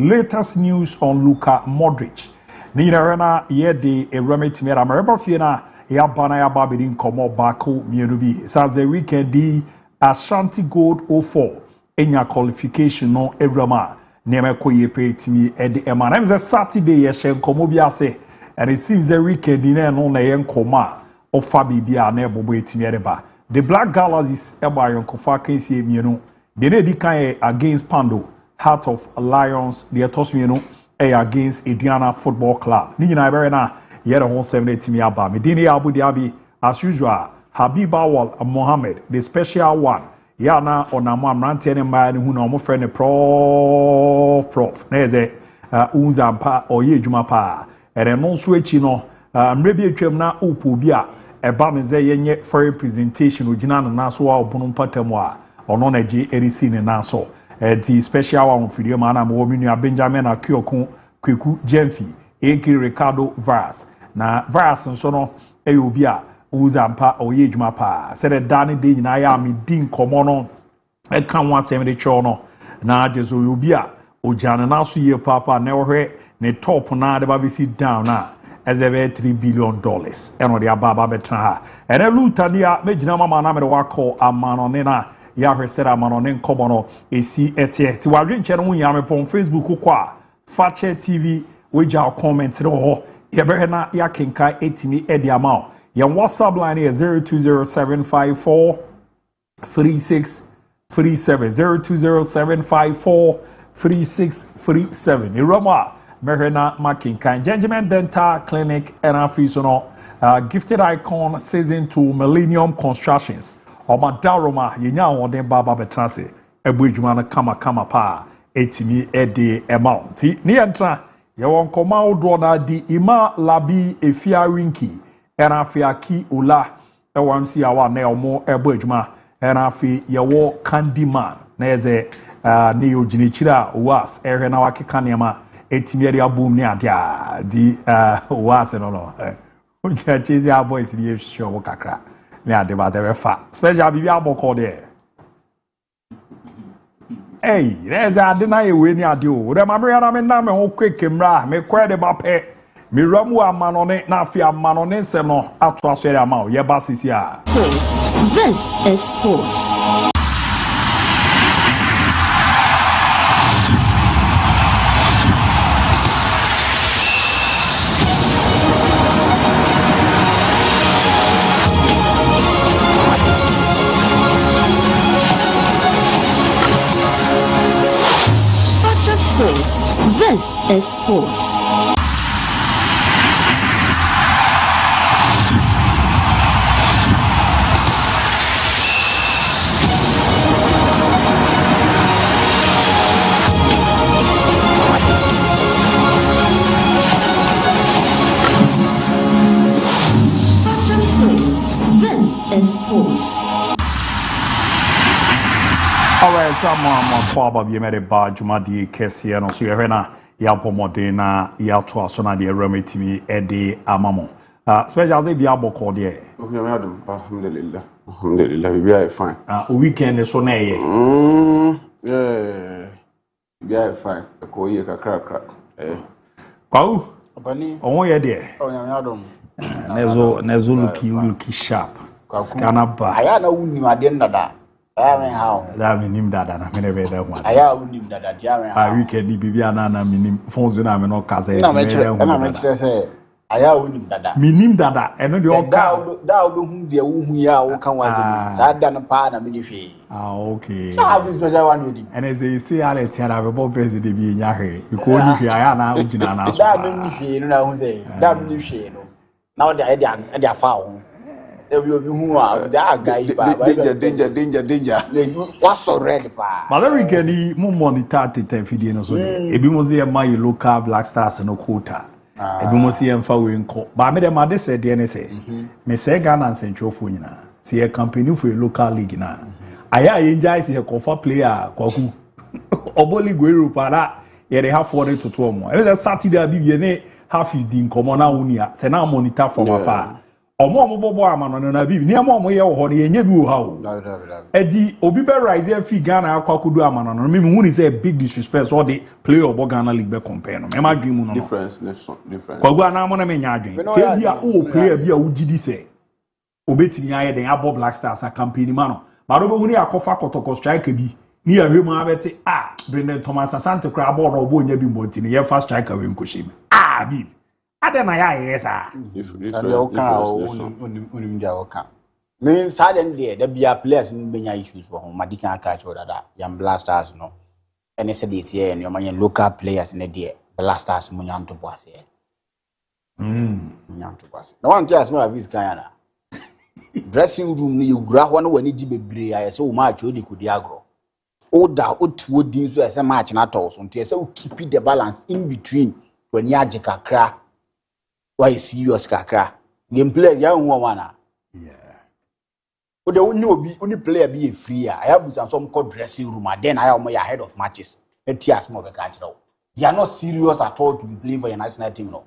latest news on Luka Modric. Nina yedi a remedy me America Fiena ya bana ya babidi nkomo bako mienubi. Says the weekend di Ashanti Gold 04 enya qualification no ebrama. Neme koye pe timi edi ema. Name the Saturday yeshe nkomo biase. And it seems the weekend ine no na yen koma ofa bibia na ebobo etimi edeba. The Black Galaxies eba yon kofa kensi mienu. Dene di kan against Pando, Heart of Lions, the etos mienu against Adriana Football Club. Ni nyina bere na ye the whole 70 timi aba. Medini Abu Dhabi as usual. Habib Awal Mohammed, the special one. Ya na onamo amrante ne mba ne hu na omo frɛ ne prof. Na eze unzampa oye adwuma pa. Ere no so echi no mre bi atwam na opo bi a eba me ze yenye foreign presentation ogina no na so wa obunu patamu a ono na je erisi ne na so the special one for you man am wo minu Benjamin Akiokun Kweku Jemfi Eki Ricardo Vaz na Vaz nso no obi a uzampa oye adwuma pa se de dani de nyina ya me din komo no e kan wa sem de cho no na jezo obi a ojane na so ye papa na wohwe ne top na de ba be sit down na as $3 billion eno de ababa betra ha ene lutadia megina mama na me de wako amanone na ya hwesera amanone nkobo no esi etie ti wadwe nche no nya me pon Facebook kwa Fakye TV weja comment no ho ye be na ya kenka etimi edi ama ya WhatsApp line is 0207543637 0207543637 iroma Merena Makinkan Gentleman Dental Clinic and Afisono Gifted Icon Season 2 Millennium Constructions Oma Daroma Yenya Wonde Baba Betrase Ebuijumana Kama Pa Etimi Ede Amount Ni entra Yawon Koma Odrona di Ima Labi Efia Winki Enafiaki Ula Ewamsi Awa Neomo Ebuijuma Enafi Yawo Candyman Neze Neo Jinichira Was Erena Wakikanyama etimiere abum ni adia di wase no unja chezi boys ni show kakra ni ade ba de fa special bibi aboko de there's ade na ewe ni ade o de ma me na me na me ho kwekemra me kwa de ba pe me ramu amanone na afi amanone se no ato asori ama o ye ba sisi a this is sports. This is sports. This is sports. Alright, someone probably made a badge, Madi Kessia, no, so you're na ya pomodena ya to asona de remetimi ede amamo. Special they be aboko de. Okay, madam. Alhamdulillah. Alhamdulillah, we are fine. Weekend so na ye. Yeah. We are fine. Ko ye ka crack. Kwau? Abani. Onwo ye de. Oh, nyadom. Nezo looky sharp. Scanner ba. Aya na wuni ade ndada. Amen how. That minim dada na me never that one. Aya wuni dada jame how. Weekend ni bibia na minim phones na me no kasa e. Na me say aya wuni dada. Minim dada eno de oka. Da obehu de wu hu ya wo kan waze. Sa da no pa na me ni hwe. Okay. Sa have special one odi. And as they say ale tiara be bo bezi de bi nya hwe. Because ni hwe aya na ugina na so. Da me ni hwe no na hu say. Da me ni hwe no. Na o de e afa ho. Danger. What's so red pa? But every gani mu monitor te fidie no so de. Ebi mo se my local Black Stars no quota. Ebi mo se emfa we nko. Ba me de ma de se de ne se. Me se Ghana nsentwofo nyina. Se e company for a local league na. Aya yenjai se kofa player kwaku. Oboli go Europe ara ye de have 40 to 12 mo. Every Saturday bi ne half is the common na unia. Se na monitor from afar. omo bobo amano na bi ni omo ye wo ho ne yenye bi wo ha o edi obi be rise and fi Ghana akwakudu amano no me hu ni say big disrespect so the player of Ghana league be compare no me ma dream no difference kwagu ana mo na me nya adwen say bia o player bia wo gidi say obetini aye den abo Black Stars a campaign ma no ba do be hu ni akofa kotoko striker bi ni ahwemu abete Brendan Thomas Asante kra abo no obo nya bi mbotini ye fast striker we nkoshim bi adena ya yesa and you can unim dia oka me sudden there there be a players in benya issues for home madika catch that yam Blasters no and say this here and your local players in there Blasters munyanto boase munyanto boase no one tell us me of this Ghana dressing room you gra ho no wani gi bebre aye say o match o di kudi agro o da o tuo din so say match na to so ntia say o keep the balance in between when you age kakra why serious kakra game players ya hu wana o de oni player be free I have some called dressing room and then I am ahead of matches etias mo be catch now you are not serious at all to be playing for your national team no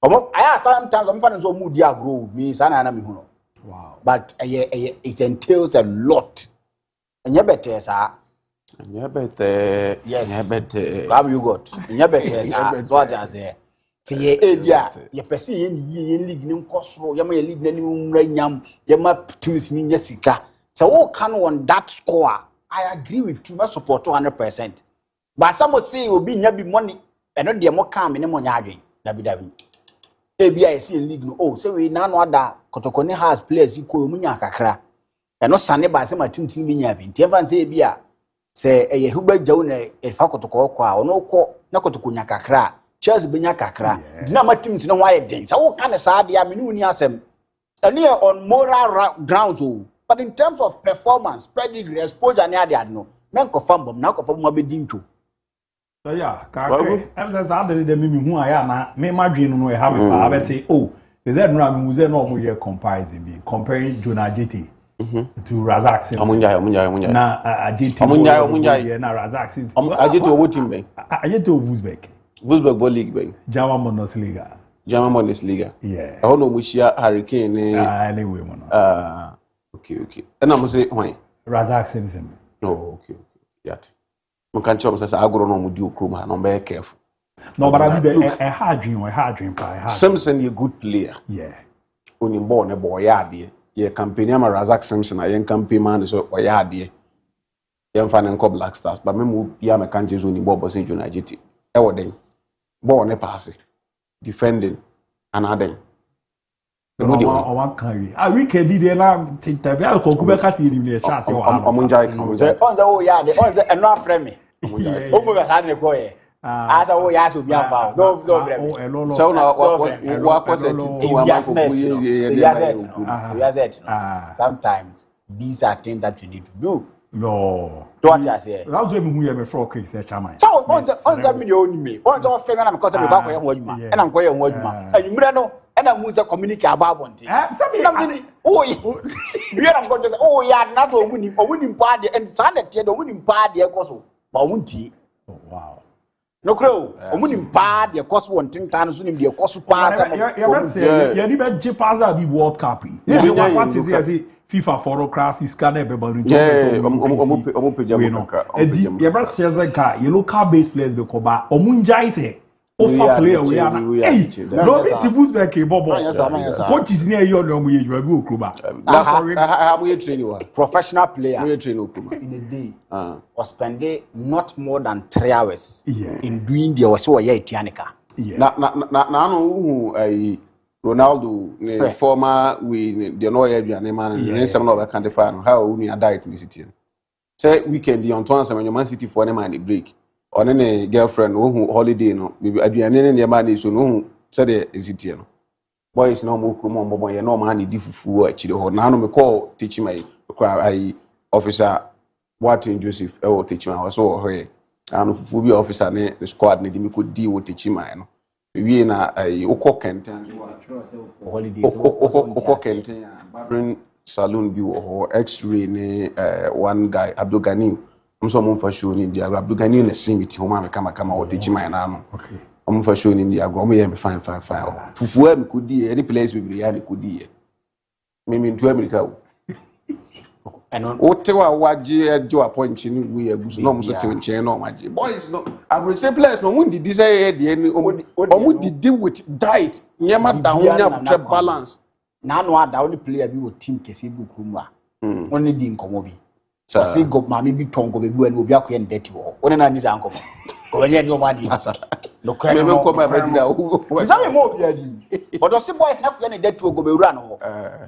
I sometimes I'm finding so mood ya grow me sana na me hu no wow but it entails a lot and you better sir yes how you got you better sir so what I say say ye ye person ye league ni nkosoro ye ma ye league na ni mra nyam ye ma teams ni nya sika so wo can on that score I agree with you, I support 200%. But some say obi nya bi money eno de mo kan me ne mo nya adwen dabi ABI see league no oh say we na no ada kotokoni has players iko mu nya kakra eno sane ba say ma team bi nya bi ntia say bia say eye huba jaw na e fa kotoko ko a ono ko na kotoko nya kakra Chelsea benya kakra na ma team ne ho aye den say wo kan ne sa de a me ni asem ene on moral grounds oh but in terms of performance pedigree exposure ne ade no men ko fam bom na ko fam abedi ntwo so yeah kakre emse sa ade de me hu aya na me madwenu no e ha me pa abeti oh is that no me uze no mo here comparison be comparing Jonah JT to Razak Simpson omunya na JT omunya na Razak Simpson ajeti owo team ben ajeti o Wolfsburg Ball League ben German Bundesliga yeah I no mushia Hurricane anyway mo no okay and I'm say why Razak Simpson no okay yet mo kan chom say agoro no mo di okrom ha no be careful no but I be a hard dream pa Simpson is a good player yeah oni ball ne boy ade ye campaign am Razak Simpson a yen campaign man so o ya ade yen fa ne Black Stars but me mo bia me kan jesu oni ball bo say Jonah JT e wo den ball ne pass defending and adding o wan kan wi we can dey na interview alkoku be kasi ni e chance o omunjai kan on the o ya de on the eno afre me o mo be ha ne ko ye asa o ya so bi afa no brem so na wa ko se ti wa ma ko ye sometimes these are things that you need to do no do what you say that's why me hu ye me for quick say chairman so on the video ni me on the frame na me ko to me kwa ho adwuma e na nko ye ho adwuma anwumre no e na mu se communicate about bonte oh we are going to say oh yeah na so omuni mpa de and sa na tie de omuni mpa de ko so ba wunti oh wow no crow omuni mpa de ko so wontin tan so nim de ko so pa sa ya ni be je paza bi World Cup yi what is it FIFA for classes scan e be balu omo peja mo ka edi ye bra sheze ka ye local based players be ko ba omunjai se offer player we are no be Wolfsburg ke bobo coaches ni e yo no mo ye jwa bi okroba ha mo ye training wa professional player mo ye train okroba in a day or spend not more than 3 hours in doing the was ye etianika na no hu Ronaldo ne former we the no ya bia ne man ne sem no be kan defy no how we a diet ni city say weekend on to answer Man City for ne man the break on ne girlfriend wo holiday no aduane ne man so no say the city no boys no mo krum mo ye no man di fufu a chire ho na no me call teach my ai officer Martin Joseph e wo teach my so ho ye anu fufu bi officer ne squad ne di me ko di wo teach my no we na ukọ kenten holidays ukọ kenten barbering salon bi wo x-ray ne one guy Abdul Gani so mo fa show ni dia Abdul Gani na simiti ho ma me kama o teach my na no okay mo fa show ni dia go mo ye me fine fufu am kudi any place bi ya me kudi me to America. And what waji ejo appoint ni we agusu no so te nche no maji boys no average players no won did say dey ni omu did with diet nyema da ho nya balance na no ada only player bi o team kese bi kuruma only di nkomo bi so say go ma me bi tongo be bi wa ni obi akoye ndeti wo woni na ni za nkomo ko wenye ni o ma di no cry no ko ma badi da wo sa me mo obi adi odo si boys na ko ye ndeti wo go be wura no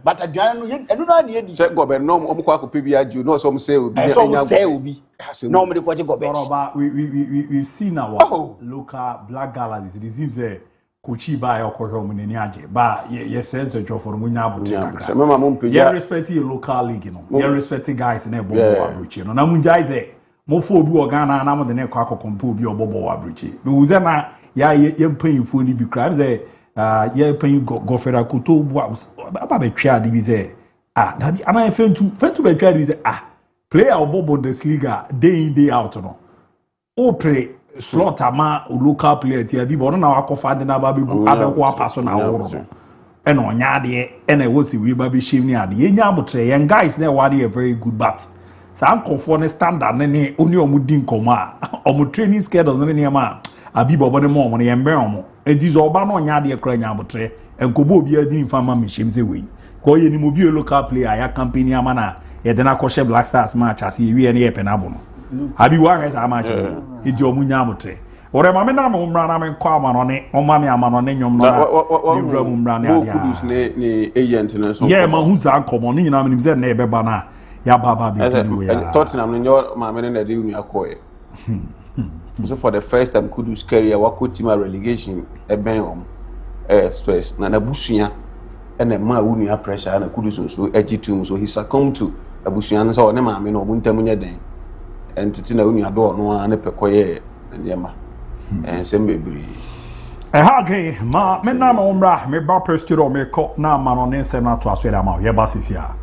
but aduan no enu na ni edi say go be no omu kwa ko pebi aju no so say obi obi no me de ko go be we've seen our local black galas it seems Kochi ba ya okohwe mu nani age ba ye sense of for mu nya abote kakra mama mo peja ye respect your local league no ye respect guys na ebobo abrochi no na mu jaize mo fo obi ogana na mo de na kwa akokompo obi obobo abrochi me wuze na ya ye mpanyimfo ni bi kra ze ye panyin gofera koto bu aba be twa de bi ze da bi ana fentu be twa de bi ze player obobo Bundesliga day in day out no o play slot ama local player tia bi bo no na wakofa de na ba be gu abekwo apaso na woro no e no nya de e na wo si we ba be shim ni ade ye nya abotre yen guys na wade a very good but sa ankofo ne standard ne oni omudi nkomo omo training schedules ne ne ma abi bo ne mo ne yembe omo edizo oba no nya de kra nya abotre enkobo obi adi nfama me shim se we ko ye ni mo bi local player ya company ama na ye de na ko she Black Stars match as ye wi ne ye penabo no abi wa hes amachi edi omunya amotre ore ma me na mo mra na me kwa amanone o ma me amanone nyom na ni bra mu mra ne adia kudus ne agent na so yeah ma hu za komo ni nyina me ze na ebe ba na ya baba bi we ya Tottenham ne nyo ma me na de unu akoye so for the first time kudus career wako team relegation eben stress na busuya ene ma unu pressure na kudus so egitum so he succumbed to abusuya so ne ma me no muntamu nya den entity na unu ado no na pekoye ndema sembebri ha ge ma me na no mra me ba prestiro me ko na ma no ne se na to aso da ma ye ba sisia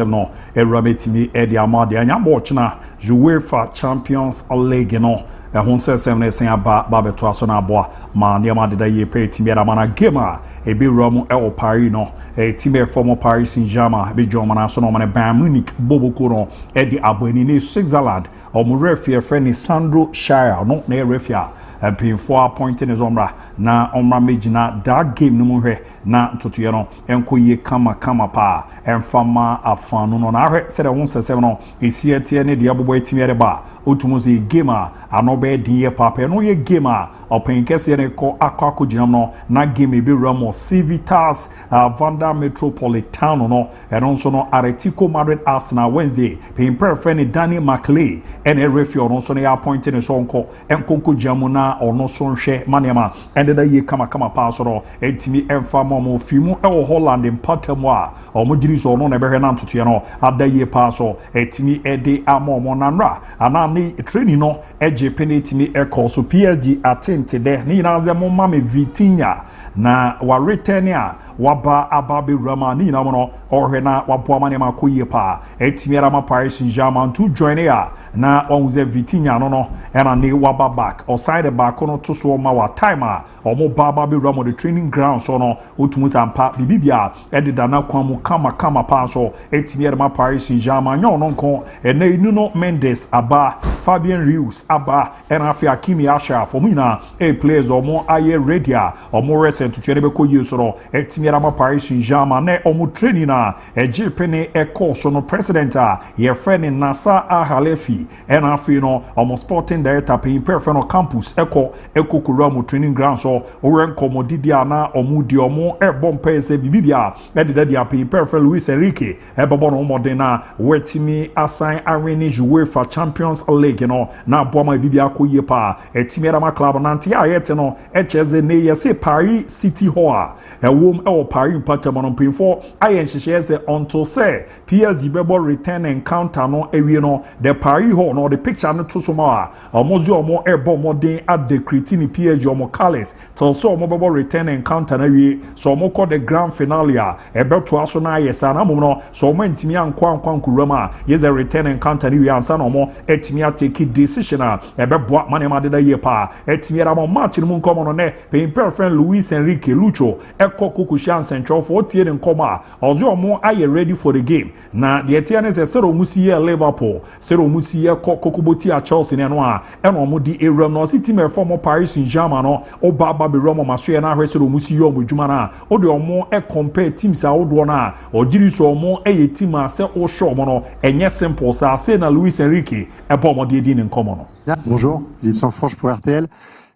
no erametimi edi amade anya bochna UEFA Champions League no ehun sesem na esen aba beto aso na abo ma ne amade da ye pe timi era mana game a ebe ramu e o Paris no timi former Paris Saint-Germain be jomana so no mana Bayern Munich boboko no edi aboni ne Switzerland o mo referee friend Sandro Shire no na referee pinfo appointing is omra na omra mejina that game no hwe na ntotoye no enkoye kama pa enfama afanu no na hwe se de won sesem no esietie ne de abobo etimi ereba otumo se game a anobe die papa no ye game a openkese ne ko akwa ginam no na game be ramo Civitas Vanda Metropolitano no eno so no Atletico Madrid Arsenal Wednesday pin perfect Danny McLeay and a referee no so ne appointing so nko enkonko giamu na ono so nhwe manema endeda ye kama pa so no etimi emfa mo fimu e wo Holland impatamu a omo diri so no na behwe na ntoto ye no ada ye pa so etimi ede amomo na nra ana ni training no eje penetimi e call so PSG atente de ni na ze mo mame Vitinha na wa return a waba ababe rama ni na no ohwe na wapo amane makoyie pa etimiara ma Paris Saint-Germain to join ya na onze Vitinha no era ne waba back or side back no to so ma wa time a omo baba be rama the training ground so no otumu sampa bibibia edida na kwamu kama pa so etimiara ma Paris Saint-Germain nyo no nko ene Nuno Mendes aba Fabian Ruiz aba era afi Hakimi Ashraf omina players omo aye ready a omo recent to twere be koyie so no etimiara ma Paris Saint-Germain na omo training na ejipene course no president a ye friend Nasa Ahalefi and afi no omo sporting director pay perfect no campus ekokura mo training ground so oren komodidi ana omo di omo bom pese bibibia edida dia pay perfect Luis Enrique ebobo no modern na wetimi assign arene UEFA Champions League no na boama bibia koye pa etimiera ma club nanti a yete no echeze ne yese Paris City Hall ewom Paris patamo no pinfo ayen shese until say PSG bebo return encounter no ewie no the Paris Hall no the picture no to soma omozi omo ebo modern at the Scrutiny PSG omo Calais till so omo bebo return encounter na wie so omo call the grand finale a ebeto aso na yesa na mo no so omo ntimi ankwa nkurama yes a return encounter ni wie ansa no omo etimi take decision a ebeboa manema de da ye pa etimi era mo match no nkomo no ne pay friend Luis Enrique Lucho kokushan central for tie ne nkoma ozo omo aye ready for the game na the etiane se sero musi ye Liverpool sero musi ye kokoboti a Chelsea ne no a eno omo di ewram no city me form Paris Saint-Germain no oba be romo maso ye na hwe sero musi ye omo djuma na o de omo compare teams a odo na ogiri so omo eye team a se o show omo no enye simple sa se na Luis Enrique ebo omo di ne nkomo no. Bonjour, Philippe Sanfranche pour RTL.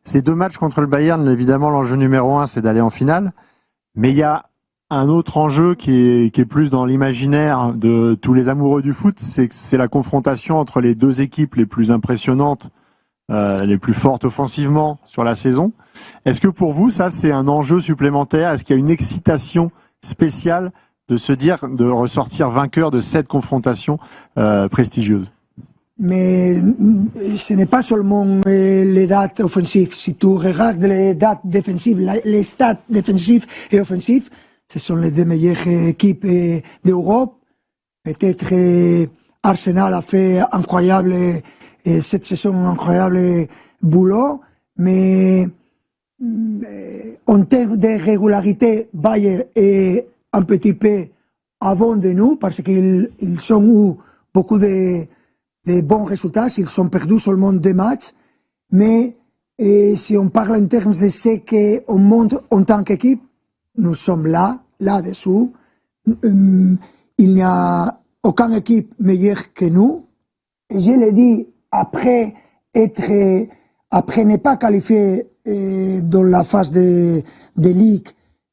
Ces deux matchs contre le Bayern, évidemment l'enjeu numéro 1 c'est d'aller en finale. Mais il y a un autre enjeu qui est plus dans l'imaginaire de tous les amoureux du foot, c'est la confrontation entre les deux équipes les plus impressionnantes, les plus fortes offensivement sur la saison. Est-ce que pour vous, ça c'est un enjeu supplémentaire? Est-ce qu'il y a une excitation spéciale de se dire, de ressortir vainqueur de cette confrontation prestigieuse? Mais ce n'est pas seulement les dates offensives. Si tu regardes les dates défensives, les stats défensifs et offensifs, ce sont les deux meilleures équipes d'Europe. Peut-être Arsenal a fait incroyable cette saison, incroyable boulot, mais en termes de régularité, Bayern est un petit peu avant de nous parce qu'ils ont eu beaucoup de bons résultats, ils ont perdu seulement 2 matchs, mais si on parle en termes de ce qu'on montre en tant qu'équipe, nous sommes là-dessous. Il n'y a aucune équipe meilleure que nous. Et je l'ai dit, après ne pas qualifier dans la phase de ligue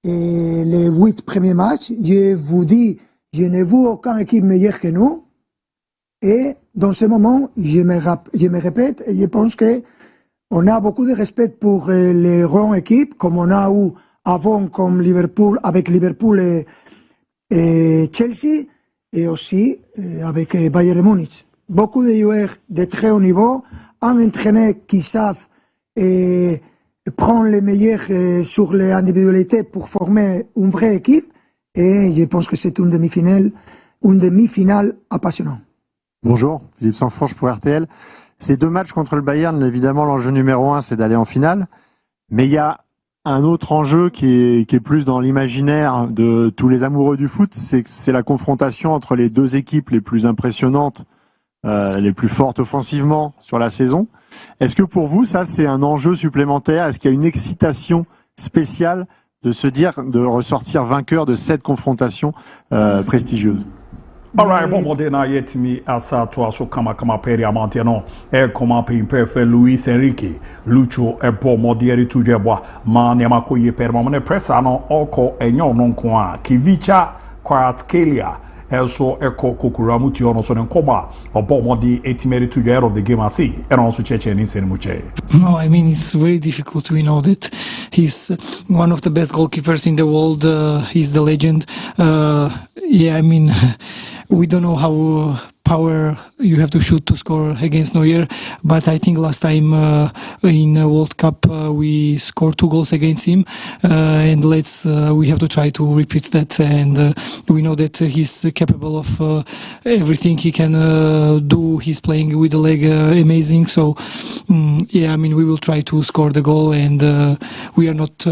les 8 premiers matchs, je vous dis, je n'ai vu aucune équipe meilleure que nous. Et dans ce moment, je me répète, et je pense que on a beaucoup de respect pour les grandes équipes, comme on a eu avant, comme Liverpool, avec Liverpool et Chelsea, et aussi avec Bayern de Munich. Beaucoup de joueurs de très haut niveau, un entraîneur qui savent prendre les meilleurs sur les individualités pour former une vraie équipe, et je pense que c'est une demi-finale apassionnante. Bonjour, Philippe Sanfranche pour RTL. Ces deux matchs contre le Bayern, évidemment l'enjeu numéro 1 c'est d'aller en finale. Mais il y a un autre enjeu qui est plus dans l'imaginaire de tous les amoureux du foot, c'est la confrontation entre les deux équipes les plus impressionnantes, les plus fortes offensivement sur la saison. Est-ce que pour vous, ça c'est un enjeu supplémentaire? Est-ce qu'il y a une excitation spéciale de se dire, de ressortir vainqueur de cette confrontation prestigieuse? Alright, bon modena yetimi asa to aso kama peri amante no koma pe perfect Luis Enrique Lucho bo modieri tu jeboa ma ne makoye per ma ne pressa no oko enyo no nko a Kivicha Kvaratskhelia also kokuramu ti ono so ne nkoma obo modi etimeri to the of the game asi and also cheche ni semuche. No, I mean it's very difficult. We know that he's one of the best goalkeepers in the world. He's the legend. Yeah, I mean we don't know how power you have to shoot to score against Neuer. But I think last time in World Cup we scored 2 goals against him, and we have to try to repeat that. And we know that he's capable of everything he can do. He's playing with the leg amazing. So yeah, I mean, we will try to score the goal, and we are not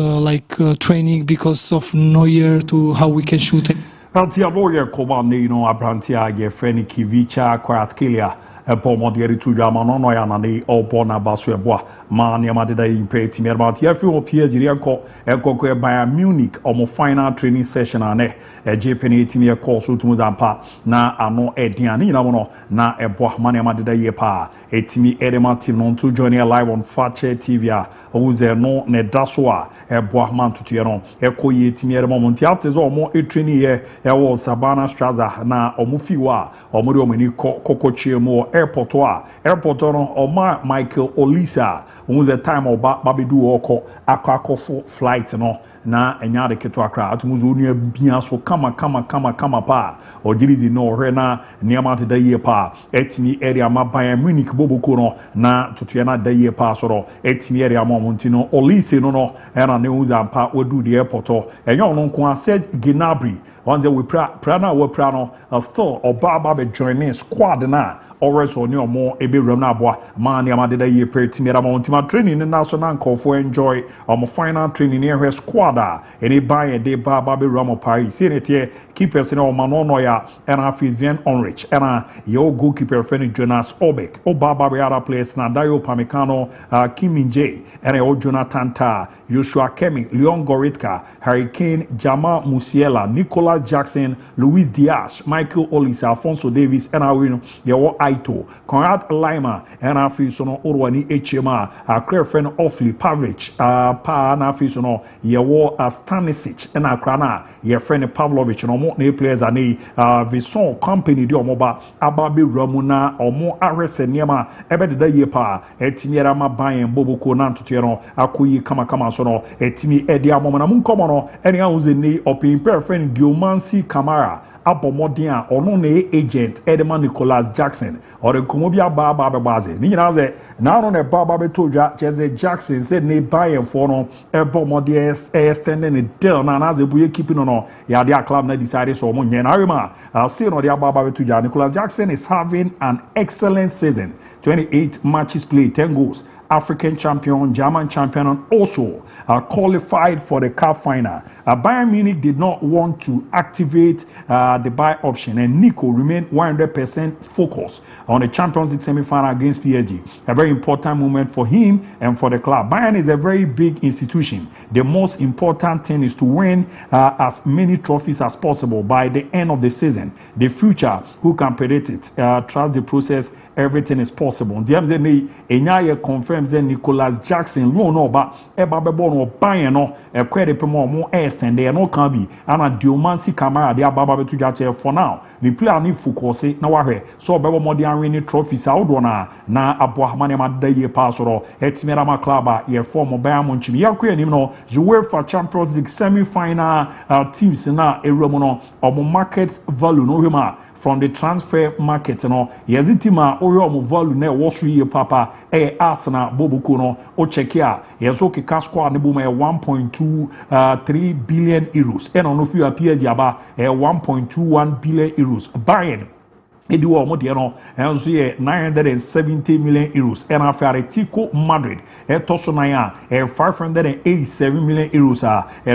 training because of Neuer to how we can shoot. Antia lawyer command, you know, Abrantia, your friend Kivicha, Kratkelia, a pomodieri to Jamano, and they all born a baswebois, man, Yamadida in pay Timerbat, every appears Yanko, Elko by Munich, or final training session, and a Japanese team course to Muzampa, na a no Edianina, na a Bohman Yamadida Yepa, a Timmy Edema team non to join live on Fakye TV, who's a no Nedaswa, a Bohman to Tieron, a Koye Timmy moment after all more a training here. Ewo Sabana Straza na omufiwa omuri omini kokochie mo airport no oma Michael Olisa umuze time oba babedu oko akọ flight no na enya de keto akra atumuzu onu bia so kama pa ogirizi no hwe na niama te da ye pa etimi area ma Bayern Munich boboko no na tutu na da ye pa soro etimi area ma monti no Olise no era ne uzampa odu the airport enya ono nko ase Gnabry once we prana we prano still oba be joining squad na always on your more ebe na boa man ya madeda ye pre team era montima training na so na nkofo enjoy final training here squad any buy a day ba be ramo Paris senete keepers na no ya and Fils Van Onrich and your goalkeeper friend Jonas Obek oba be other players na Dayo Pamecano Kim Min-jae and Jonathan Tah Joshua Kemi Leon Goretzka Harry Kane Jamal Musiala Nicolas Jackson Luis Diaz Michael Olise Alphonso Davies and our your Aito Conrad Lima and our Fisono Urwani HMA our clear friend Offley Pavlich Pa na Fisono your Stanisic and our Krana your friend Pavlovich no more players and Vison company di omoba ababe ramuna omo arrest niema ebe de ye pa etimi era ma ban boboko na ntoto akoyi kama so no etimi edi amoma na munkomo no ene ahuze ni opin friend Diomansi Kamara abomodin a ono na agent Edema Nicolas Jackson or komobia baba baze ni nyina ze na no na baba betodwa cheze Jackson said ne Bayern for no ebomodin extending the deal na ze buye keeping no ya dia club na decided so mo nyena rema say no dia baba betodwa Nicolas Jackson is having an excellent season 28 matches played 10 goals African champion, German champion, and also qualified for the cup final. Bayern Munich did not want to activate the buy option, and Nico remained 100% focused on the Champions League semi-final against PSG. A very important moment for him and for the club. Bayern is a very big institution. The most important thing is to win as many trophies as possible by the end of the season. The future, who can predict it? Trust the process. Everything is possible. The Enya confirms that Nicolas Jackson no ba eba bebo no Bayern no ekwede pe mo extend there no can be ana Diomansi Kamara de ababa betu jache for now. The player ni focus na wahwe so bebo mo de win trophies outdo na abohamane ma da ye pass ro etimera ma club ye form Bayern Munich yakwa anim no UEFA Champions League semi-final teams na ewromo no omo market value no hema from the transfer market no yezitima oyo value na wo so ye papa Arsenal bobuko no o check here yezo kika squad ne buma 1.23 billion euros and on few PSG aba 1.21 billion euros Bayern Edi wo mo de no enso ye 970 million euros and Atletico Madrid toso na ya 587 million euros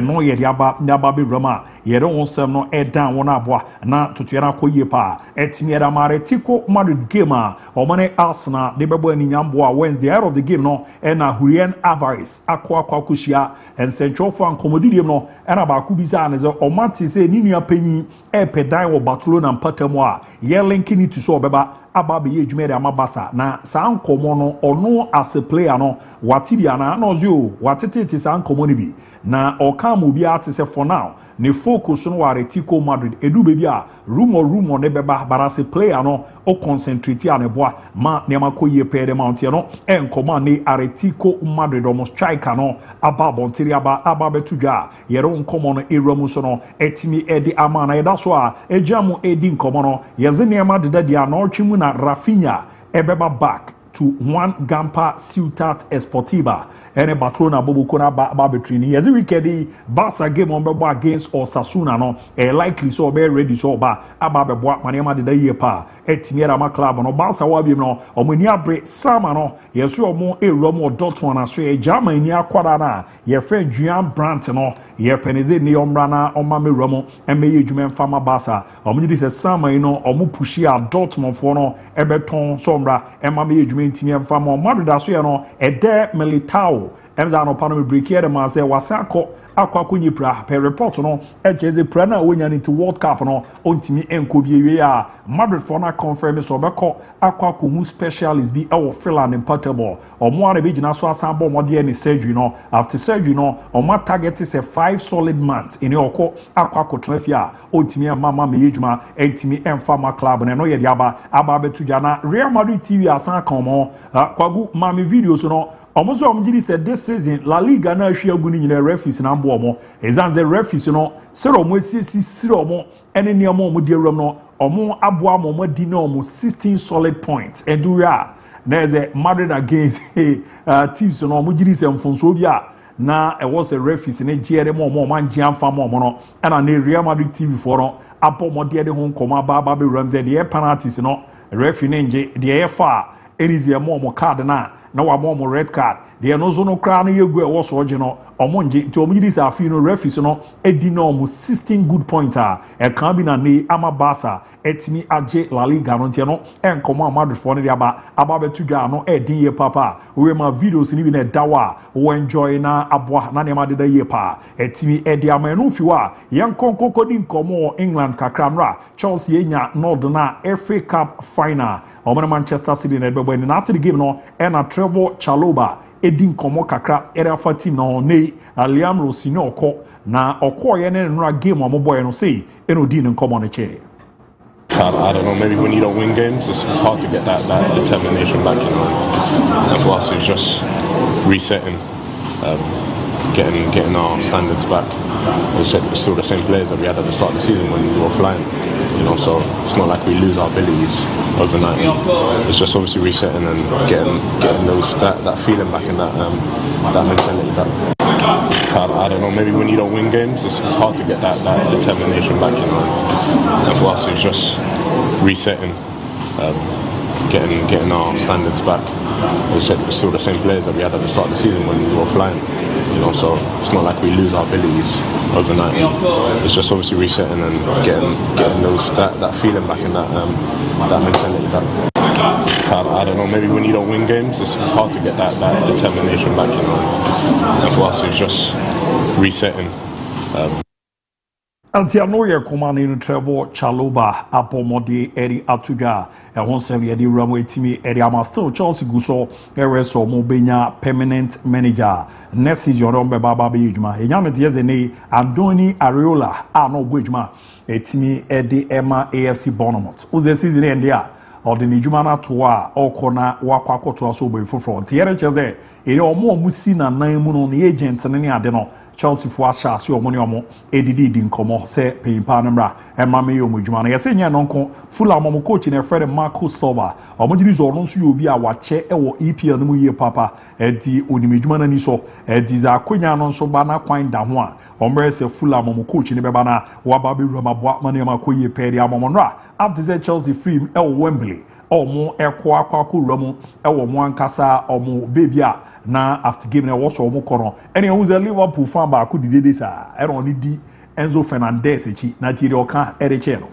no ye aba be rama ye don wonsem no down won aboa na tutuera koye pa etimi era Atletico Madrid game o mane Arsenal de bebo ani nyambo Wednesday out of the game no na Julian Alvarez akwa kushia and central fan komodidiem no na ba ku bisa ne zo o mati se ni nua panyi pedan wo Barcelona mpatamu ye kini to so beba ababe ye dwumere amabasa na sa nkomo no ono as a player no watibia na no zio watete ti sa nkomo ni bi na okam obi ate se for now ne focus no Atletico Madrid edu baby a rumor ne beba barase player no o concentrate aneboa ma ne makoye pede mount no enkoman ne Atletico Madrid o striker no aba bontiri aba betudwa yero nkomo no eramu so no etimi edi amana eda so a ejamu edi nkomo no yeze niema deda dia na otwimu na Rafinha ebeba back to one Gampa Ciutat Esportiva ene Barcelona bobo na ba betrini yezi weekend Barca game on bebo against Osasuna no likely so be ready so ba aba bebo manema de ye pa etimi era ma club no Barca wa bi no omani abre sama no yeso omo eromo Dortmund na so e German ni akwada na ye friend Julian Brandt no ye peneze ni omra na oma meromo emeye dwuma fama Barca omo di se sama no omo pushi a Dortmund for no ebeton so omra ema meye dwuma ntimi fama Madrid aso ye no ede Militao emza no pano me break here the man say wasako akwa nyipra per report no ejeze pra na wonya ni to World Cup no ontimi enko biewe a Madrid for na confirm so beko akwa hu specialist bi e wo Finland impatable omo ana be gina so asambo mo de ni surgery no after surgery no omo target is a 5 solid months in okọ akwa kotrafia ontimi mama me yedwuma entimi emfa ma club no ye de aba betuja na Real Madrid TV asan kan mo kwagu mama videos no almost omjiri said this season La Liga na ahwe agu ni nyina referees na mbo omo ezanze referees no sero mo sisi siro mo ene ne mo de awram no omo aboa mo di na omo 16 solid points edura na eze Madrid against teams no omjiri se mfonso bia na e was a referees ne giere mo manje amfa mo no na Real Madrid TV for no apo mo de ho nkoma ba be ramze de penalties no referee ne nje de fa erizie mo card na wa mo red card de no zo no kra no yegu e wo so oje no omonje nti omujiri sa afi no referees no edi no mo 16 good points e kan bi na ne ama Barca etimi age La Liga no nti no enkomo Madrid for ne aba betudwa no edin ye papa we ma videos ni bi na dawa wo enjoy na aboa na ne ma de ye pa etimi edi ama no fiwa yenkonkokodi nkomo England kakramra Chelsea enya nod na FA Cup final omo Manchester City na bebo ni after the game no na Trevor Chalobah edin komo kakra era fa team no nei Liam Rossini okọ na okọ ye ne no game omo boy no say eno din nkomo no che. I don't know, maybe when you don't win games it's hard to get that determination back, you know. And for us it's just resetting, getting our standards back. As I said, it's still the same players that we had at the start of the season when we were flying, you know, so it's not like we lose our abilities overnight. It's just obviously resetting and getting those that feeling back and that mentality back. I don't know, maybe when you don't win games it's hard to get that determination back, you know. And for us it's just resetting, getting our standards back. As I said, it's still the same players that we had at the start of the season when we were flying, you know, so it's not like we lose our abilities overnight. It's just obviously resetting and getting those that feeling back and that mentality back. I don't know, maybe when you don't win games it's hard to get that determination back, you know. And for us it's just resetting. Anti anoye komani no Trevor Chalobah apomode eri atuga e won se ye di ramo etimi eri ama still Chelsea guso so mo benya permanent manager next season on be baba be ejuma enya me tie ze nei Andoni Areola no bo ejuma etimi edi ema AFC Bournemouth uze season end dia odini ejuma na to a okona wakwa koto aso bo ifofro tiere cheze eri omo si na nan mu no ne agent ne ade no Chelsea for asha si omo ne omo edidi di nkomo se peyimpa namra ema me yomo dwuma na yese nya nonko Fulham omo coach na Fred Marco Silva omo diri zo no nso yobi a wache ewo EPL no mu ye papa edi onimedwuma na ni so edi za akonya no nso ba na kwan da ho a omo se Fulham omo coach ne beba na waba be roma boa mane ma koye peri amomo no after the Chelsea free ewo Wembley omo ekọ akọ ramu ewo mo ankasa omo baby a na after game na wo so omo kono ene hu ze Liverpool fan ba ko didede sa ero ni di Enzo Fernandez echi na tiri oka ereche no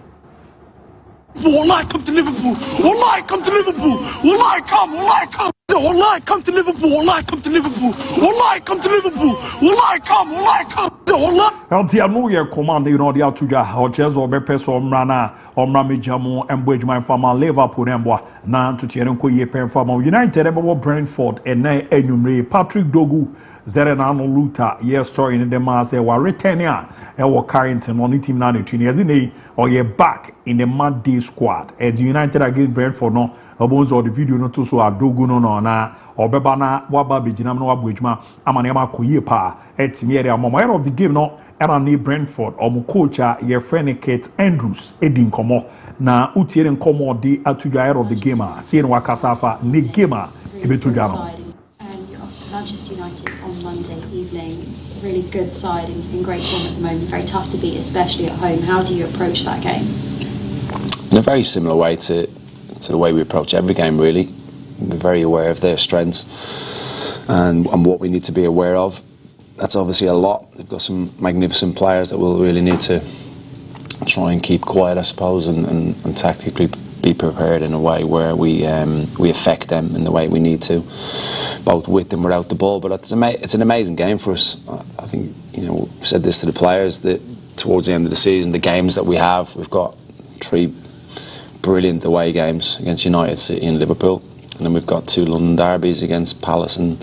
Wallahi come to Liverpool. Wallahi come to Liverpool. Wallahi come. Wallahi come to Liverpool. Wallahi come to Liverpool. Wallahi come to Liverpool. Wallahi come. Wallahi. Anti anoye command you know the atuga hochezo be peso omrana omra mejamu embo ejuma fama Liverpool embo na ntutie nko ye pen fama United ebo Brentford ena enumre Patrick Dogu Zerenano Luta ye story in the mass e wa return a e wo Carrington on the team na twin ye or ye back in the Monday squad at United against Brentford no obozo the video no to so adogu no na obeba na waba bejina no wabuejuma amane ma koye pa etimi area moment of the game no era ni Brentford omo coach ye friend Kate Andrews edin komo na utiere nkomo di atudwa of the game see no wakasafa ni game ebetudwa no. Manchester United on Monday evening, really good side in great form at the moment, very tough to beat, especially at home. How do you approach that game? In a very similar way to the way we approach every game, really. We're very aware of their strengths and what we need to be aware of. That's obviously a lot. They've got some magnificent players that we'll really need to try and keep quiet, I suppose, and tactically be prepared in a way where we affect them in the way we need to, both with and without the ball. But it's an amazing game for us. I think, you know, we've said this to the players, that towards the end of the season, the games that we've got 3 brilliant away games against United, City and Liverpool, and then we've got 2 London derbies against Palace and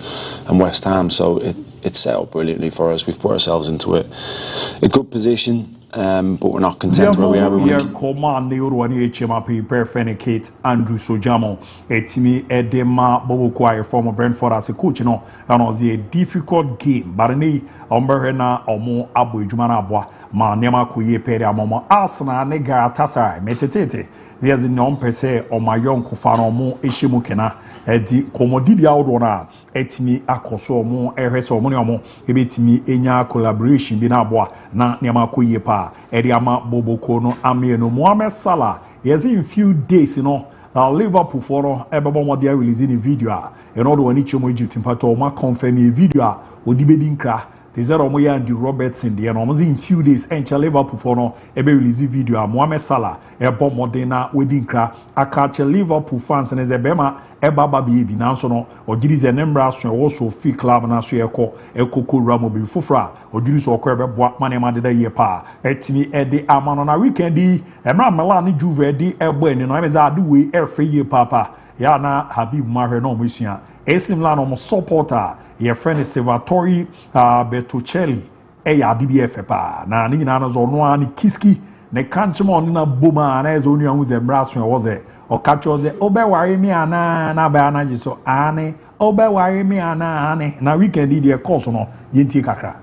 West Ham. So it's set up brilliantly for us. We've put ourselves into a good position. But we're not content where we are. We command the Urwani HMP perfect Kate Andrew Sojamo etimi edema Bobo Kwai former Brentford as a coach no and was a difficult game but ni omberena omo abo ejuma abwa ma nema koye pere amomo Arsenal ne Galatasaray metetete there's the non per se o my young kufano mo eshimu kena edi komodi bia odo na etimi akoso mo ehweso mo ne omo ebetimi enya collaboration bi na abwa na nema koye pa Eriama Boboko no Amieno Mohamed Salah. Yes, in few days, you know, Liverpool for everyone they are releasing a video. And all the one each Egypt in Pato, ma confirm a video. Odibedinkra. Tizero Moya and the Robertson. The almost in few days. And Liverpool for no ebe release video. Mohamed Salah. Ebo Modena Wedinkra. Akache Liverpool fans and as a bema eba baby now so no. Or did is a number also free club na so eko ramo bi fufra. Or did so kwebe boa mane ma de ye pa. Etimi ede amano na weekend di emra Milan ni Juve di ebo eni no emeza adu we every year papa. Ya na Habib Mahre no musua. Esim la no supporter. Your friend is Salvatore Bertuccelli. Ya DBF pa. Na ni na zo no ani kiski. Ne kanchimo ni na boma na ezo ni anwu ze mbraso was e. O kacho ze obe ware mi ana na ba na jiso ane. Obe ware mi ana ane. Na weekend di de course no yenti kakra.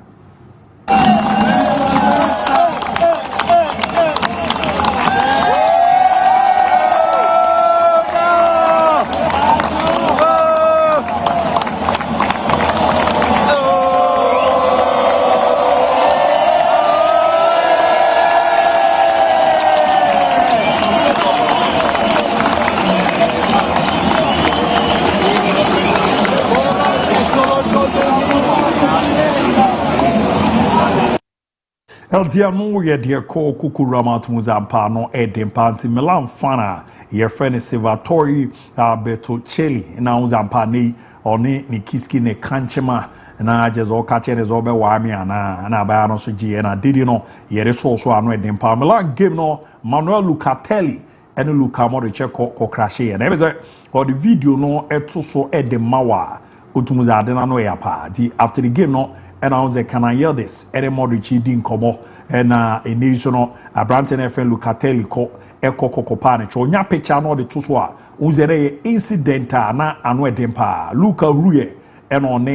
Eldia no ye de ko kukurama tumuzampa no edempanti Milan fana ye friend Salvatore Bertuccelli na uzampa ni oni ni kiski ne kanchema na jezo kache ne zo be wa mi ana na ba no so ji na didi no ye re so ano edempa Milan game no Manuel Locatelli ene Luka Modric ko crash ye na be say or the video no eto so edemawa otumuzade na no ya pa di after the game no. And I was like, can I hear this? Modric didn't come up and a national Branton FN Locatelli ko eko kokopane. Chonya picture no the tuswa. Uzere incidental na anwe dempa. Luka Rue and on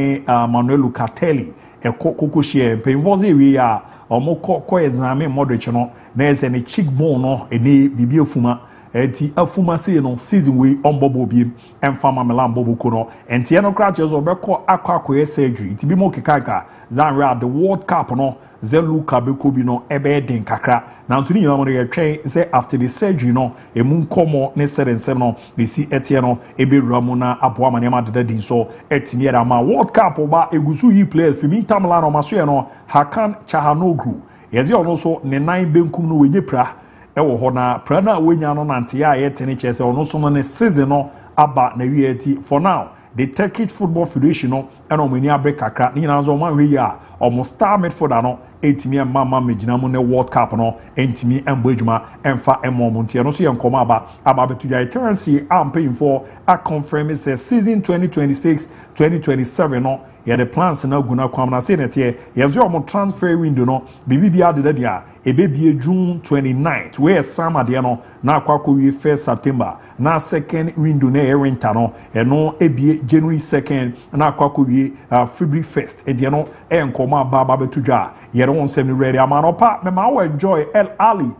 Manuel Locatelli eko kokoshie. Penvozi we ya omoko ko examine Modric no. There's any cheekbone no ene bibi ofuma. Eti afuma se no season we on bobo biem emfama Milan bobo kono enti eno crutches obeko akwa surgery iti bi mo kikaka zanra the World Cup no ze Luka beko bi no ebe den kakra na nso ni nyina mo ye twen say after the surgery no emu nkomo ne serensem no be si etie no ebe ramu na aboa mane ma deda din so etini era ma World Cup oba egusu yi players fi Inter Milan no maso ye no Hakan Çalhanoğlu yezi ono so ne nan benkum no wenye pra ewo ho na prana wenya no nante ya yetene chese ono so no ne season no aba na wieti for now the Turkish Football Federation no eno mani abre kakra ni na zo ma hwe ya omo star midfielder no etimi mama megina mu ne World Cup no entimi embo adwuma emfa emom ntie no so ye nkoma aba betu ya eterncy am paying for a confirm say season 2026-2027 no the plans na guna kwam na say netie yezo omo transfer window no bibi bia de dia ebebie June 29th where summer de no na akwako wi 1st September na second window na winter no eno ebie January 2nd na akwako wi February 1st e de no enkoma baba betudwa yere won sem ni ready amano pa me ma enjoy El Ali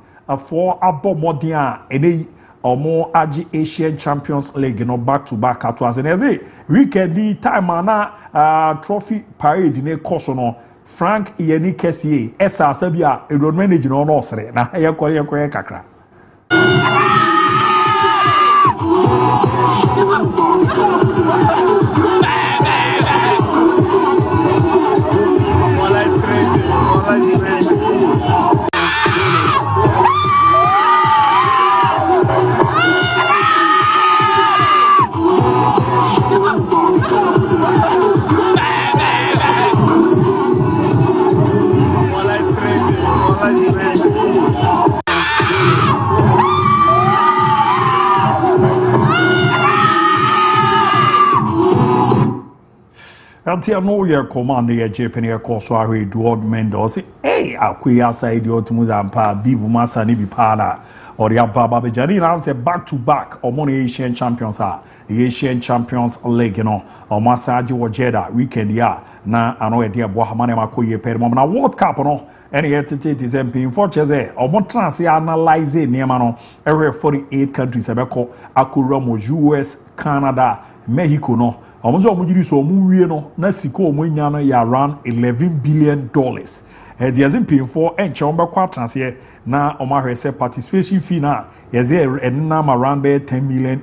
for abomodin a ene omo agi Asian Champions League no back to back at was ene weekend di time na trophy parade ne koso no Frank Yeni Kessie esa sabia e road manager no no sere na ye kore kakra Until no year command the Japanese course where we do odd Mendoza, hey, Akuya side the Otumuzampa, Bibu Masani Bipana, or the Ababa Bejarina say back to back, or money Asian champions are the Asian Champions League, you know, or Masaji or Jeddah weekend, yeah, na ano dear Bohamane Makoye Permon, na World Cup, no, any entity is MP for Chese, or Montransi analyze Niamano, every 48 countries, Abeko, Akuramo, US, Canada, Mexico, no. Omozo omujiri so omuwie no na sika omunya no ya around $11 billion. The azin for enche ombekwa transe na omahwese participation fee na yeze enam around $10 million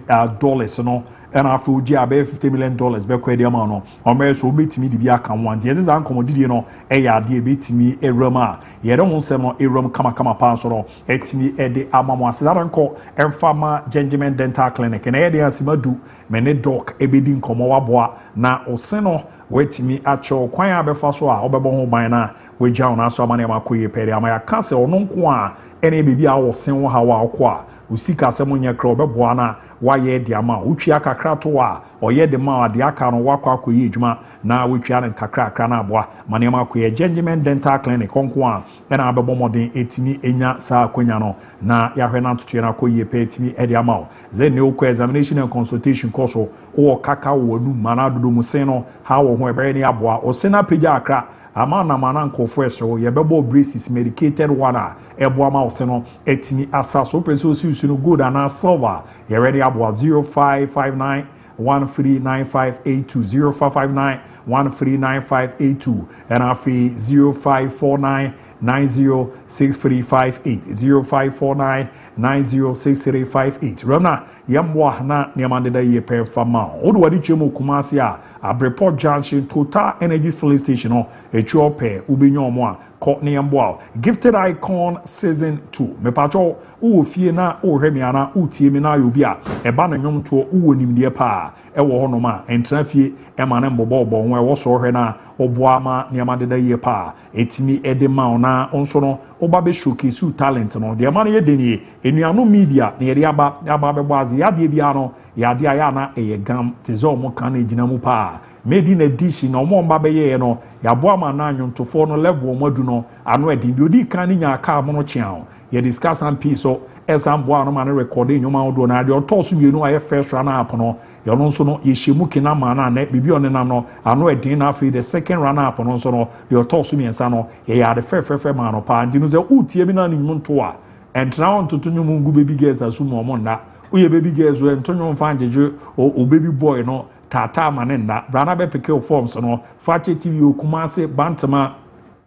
no and afi oji abe $50 million bekwa de ama no omere so betimi di bia kan wan yeze zan komodidie no ya ade betimi erama yere ho nsem no eram kama pa so no etimi ede amamo asedara nko emfama Gentleman Dental Clinic na yede asimadu mene doc ebedi nkomo waboa na oseno wetimi acho kwan abefa so a obebo ho ban na wegya na so amane makoye pere amaya kase ono nko a ene bibi a wosen wo hawa akọ a usika asem nya kra obebo na waye de ama utwia kakra to a oye de ma ade aka no wakọ akoye adwuma na wetwia ne kakra akra na aboa mane makoye Gentleman Dental Clinic onko a ena abebo modern etimi enya sa akonya no na yahwe na ntoto na akoye pe etimi ede ama o ze ne okọ examination and consultation course o kaka wo anu mana dodo musen no ha wo ho ebere ne aboa o sena pagya akra ama na mana nkofo eso ye bebo braces medicated one a ebo ama oseno etimi asaso peso si no good and silver ye ready abo 0559 139582 0559 139582 and afi 0549 906358 0549 906358 Rona yamwa na niamandeda ye per fama odo wadi chemo kumasi a Abreport Junction Total Energy Filling Station no echuope ubenyo mo a ko ne yamboa Gifted Icon Season 2 me pacho wo fie na wo hwemi ana utie mi na yobi a eba na nwom to wo nimdie pa ewo ho no ma entra fie e ma na mbobo ho e wo so hwe na oboa ma niamandeda ye pa etimi ede ma na onso no oba be showcase talent no de ma na ye denie enuano media na ye aba be boazi ya de bia no ya de aya na eye gam tezo mo kan ejina mu pa made in edition no mo mba be ye no ya boa ma na anwontofo no level mo adu no ano edi bi odi kan ni nya ka mo no chiao ye discuss and piece so boa no ma na recording nyoma odo na de otoso wie no aye first run up no yo no so no ye shemu kina ma na na bibi one nam no ano edi na afi the second run up no so no de otoso miensa no ye ya de fe ma no pa ndi no ze utie bi na ni nto a entra on to nyumu ngu baby girls asu mo mo na uye baby girls we ntonyo mfa njeje o baby boy no tata manenda brana be peke forms no Fakye TV okumase bantama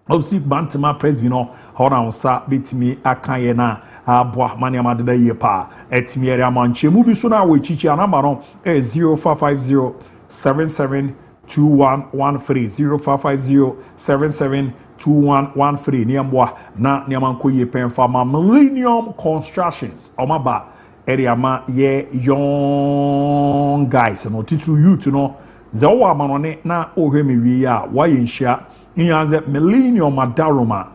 obsi bantama presby no hona unsa betimi akaye na aboa mane amadeda ye pa etimi ere amanche mu bi so na wechichi anamba no 0550 77 2113 0550 77 2113 niamboa na niamanko ye penfa ma Millennium Constructions omaba area ma ye young guys no titru youth no ze wo amanone na ohwemi wi ya wa yenhia nyanze Millennium Adaroma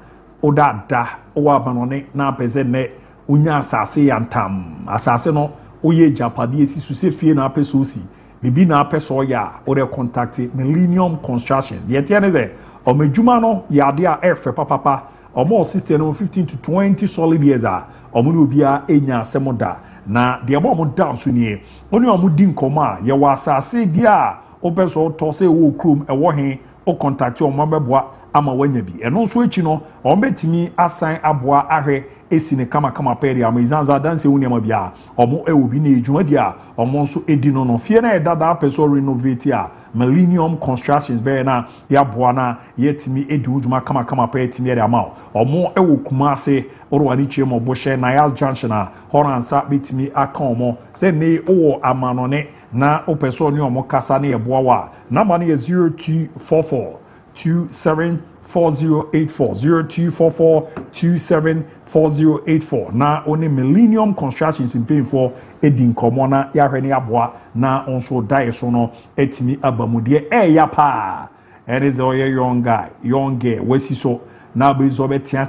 odada wo amanone na peze ne unya asase yantam asase no oye japade esi suse fie na peso si bibi na peso ya or de contact Millennium Construction the tiane ze o medjuma no ya de a efe papa o mo system no 15 to 20 solid years a o mo obi a enya asemoda na de mo mo down so nie oni o mo di nkomo a ye wa asase bia o peso to se wo krum e wo he o contact o mo beboa ama wanya bi eno so echi no o betimi asan aboa ahwe esi ne kama peri amazanza dance woni ama bia o mo e obi na ejuma dia o mo so edi no fie na edada peso renovate a Millennium Constructions be na ya boa na yetimi edi ujuma kama peri timi ere ama o mo e wo Kumase oro wani chie mo bo she na Yas Junction a horansa betimi aka o mo se ne o amanone na o peso ni o mo kasa na ye boa wa number na 0244 274084 na only Millennium Constructions in paying for edin komona ya hwene aboa na onso die so no etimi abamudie ya pa and is all young guy young girl wesi so na bezo be tia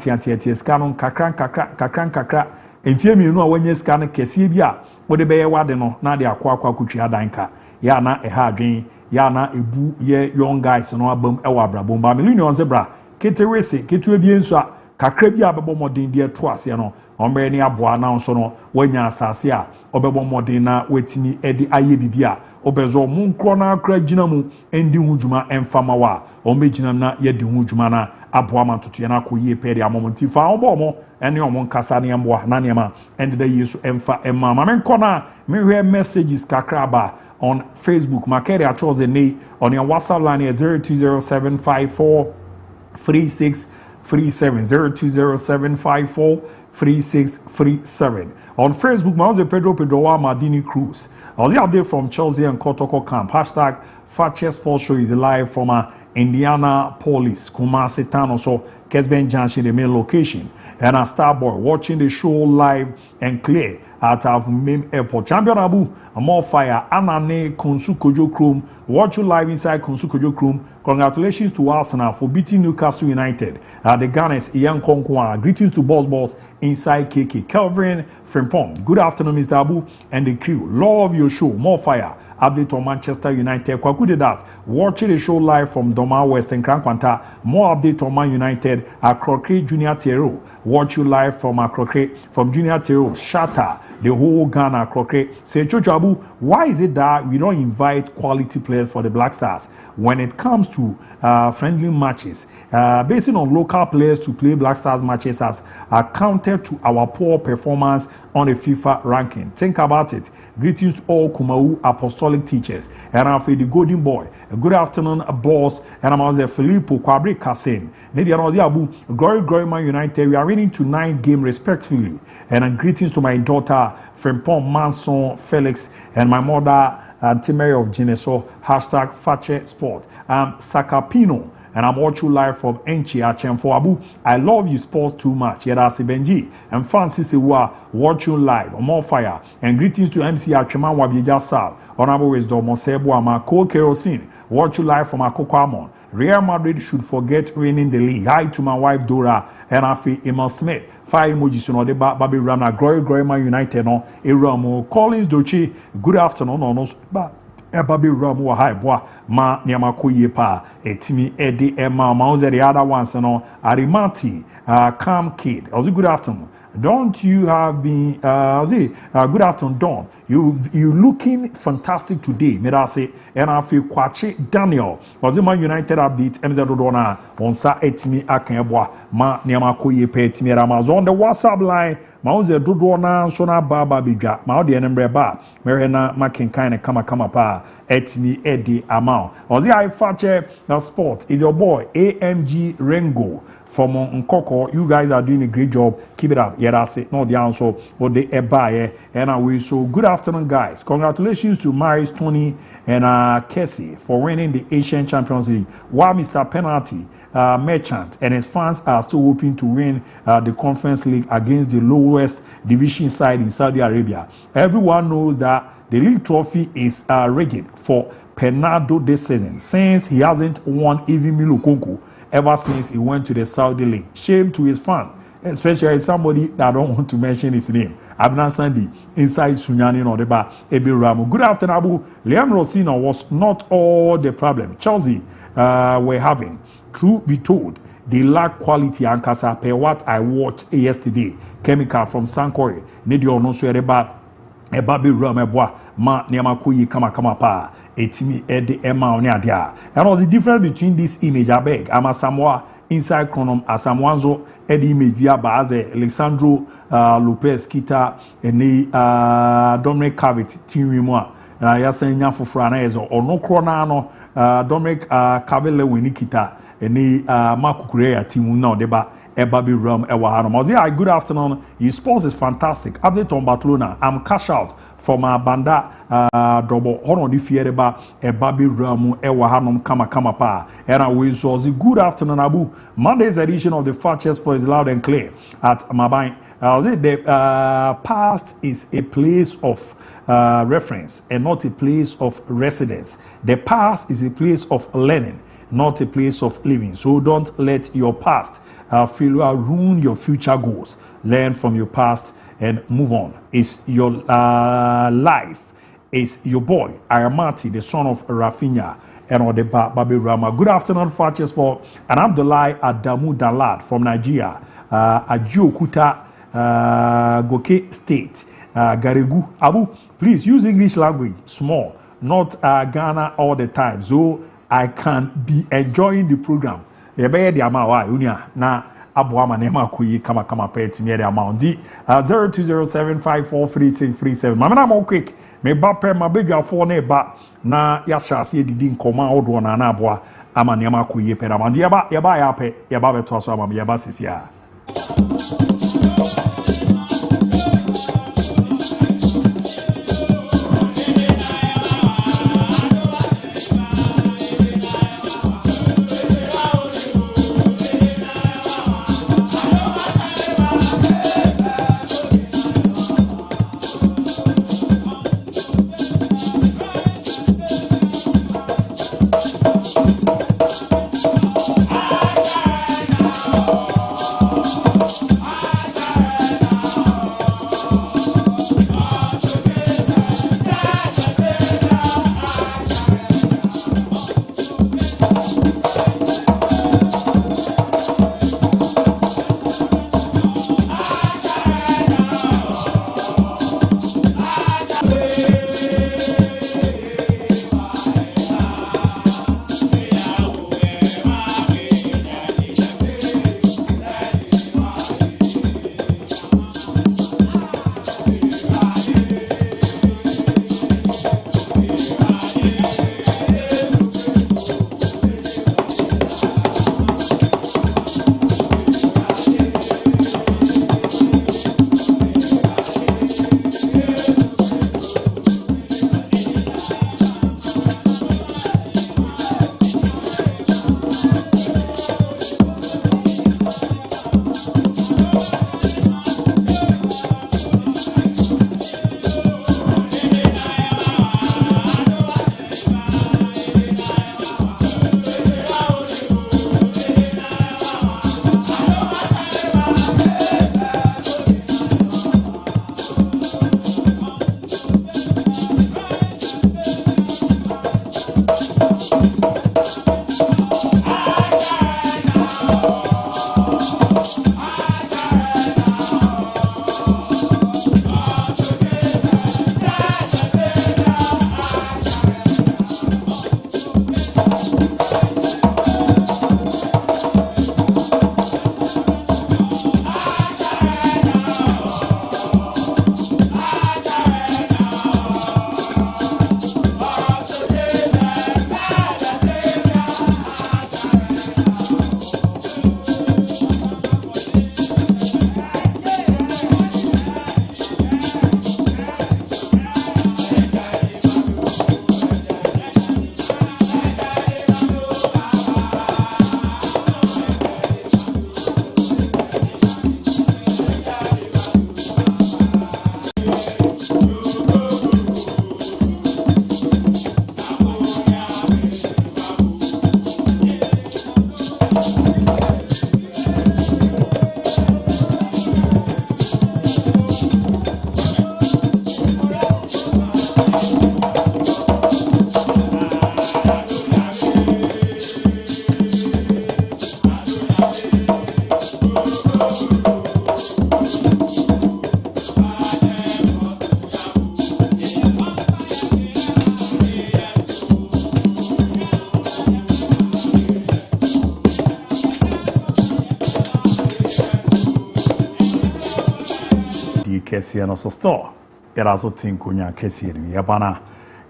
scanon kakran enfie mienu a wanye scan kese bi a wode be ye wade no na de akwa kutwi adanka ya na eha adwen ya na ebu ye young guys no abam ewa abrabom ba Millennium zebra ketewese ketue bi enso a kakra bi abebo modin de to ase no ombe ni aboa na nso no wanya asase a obebo modin na wetimi edi aye bibia obezo munkro na akra gina mu endi hudwuma emfama wa ombe gina na ye di hudwuma na aboa mantoto na akoyie peri amomonti fa obomo ene omon kasa ne emboa na nema ende da yesu emfa emma ma menko na mehwe messages kakra ba on Facebook. Makere I chose a name on your WhatsApp line is 0207543637 0207543637. On Facebook, my name is Pedro Madini Cruz. I was update from Chelsea and Kotoko camp. Hashtag Fakye Sports Show is live from Indianapolis, Kumasi Town, so Kesben Junction, the main location. And a Starboy watching the show live and clear at our main airport. Champion ABOU, MON-FRI, Anane Konsukojo Krum. Watch you live inside Konsukojo Krum. Congratulations to Arsenal for beating Newcastle United. The Gunners, Ian Konkwa. Greetings to Boss inside KK. Kelvin Frimpong. Good afternoon, Mr. ABOU and the crew. Love your show. MON-FRI. Update on Manchester United. Kwaku did that. Watching the show live from Doma West and Krankwanta. More update on Man United. Akrokre Junior Tero. Watch you live from Akrokre, from Junior Tero. Shatter the whole Ghana Akrokre. Say, Chocho ABOU, why is it that we don't invite quality players for the Black Stars when it comes to friendly matches? Basing on local players to play Black Stars matches has accounted to our poor performance on the FIFA ranking. Think about it. Greetings to all Kumau apostolic teachers. And I'm the golden boy. Good afternoon, boss. And I'm also Filippo Kwabri Kasim. ABOU, Glory Man United. We are winning to 9 games respectively. And greetings to my daughter, Frimpong Manson Felix, and my mother, Timeri of Geneso. Hashtag Fakye Sport. Sakapino. And I'm watching live from Enchi for ABOU. I love you sports too much. Yedasi Benji and Francis Ewa watching live on MON-FRI. And greetings to MC Acheman Wabieja Sal. Honorable Wisdom Mosebo Amako Kerosene. Watching live from Akoko Amon. Real Madrid should forget winning the league. Hi to my wife Dora and Afi Emil Smith. 5 emojis on the Baby Rana Glory Man United no Eramo Collins Dochi. Good afternoon no Baby Ramu high boy ma niamako ye pa etimi edi ema ma the other ones no Arimati Calm Kid. Also good afternoon. Don't you have been good afternoon Don. You looking fantastic today. May I say and I feel Kwache Daniel. Was Man United update MZ Dodona on sa etimi akenboa ma niamako ye pa etimi Amazon the WhatsApp line ma uze Dodona so na baba bidwa ma de enembre ba merena makenkan kama pa etimi edi amount. Was I Fakye Sport is your boy AMG Rengo from Nkoko. You guys are doing a great job. Keep it up. Yeah, that's it. No, the answer. What they buy. And we so good afternoon, guys. Congratulations to Maris, Tony, and Kessie for winning the Asian Champions League. While Mr. Penalty Merchant and his fans are still hoping to win the Conference League against the lowest division side in Saudi Arabia. Everyone knows that the league trophy is rigged for Penaldo this season since he hasn't won even Milukonku ever since he went to the Saudi League. Shame to his fan, especially somebody that I don't want to mention his name. Abna Sandy inside Sunyani no deba Ebi Ramu. Good afternoon, Abu. Liam Rosino was not all the problem Chelsea were having. Truth be told, they lack quality and kasa per what I watched yesterday. Chemical from Sankore. Need you no so eba be ram eboa ma niama koyi kama pa etimi ede ema oni adia. And all the difference between this image abeg amasamoa inside chronom asamwanzo ede image bia ba as Alexandro Lopez kita eni Dominic Cavett tinwimu a yasan nya foforo na yezo ono kro na no Dominic Cavett weni kita eni makukure ya timu na odeba Ebabi Rum Ewahanom. Good afternoon. Your sports is fantastic. Update on Barcelona. I'm cash out from Banda Double Hono di Fiereba Ebabi Rum Ewahanom Kama Pa. And I will so good afternoon, Abu. Monday's edition of the Fat Chess Sport is loud and clear at Mabai. The past is a place of reference and not a place of residence. The past is a place of learning, not a place of living. So don't let your past failure ruin your future goals. Learn from your past and move on. It's your life. It's your boy, Ayamati, the son of Rafinha and Odeba Babi Rama. Good afternoon, Fakye Sport. And Abdullahi Adamu Dalad from Nigeria. Ajokuta Goke State. Garegu. Abu, please use English language, small, not Ghana all the time. So I can be enjoying the program. Yebeye di ama wa unia na abu ama nema kuyi kama pet mi di amount di 0207543637. Mama na mo quick me ba pe ma bedwa fo na ba na ya shase didi nkoma odo na na aboa ama nema kuyi pe amount yeba ya pe yeba beto so ama yeba sisia. dwumadie kɛseɛ no so store yɛda so te nkonya kɛseɛ no yɛba na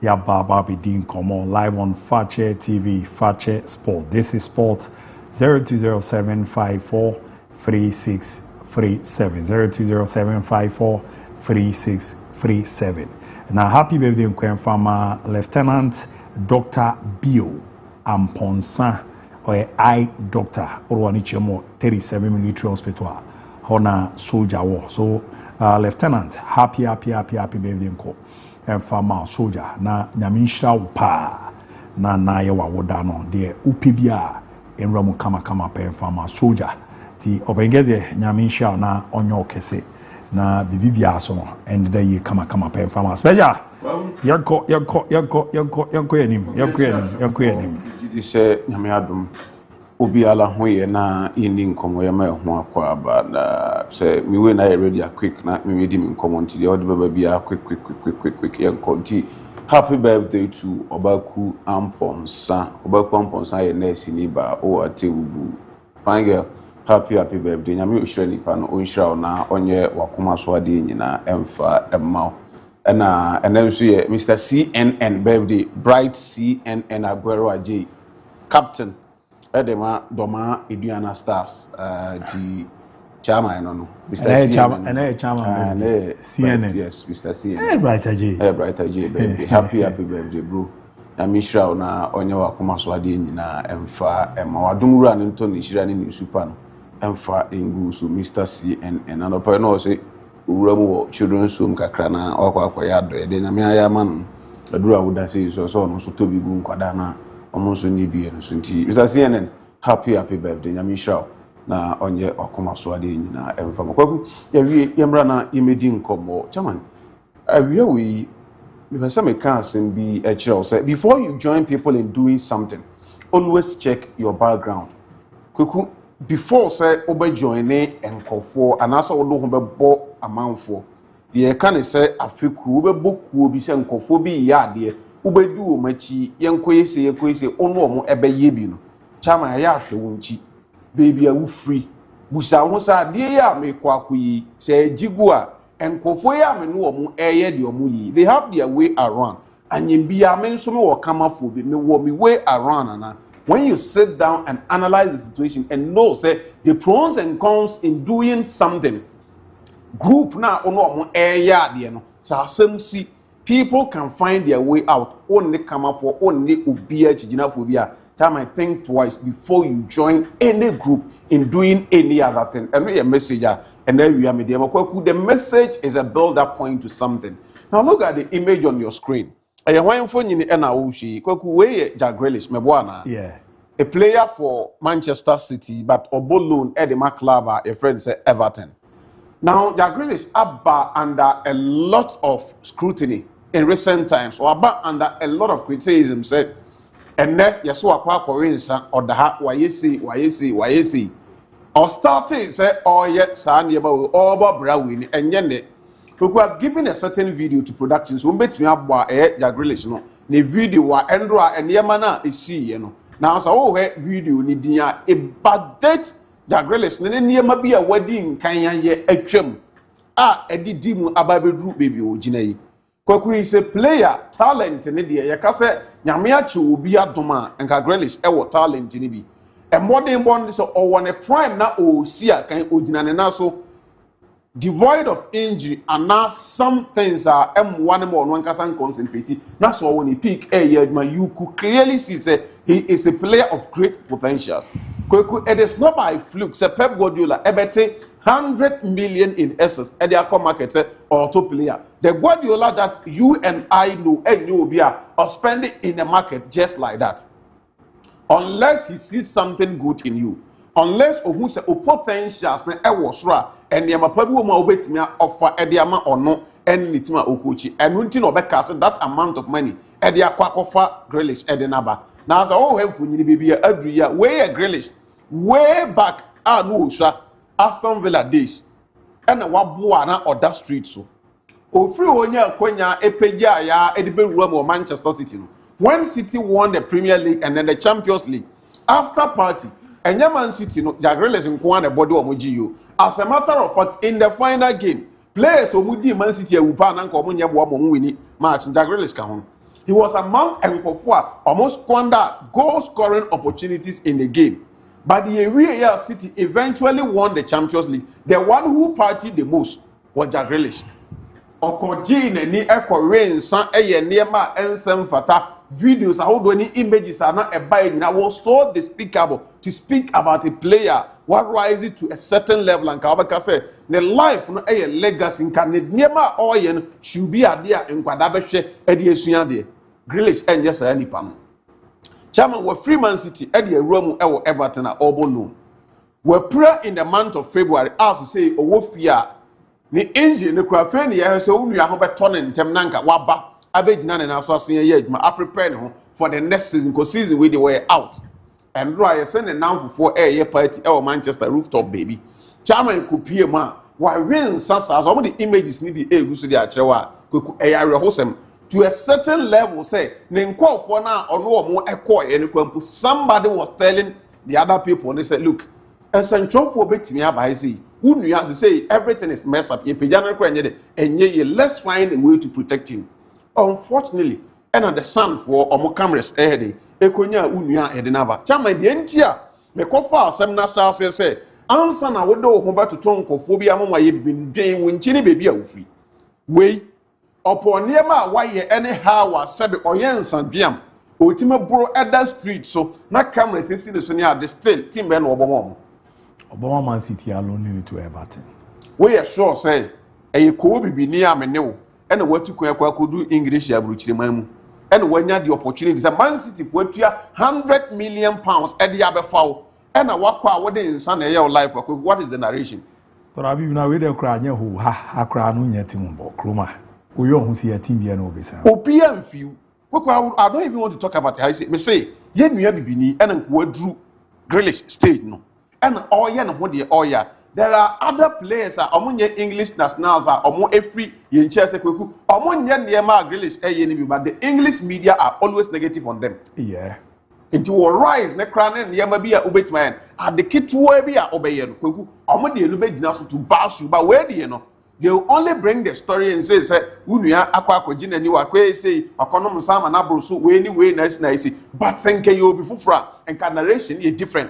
yɛaba bɛdi nkɔmmɔ live on Fakye TV, Fakye Sport. This is Sport 0207543637 0207543637. Now happy birthday nkwanfama Lieutenant Dr. Bio Amponsa or eye doctor or one 37 military hospital hona soldier war. So Lieutenant, happy birthday nko farmer soldier na nyamisha pa na yewa woda no de upibia enramu kama farmer soldier ti obengeze nyamisha na onyo kese na bibibia so no and da ye kama farmer special yanko yanim say nyame adom obi ala ho ye na ini nkomo ye ma ho akwa aba na say me we na ready a quick na me di me nkomo nti de odi baba bia quick yanko nti happy birthday to Obaku Amponsa ye nurse ni ba o atewubu fine girl happy birthday nyame ohira nipa no onhira na onye wakoma so ade nyina emfa emma na enenso ye Mr. CNN birthday bright CNN Aguero Ajay captain Edema Doma Eduana Stars the chairman no Mr. chairman CNN yes Mr. CNN bright Ajay baby happy birthday bro na mishra na onye wakoma so ade nyina emfa emma wadumura ne nto ne hira ne super no emfa engu so Mr. CNN and opa no say uramu children's home kakra na akwa ya do de nyame ayama no adura woda say so no so tobi gu nkwada na omonso ni bie no so nti Mr. CNN happy birthday nyame shao na onye akoma so ade nyina emfa makwaku ya wie yemra na imedi nkomo chairman awia we because some can be a child say before you join people in doing something always check your background kweku before say oba join enkofo anasa odo ho bebo amanfo ye kan say afeku obebo kuo bi say enkofo bi ya ade obedu o machi yenkoyese ono omo ebeye bi no chama ya ahwe wonchi baby a wo free busa ho sa de ya mekwakoyi say jigu a enkofo ya me no omo eye de omo yi they have their way around anyim bia me nso me wo kamafo bi me wo me way around ana. When you sit down and analyze the situation and know, say, the pros and cons in doing something, group now, no so see people can find their way out. Only come up for only ubia chijinaphobia. Time I think twice before you join any group in doing any other thing. And we a messenger, and then we are media. The message is a build-up point to something. Now look at the image on your screen. Yeah. A player for Manchester City, but Obo loan Edema club, a friend say Everton. Now, Jack Grealish are under a lot of scrutiny in recent times, or under a lot of criticism. Said, and that you saw a Koreansa or the heart, why you see, or starting say, oh yet, San Yaba, or Brawin, and Yende. We were given a certain video to production, so bet me up by Jack Grealish, no. The video wa Andra and Yamana is see, you know. Now, so video ni dia a bad date Jack Grealish, near be a wedding, Kanya ye a trim. Eddie Dimu Ababedru baby o Jinei. Kwaku is a player, talent in India, Yakase, Yamiachi will be a doma, and Jack Grealish, our talent in Ibi. And more than one so or one a prime na o Sia can Ujinanaso. Devoid of injury and now some things are M1 more one can concentrate. That's why when he peak you could clearly see that he is a player of great potentials. It is not by fluke. Say Pep Guardiola ebete 100 million in assets at the market or top player. The Guardiola that you and I know and you will be are spending in the market just like that. Unless he sees something good in you. Unless who say potentials na was ra and the mapabu ma obetimi offer ediama or no and nitima okochi and unti no beka that amount of money edia kwakofa Grealish edenaba now so oh hemfu nyini bibia adruya way a Grealish way back no sha Aston Villa days and waboa na other street so ofri onya akonya epeja ya edibewura mo Manchester City no when City won the Premier League and then the Champions League after party and Man City no Jack Grealish nko an body omoji you as a matter of fact in the final game Players omudi Man City ewupa na nka omo nye bo omo wini match Jack Grealish ka ho. He was among Nkofua almost squander goal scoring opportunities in the game. But the Real City eventually won the Champions League. The one who partied the most was Jack Grealish. Okojine ni ekore nsan eye niema ensem fata videos ahodo any images are not abide now was so despicable to speak about a player what rises to a certain level and Kabaka say the life no a legacy can niema oyen should be a dear in Kwadabeshe edi esua de Grealish and yes any pam chairman were Freeman City edi Rome ewo Everton at Obo loan were prayer in the month of February as to say Owofia ni engine ne kura ni ya se unu ya ho beto ne ntem nanka waba abegina ne na so asen ye adwuma a prepare ne ho for the next season because season we they were out and right say ne now for air party Manchester rooftop baby chairman ko pie ma wa win sasa so the images ni bi egu so dey achewa ko eyare hosem to a certain level say ne nkofo na ono omo ekọ ne kwampu somebody was telling the other people and they said look esentrofo betimi abai say Unuya say everything is messed up. Let's find a way to protect him. Unfortunately, and the son for Omo cameras ahead, Ekonya Unuya Edinaba. Chama the Entia, the Kofa, Semna say, answer na wodo Humba to Tonkophobia, Mama, you've been doing when Chini baby are free. Way upon Yama, why ye anyhow said Oyens and Biam, Ultima Bro at that street, so not cameras is in the Sonia, the still Tim Ben Obama. Obama Man City alone need to Everton. We are sure say a Kobe be near me now and what to could do English Abruchimam and when you had the opportunity the Man City for £100 million at the other foul and a walk out in Sunday your life. What is the narration? But I've been away there crying who ha crown yet in Kroma. We don't see a team here no bisa. OPM few. I don't even want to talk about it. I say, yen you have been and drew Grealish state no. And all ya no de all ya there are other players among English nationals among every yen chese kweku among niema Grealish but the English media are always negative on them. Yeah. Into a rise ne krane niema bi a obetman at the kitwa bi a obeye no kweku among de lube gina so to bash you but where do they will only bring the story and say unua akwa akogina ni wa kwe say akonom sama na broso we ni we na say but senke you be fufra and narration is different.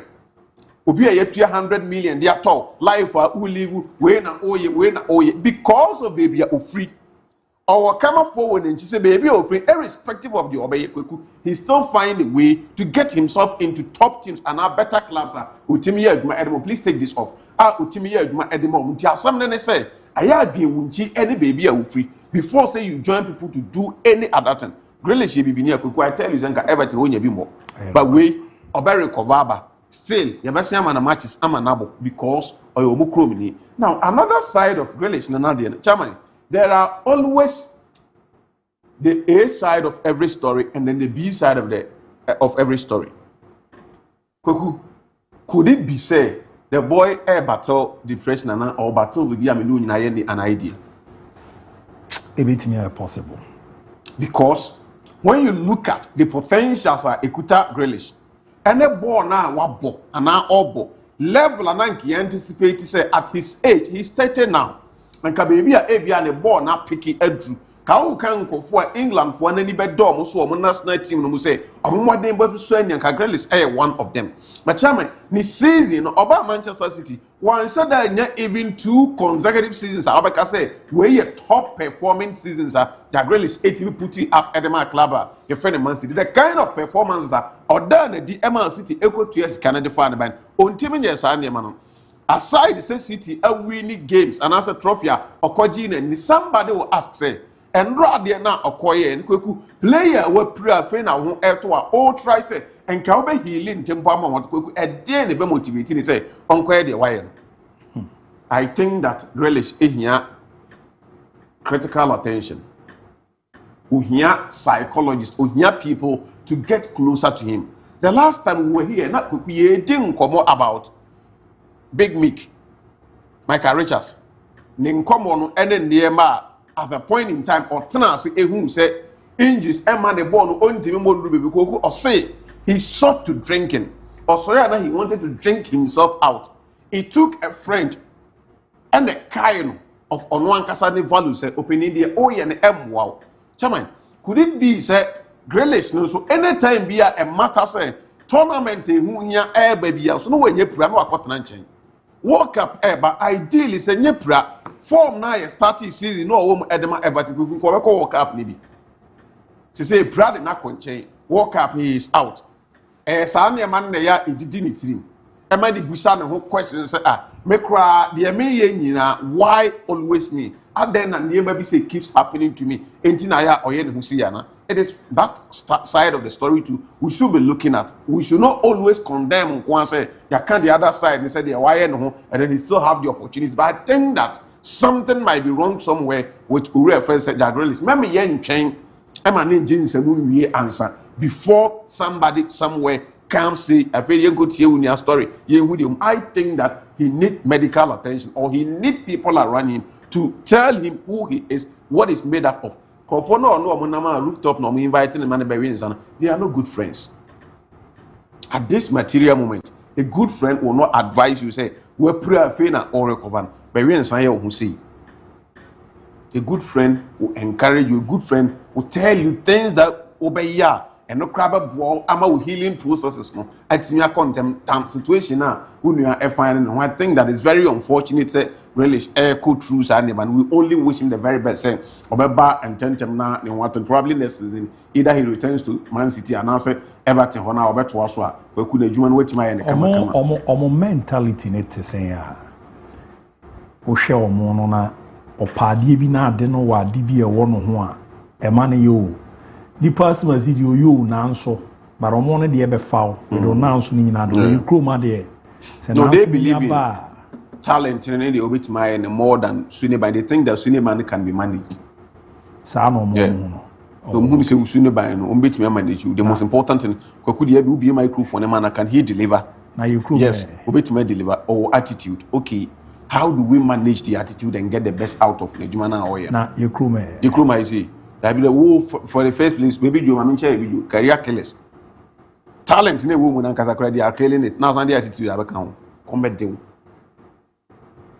Obi a yetua 100 million they at all life who live we na oye because of baby are free or come forward and say baby are free irrespective of the obey kweku he still find a way to get himself into top teams and our better clubs utimi aduma edemo please take this off utimi aduma edemo nti asam ne say aya bi wunchi any baby are free before say you join people to do any other thing Grealish bibi ni kweku I tell you zenka everything wonya bi more but we obere cover still, you must say matches amanabo because or you now another side of Grealish Chairman, there are always the A side of every story and then the B side of every story. Could it be say the boy battle depression or battle with an idea? A bit more possible. Because when you look at the potentials of Ekuta Grealish. And a ball now wabo and now obo level and anki anticipate say at his age he's 30 now and ka baby a and a ball now picky edru ka kan ko for England for any bed dom so o national team no say omodin ba so anya ka Grealish one of them but chairman ni season oba Manchester City one said that even 2 consecutive seasons abaka say we a top performing seasons that Grealish 18 putting up at the club your friend Man City the kind of performances that Odana the Man City equal to yes Canada fan band on team yes and aside the City a winning games and as a trophy or and somebody will ask say and rather now okoye and kweku player we prayer fe na ho eto a all try say and ka be healing tempo amount kweku e dey ne be motivating say onkoye dey why I think that Grealish ehia critical attention uhia psychologists uhia people to get closer to him. The last time we were here na kweku ye din komo about Big Mick Michael Richards ni nkomo no ene niema at a point in time or tenase ehum say injuries e man the ball no ontimi mo ndu baby koku or say he sought to drinking or sorry he wanted to drink himself out. He took a friend and the kind of on one casane value say opening the oh yeah and wow. Chairman, could it be say Grealish no so anytime be a matter say tournament who nya air baby so no when you pra no akotena nchen. World Cup but ideally say nyepra form na ye start season no wo edema Everton ko ko World Cup ni bi. To say Brad na konchen World Cup he is out. Saa ne man na ya edidi ni tirim. E ma di busa ne ho question say me kra de me ye nyina why always me? And then and never say keeps happening to me. Enti na ya oye ne ho si ya na. It is that side of the story too we should be looking at. We should not always condemn one say you can't the other side and say they why no and then they still have the opportunity. But I think that something might be wrong somewhere with Uri friend said that really remember yen chain answer before somebody somewhere comes say I feel you go to your story. I think that he need medical attention or he need people around him to tell him who he is, what he's made up of. For no rooftop no inviting the man they are no good friends. At this material moment, a good friend will not advise you say we pray a fena or recover. But we who say a good friend will encourage you, a good friend will tell you things that obey ya and no crab ball ama healing processes no. It's me a contempt situation now. When are finding one thing that is very unfortunate say really echo through and we only wish him the very best say Obeba and Tentem na in what probably next season either he returns to Man City and now say Everton or now Obeto Aswa we could a wait my omo mentality net say ya o hwe omo no na opade bi na ade no wa ade bi e wo no ho a e ma ne yo ni pass ma zi yo na nso but omo no de e be fawo we do na nso ni na do you kroma de say no they believe in talent in the obit my more than Suneba. They think that Suneba can be managed. Sa no mo no. No who say Suneba no obit me manage you. The most important thing could be a microphone man can he deliver? Now you crew. Yes, obit me deliver or attitude. Okay. How do we manage the attitude and get the best out of the Jumana or now you crew me. The crew I say. That be the who for the first place, maybe you are career killers. Talent in a woman and Kazakra they are killing it. Now the attitude I become combat them.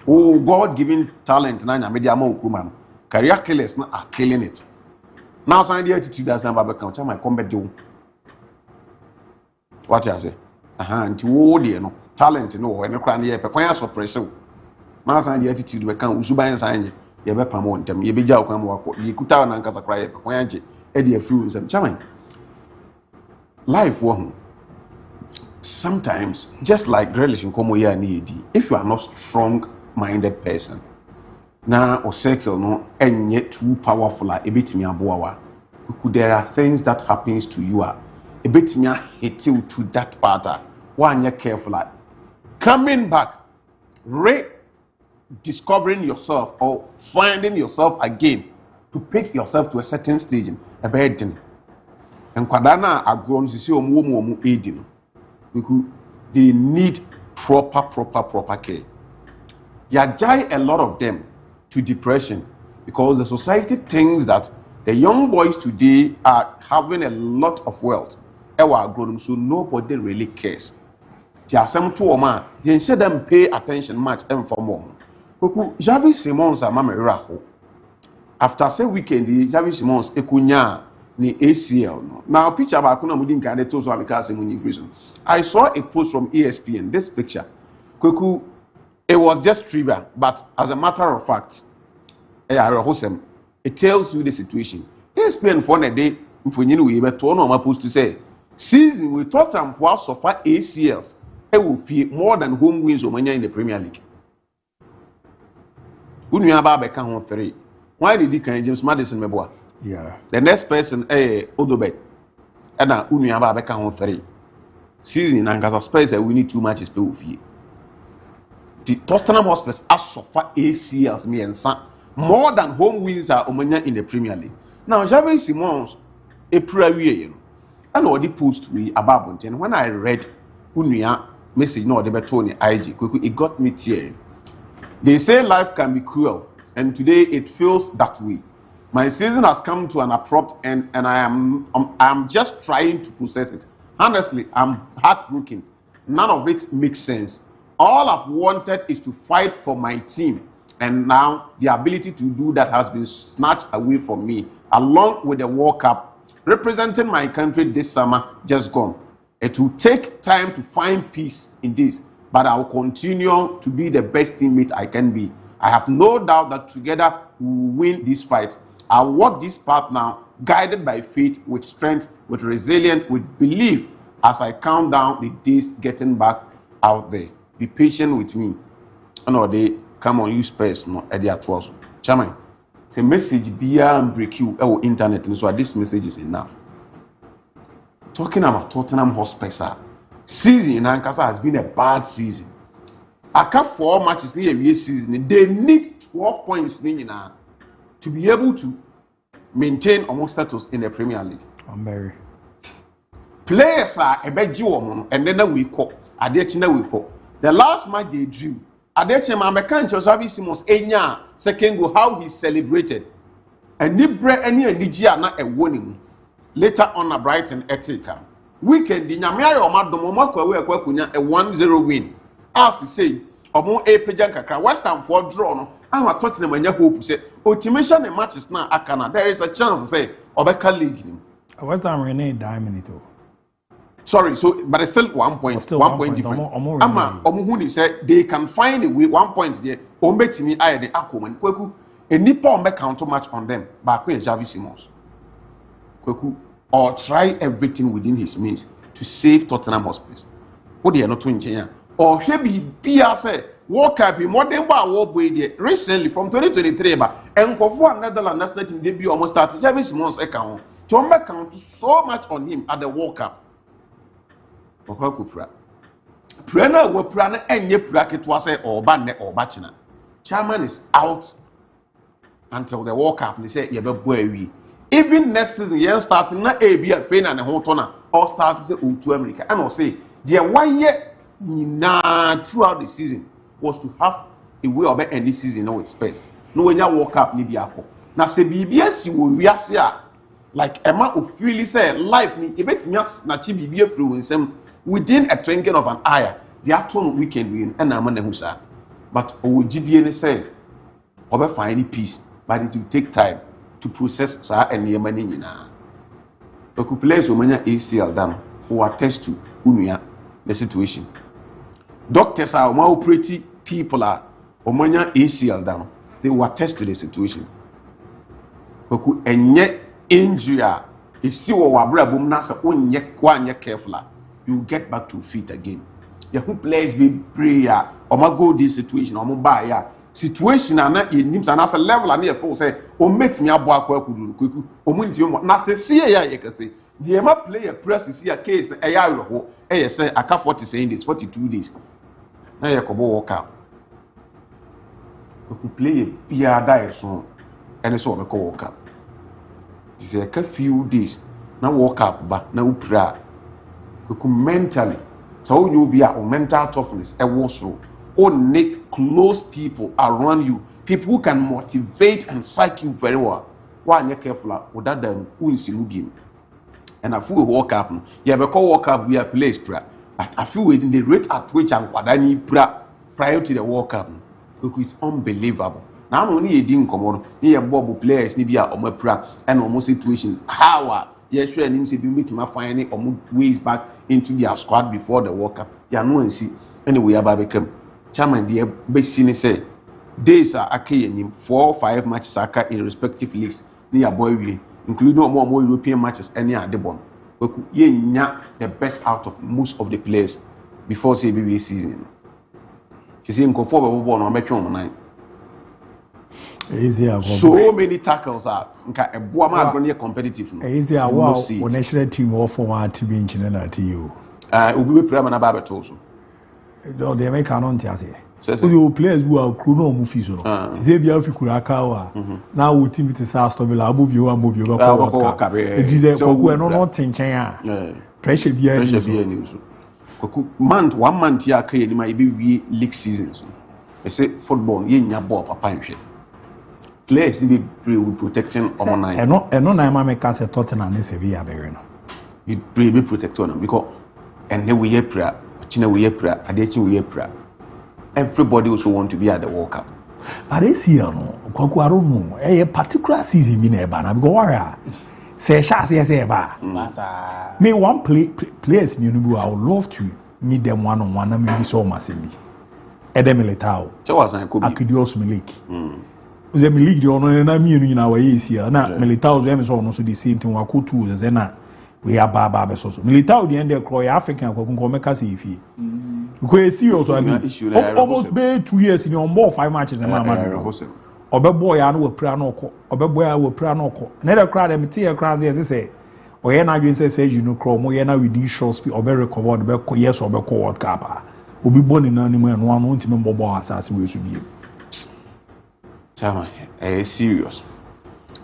Oh, God-given talent na media mo kuman. Career killers na are killing it. Now sign the attitude as I'm about to my combat do. What you say? And you dear no talent no when you cry here pe suppressive. Now sign the attitude we can usuba and sign ye be pamon tem ye be ja okwan wako. Ye kuta na nkasa cry pe kwan anje e dey feel some chairman. Life wo sometimes just like relation komo ya ni edi. If you are not strong-minded person na or circle no enye too powerful a ebetimi aboawa there are things that happens to you a ebetimi hit you to that part one you careful coming back discovering yourself or finding yourself again to pick yourself to a certain stage a bedin and kwadana agron sisi omu edin because they need proper care. Yajai a lot of them to depression because the society thinks that the young boys today are having a lot of wealth. So nobody really cares. There are some two man, they say them pay attention much and for more. Javi Simons are mama raho. After say weekend, Javi Simons ekunya ni ACL. Now picture about kuna mudin kande to so because I saw a post from ESPN. This picture, it was just trivial, but as a matter of fact, it tells you the situation. ESPN for a day, we were told on my post to say, season we thought them for suffer ACLs, it will feel more than home wins in the Premier League. Unyaba 3. Why did he James Madison Meboa? Yeah. The next person, Odobet, and Unyaba 3. Season and as a space we need 2 matches pay with you. The Tottenham Hotspurs have suffered ACLs me and son more than home wins are in the Premier League. Now Javi Simons a prayer you and what the post we about and when I read Unia message no the Tony IG it got me tearing. They say life can be cruel and today it feels that way. My season has come to an abrupt end and I'm just trying to process it. Honestly, I'm heartbroken. None of it makes sense. All I've wanted is to fight for my team And now the ability to do that has been snatched away from me, along with the World Cup. Representing my country this summer, just gone. It will take time to find peace in this, but I will continue to be the best teammate I can be. I have no doubt that together we will win this fight. I'll walk this path now, guided by faith, with strength, with resilience, with belief, as I count down the days getting back out there. Be patient with me. And they come on, use space, no, at the 12. Chairman, it's a message beyond break you our internet, so this message is enough. Talking about Tottenham Hotspur, season in Ankasa has been a bad season. I can't 4 matches near a season. They need 12 points to be able to maintain almost status in the Premier League. I'm very. Players are a bit Jew, and then we call. The last match they drew. Adechema American Josavi Simons Enya second goal how he celebrated. And Nibre any Nigia na a warning. Later on a Brighton Etika. Weekend the Nyamia or Madomo Kwakunya a 1-0 win. As he say, Omo A Pejankaka, West Ham for draw no. I'm a Tottenham when you hope say ultimation the matches now Akana. There is a chance to say Obeka League. West Ham renee diamond. Sorry, so but it's still 1 point. Still 1 point different. Ama Omuhuni said they can find a way 1 point there. Ombetimi aye the Akuman Kweku. A nipa ombe counter match on them. But Kwe Javi Simons. Kweku or try everything within his means to save Tottenham Hotspur. What they are not doing here. Or maybe Bia say World Cup more than war boy recently from 2023 but and for Netherlands national team debut almost started. Javi Simons account. Tombe count so much on him at the World Cup. Prana were prana and ye bracket was a or banner or bachina. Chairman is out until the World Cup. They say, you have a boy. Even next season, you're starting not ABOU at Fena and a whole toner or start to say, to America. And I'll say, dear, 1 year throughout the season was to have a way of end this season, no space. No, when you World Cup, maybe apple. Now, say, BBS, you will react like Emma of freely say, life, you bet me as Nachi BBA through in some. Within a twinkling of an eye, the actual weekend win and I'm on the Husa. But OGDN say, over finding peace, but it will take time to process Sir and Yemani. The players who many ACL done who attest to Unia the situation. Doctors are more pretty people are Omania ACL done. They will attest to the situation. And yet injury is see what Brabum Nasa on yet one yet careful. You get back to feet again. The who players be prayer or my go this situation or buy situation and not in names and as a level and near full say or makes me a boy quick or munti not say ya you can say the Emma play a press is see a case a year say I can't 40 saying this 42 days. Now you can walk out. You could play a PR diet song and it's all the walk up. It's a few days now walk up but now prayer. Mentally, so you be a mental toughness, a warsaw, or make close people around you, people who can motivate and psych you very well. Why you're careful with that them who is in game. And I feel walk up, yeah, because walk up we are place prayer. But I feel within the rate at which I'm Wadani prior to the walk up, it's unbelievable. Now I'm only a ding common, here Bob players, Nibia or my prayer and almost situation. How? Yes, sure, and him say, be meeting my finding or ways back into their squad before the World Cup. Yeah, no one see. Anyway, about become chairman. The basic say days are in 4 or 5 matches in respective leagues near boy, including more European matches any other one. We could the best out of most of the players before say BB season. She say conform one or make on 9. So many tackles are competitive. Easy wow on national team or for one to be in China to you. We be prema na Babet also. No, they make an ontiase. So you players who are Chrono Mufiso. Zebia Fikurakawa. Now we team with the South of Abu and Mobile. It is a not in China. Pressure be a news. 1 month here can might be league seasons. I say football, yin ya ball, papa. Players be protecting on 9. And no, I make us a Tottenham and Sevilla. You be protecting them because and then we hear prayer, China we hear prayer, Adechi we hear prayer. Everybody also want to be at the World Cup. But this year, no, I don't know. A particular season, me never. Because warrior say, say, me one place, me no, I would love to meet them one on one. Maybe so massively. Edem Militao. Akidios Milik. The Milik, the honor, and I mean in our years here. Now, Militao, them is also the same thing. Wakutu, Zena. We are Baba so. Militao, the end of Croy African, can make us if he. You see also, I mean, almost 2 years in your more 5 matches and Mamma. Obe boy, I know a pranoco, Obe boy, I will pranoco. Another crowd, and tear crowds, as I say. Or Yana, you say, you know, Chrome, Yana with these shows, or better covered, yes, or Beco, what Kappa. Will be born in animal and one won't remember as we should be. Chama, serious.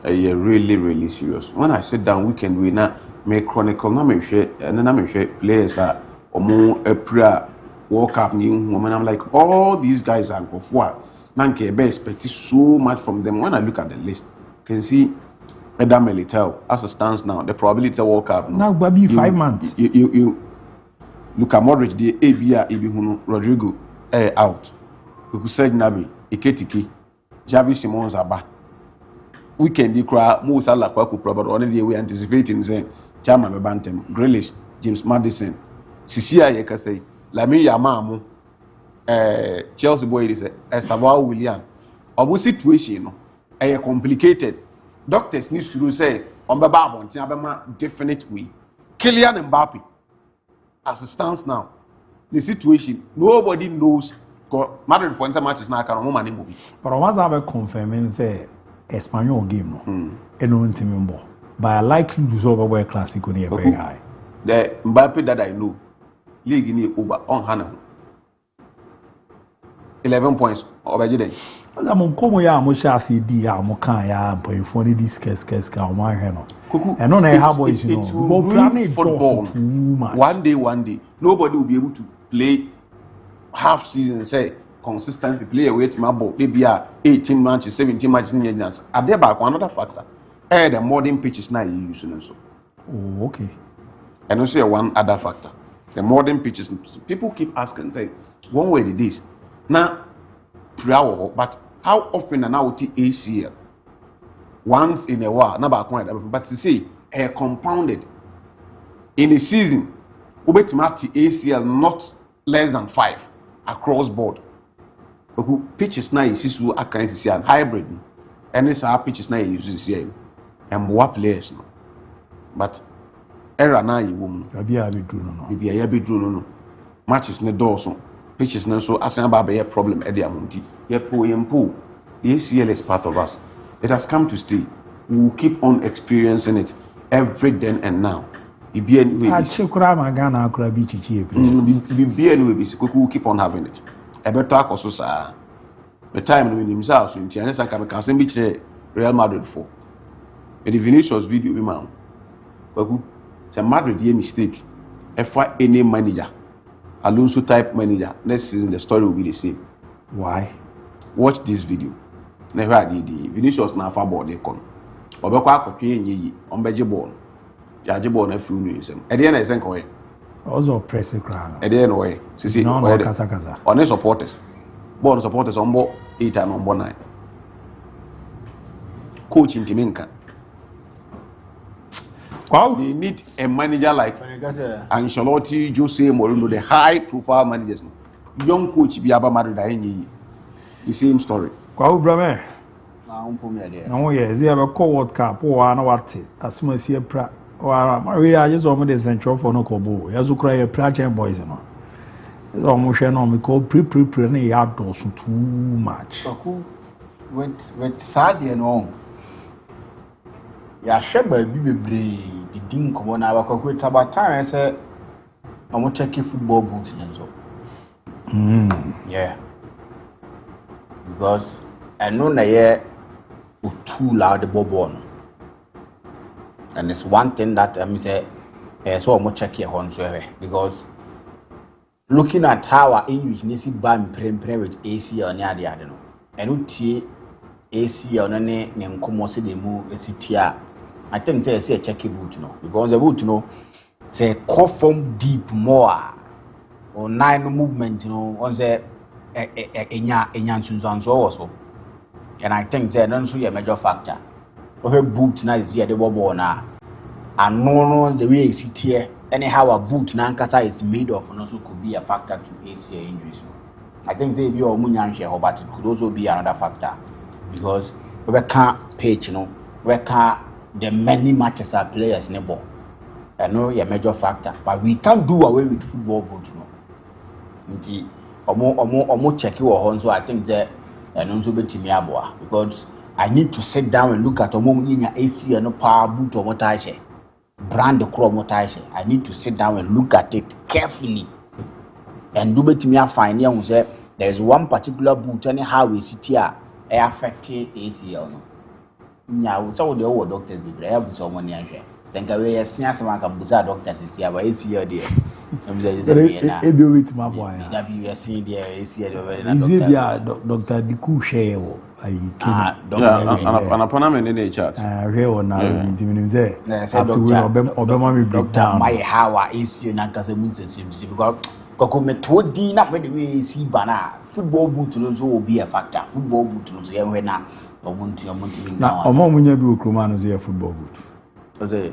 Really serious. When I sit down, weekend, we not make chronicle, not make sure, and then I'm sure players that or more a prayer, walk up new woman. I'm like, all these guys are go for. Nanke be expect so much from them. When I look at the list, can see Adam Militao as it stands now, the probability of walk up now, baby, 5 months. You look at Modric, the ABOU, Rodrigo, out. We could say Nabi, Iketiki, Javi Simons are back. Weekend, you cry, most like Kwaku, probably only we anticipating saying, Chama Bantem, Grealish, James Madison, Cecilia, you can say, Lami Yamamu, Chelsea boy is Estevao William. Almost situation, complicated. Doctors need to say, on the Babon, definite way. Kylian Mbappe. As it stands now, the situation, nobody knows. Madrid for instance matches now can money movie. But once I have confirmed say Espanyol game no, and no team more. But I like to lose over where Classico near very high. The Mbappe that I know, league in over on Hannah. 11 points over Jiden. I'm coming ya, Mosha CD, I'm Kaya, but funny this case, my hand. And on a boys, you know, go planning football too much. One day, nobody will be able to play half season, say consistency, play away to my ball. Maybe 18 matches, 17 matches in the are there back another factor. The modern pitches now you use so. Oh, okay. And also one other factor. The modern pitches, people keep asking, say, one way it is. Now, but how often an out ACL? Once in a while, not about but to say compounded in a season, we bet ACL not less than 5 across board. Pitches now is this and hybrid, and it's our pitches now uses here and more players no. But error now you woman. Maybe a be no matches ne doorso pitches now so as a problem at the amunti. The ACL is part of us. It has come to stay. We will keep on experiencing it every then and now. We will keep on having it. A better also, sir. The time when himself, in China, I can be Real Madrid for. The Vinicius video, we man. But it's Madrid, a mistake. If any manager, Alonso type manager, next season the story will be the same. Why? Watch this video. Never did Vinicius na fa ball dey come. Obekwa akotwe enyi ombeje ball. Yaje ball na fiu nu nsem. E dey na esen ko e. Also press crowd. E dey no e. Sisi no kasa. On supporters. Ball supporters on ball 8 and on ball 9. Coach Ntiminka. Wow. They need a manager like Ancelotti, Jose Mourinho, the high profile managers. Young coach Biaba Madrid enyi. The same story. Kwa brame na wo ye ze be call World Cup o na wate asuma sie pra we are just on the central for no kobo ya zukura ye pra champ boys no so mo hwe no me call pre na ya do so too much with sad no ya hwe ba bi bebre didin komo na ba kokwe tabatan say omo check football boot nso yeah. Because I know na ye too loud the ball, and it's one thing that I say so I'm check here on so because looking at how our English nisi ban pre with ACL on the other no and uti ACL on ne nkomo se de mu esitia I think say check boot no because the boot no say cough from deep more or nine movement you know on say enya nsunsanso also And I think that no so a major factor. Okay, boot na is here the ball na. And no the way you sit here, anyhow a boot na nkasa is made of and also could be a factor to ACL injuries. I think they be Munyan share, but it could also be another factor because we can't pitch, we can't the many matches our players in the ball. I know a major factor, but we can't do away with football boot. Omo check you on, so I think that and also be ABOU because I need to sit down and look at Omo AC and no power boot or motage. Brand the crop motage. I need to sit down and look at it carefully. And do it to me a fine young say there is one particular boot anyhow we sit here affected ACL. Now so the old doctors be I have someone here. Think away a senior some can busa doctors is here but ACL there. ABOU with my boy. WSC there ACL already. Dr. Diku share and upon a minute in chat. Real now in there. After we Obama will break down. My how ACL Nankasamun seems because Coco told Dean up when we see banner. Football boot will be a factor. Football boot will be a now. Or Monty now. Among when you do Cromano's here football boot.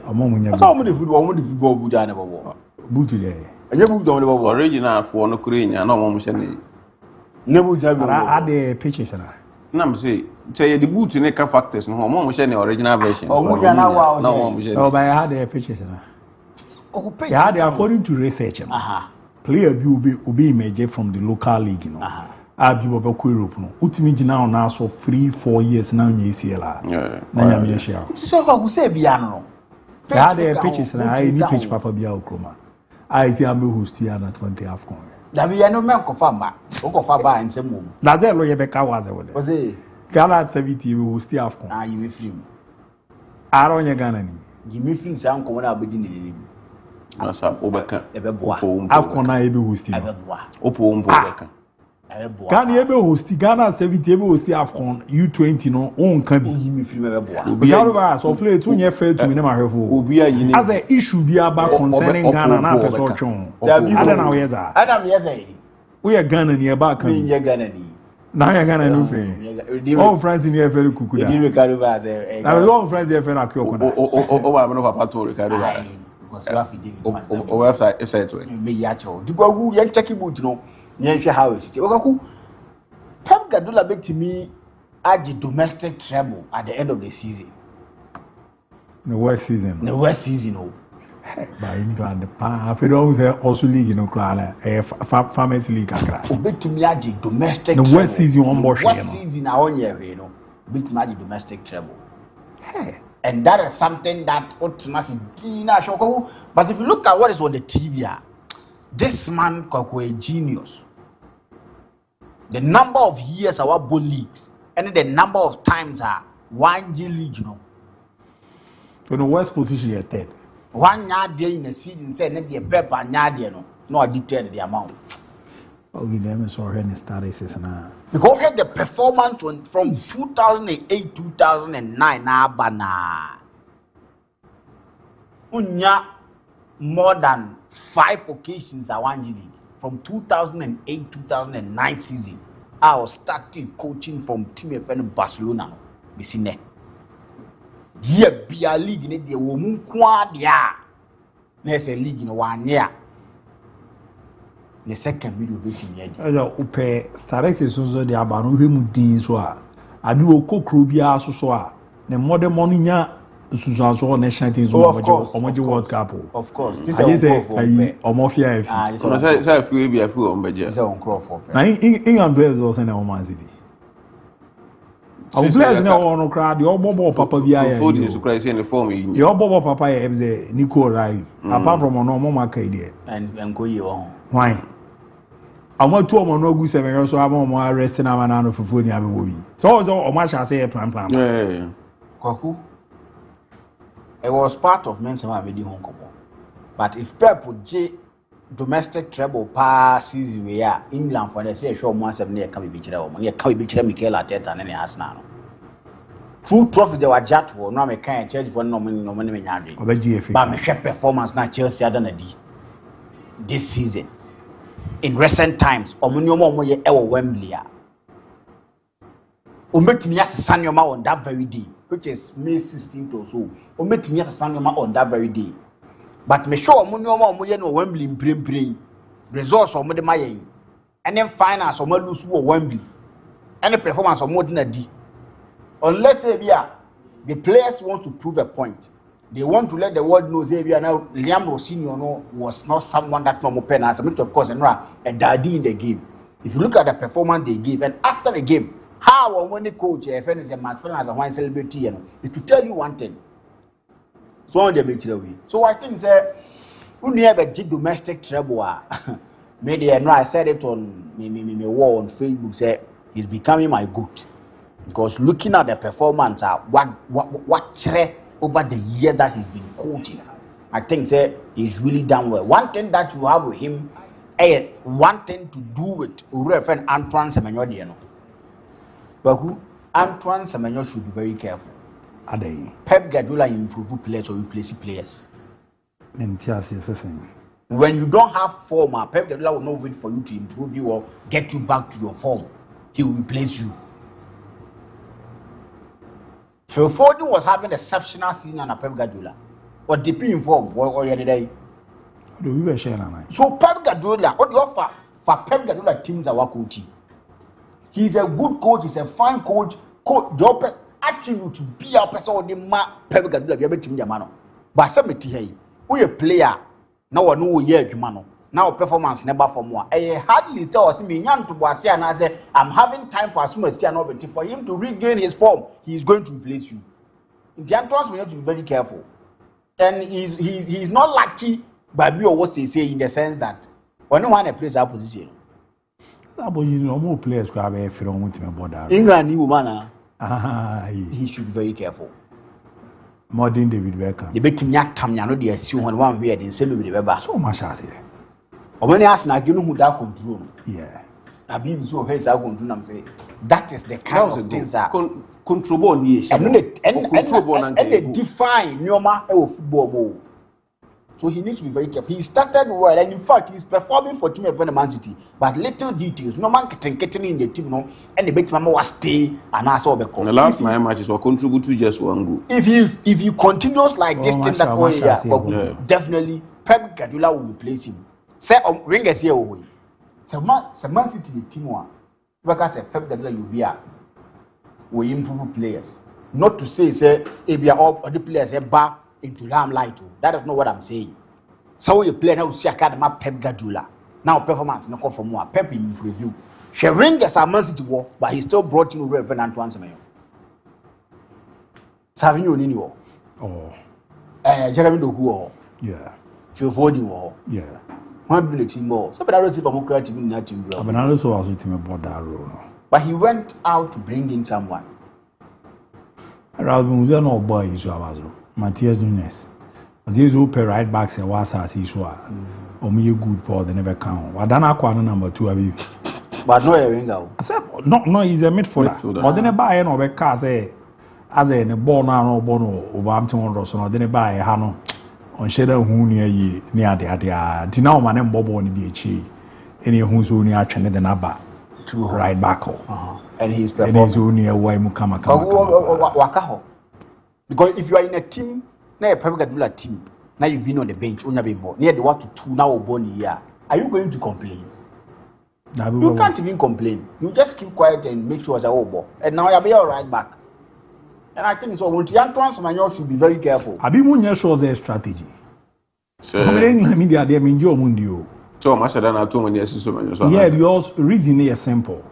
Among when you saw the football boot I never wore. Boot today. And you moved on the original for no Korean, no one was any. Never had the pitches. Nam say the boot in a factors, no one was any original version. No one was. Oh, but I had the pitches. Yeah, according to research. Player will be major from the local league, ABOU Europe no. Ultimate now so 3-4 years now in ACL. Na me share. So who say biano? Yeah, the pitches na I ni pitch papa bia okroma. I see am host here na 20 AFCON. Da bi no men confirm ba. O confirm ba nsem mo. Na ze lo ye be ka waze wo de. O say Ghana 70 we host AFCON. Ah, you me film. Aro nye Ghana ni. Give me film say anko na abedi ni. Asa obeka. Ebe boa. AFCON na ebe host. Ebe boa. Opo obeka. Ghana ebe host Ghana 70 ebe host AFCON U20 no on kan bi. Give me film ebe boa. Ghana ba so flay to nye fair to me na mahwefo. Obi ayi ni. As a issue bi aba concerning Ghana na person twon. Ada na we za. Adam yeza. We are Ghana ni eba kan. We are Ghana ni. Na ya Ghana no fe. All friends in here very kukuda. Di Ricardo ba say. Na all friends here very akyo kona. O wa no papa to Ricardo ba. Because you have to give o website we. Me ya cho. Di gwa wu yan check boot no. Nyen hwe how it. Okaku Pep Guardiola bet me at the domestic treble at the end of the season. The West season. The West season, oh. By England, the I feel always also league, farmers league. Bet me at the domestic. The West season on board. West season, I want you, bet me at the domestic treble. And that is something that ultimately show. But if you look at what is on the TV, this man Koko a genius. The number of years our ball leagues and the number of times are 1G league, So the West position is third. 1 yard there in a season, say, the pepper yard, no, I dictate the amount. Oh, we never saw any statistics now. Because had the performance from 2008 2009 now, bana. Unya more than 5 occasions at 1G league. From 2008 2009 season, I was starting coaching from Team FN Barcelona. We see ne. Yeah, be a league in the woman quad ya. There's a league in 1 year. The second middle betting yet. Upe Starex is also the Abano Himudin so. ABOU Crubia so. The modern morning Susan national teams World Cup. Of course. This is MON-FRI FC. So say if we be a full on budget. It's on Crawford. Now England players also na Man City. Our players na on crowd the obobo papa bia for the surprise in the form. The obobo papa is Nico Riley. Apart from on normal market and go you on. Why? I want to no good 7 years so I'm more arresting na man for phone ABOU. So o ma sha say plan. Yeah. Kwaku. It was part of men's made home couple. But if Pep would J domestic treble pass season we are England for the say show 1 near can be picture woman. Can be picture Mikel Arteta and any Arsenal. Full trophy they were jet for no me can change for no money me nyade. But me share performance na Chelsea adana di this season. In recent times, omunyo mo ye e Wembley. Ometimi as Sanyoma on that very day, which is May 16th or so. Ometimi as Sanyoma on that very day. But me sure Munoma Moyen or Wembley brain results or Modemaye. And then finance or Modus or Wembley. Any performance or more than a D. Unless the players want to prove a point. They want to let the world know Xavier now Liam Rossini was not someone that normal pen as a matter of course and a daddy in the game. If you look at the performance they give and after the game, how when the coach a friend is a McFarlane as a wine celebrity, it to tell you one thing. So on the way. So I think we have a domestic trouble. Maybe I said it on me war on Facebook say he's becoming my goat. Because looking at the performance what over the year that he's been coaching, I think he's really done well. One thing that you have with him, one thing to do with our friend Antoine Semenyo, Baku, Antoine Semenyo should be very careful. Pep Guardiola improve players or replace players. When you don't have form, Pep Guardiola will not wait for you to improve you or get you back to your form. He will replace you. Phil Foden was having an exceptional season under Pep Guardiola. But deep in form, or day. So Pep Guardiola, what the offer for Pep Guardiola teams are coaching. He's a good coach, he's a fine coach. The attribute to be a person on the map Pep Guardiola be able to man. But some we a player now no year man. Now performance never for more. I hardly tell us me to Boasia and I say I'm having time for as much for him to regain his form. He is going to replace you. In the entrance, we have to be very careful. And he's not lucky by me or what they say in the sense that when no one plays our position. More players could have a film with me about England new man. He should be very careful. Modern David Beckham. The victim Yatam, they assume one way in same with the Weber. So much as here. Or when they ask now, you know who that control. Yeah. I believe so. Heads are going to say that is the kind of things that control and they define Nyoma football. So he needs to be very careful. He started well, and in fact, he's performing for team of Man City. But little details, no man getting in the team, no, and the big mama was stay and ask all the the last 9 matches will contribute to just one goal. If he continues like this thing that definitely Pep Guardiola will replace him. Say Wingers here away. So Man City team one. Because Pep Guardiola will be we improve players. Not to say all the players back into limelight. That is not what I'm saying. So you play now see academy Pep Guardiola. Now performance no call for more. Pep improve you. She Wingers are Man City war, but he still brought in Reverend Antoine Semenyo. Savigno Nini. Oh. Jeremy Doku. Yeah. Phil Foden. Yeah. One be the team more. So, but I don't see from creative in that team. But I also was with him about that role. But he went out to bring in someone. Rather than no boy is Abazo. Matthias Nunes. These who pay right backs and was as is what. Or me good for the never count. What done our number 2 abi. But no winger. I said no he's a midfielder. Or then buy no be car say as a ball now no bono over Hampton Wanderers or then buy Hano. On shadow who near ye near the Tina man and Bobo on the BH. Any who's only a trend than Abba to right back. And he's performing away Mukama. Because if you are in a team, now a Pep Guardiola team, now you've been on the bench, only been more near the 1 to 2 now born year. Are you going to complain? You can't even complain. You just keep quiet and make sure it's a ball. And now you'll be all right back. And I think so. Antoine Semenyo should be very careful. Abi munye shows their strategy. So, media they mean you mundio. So much than I told me yes. Yeah, because reason is simple.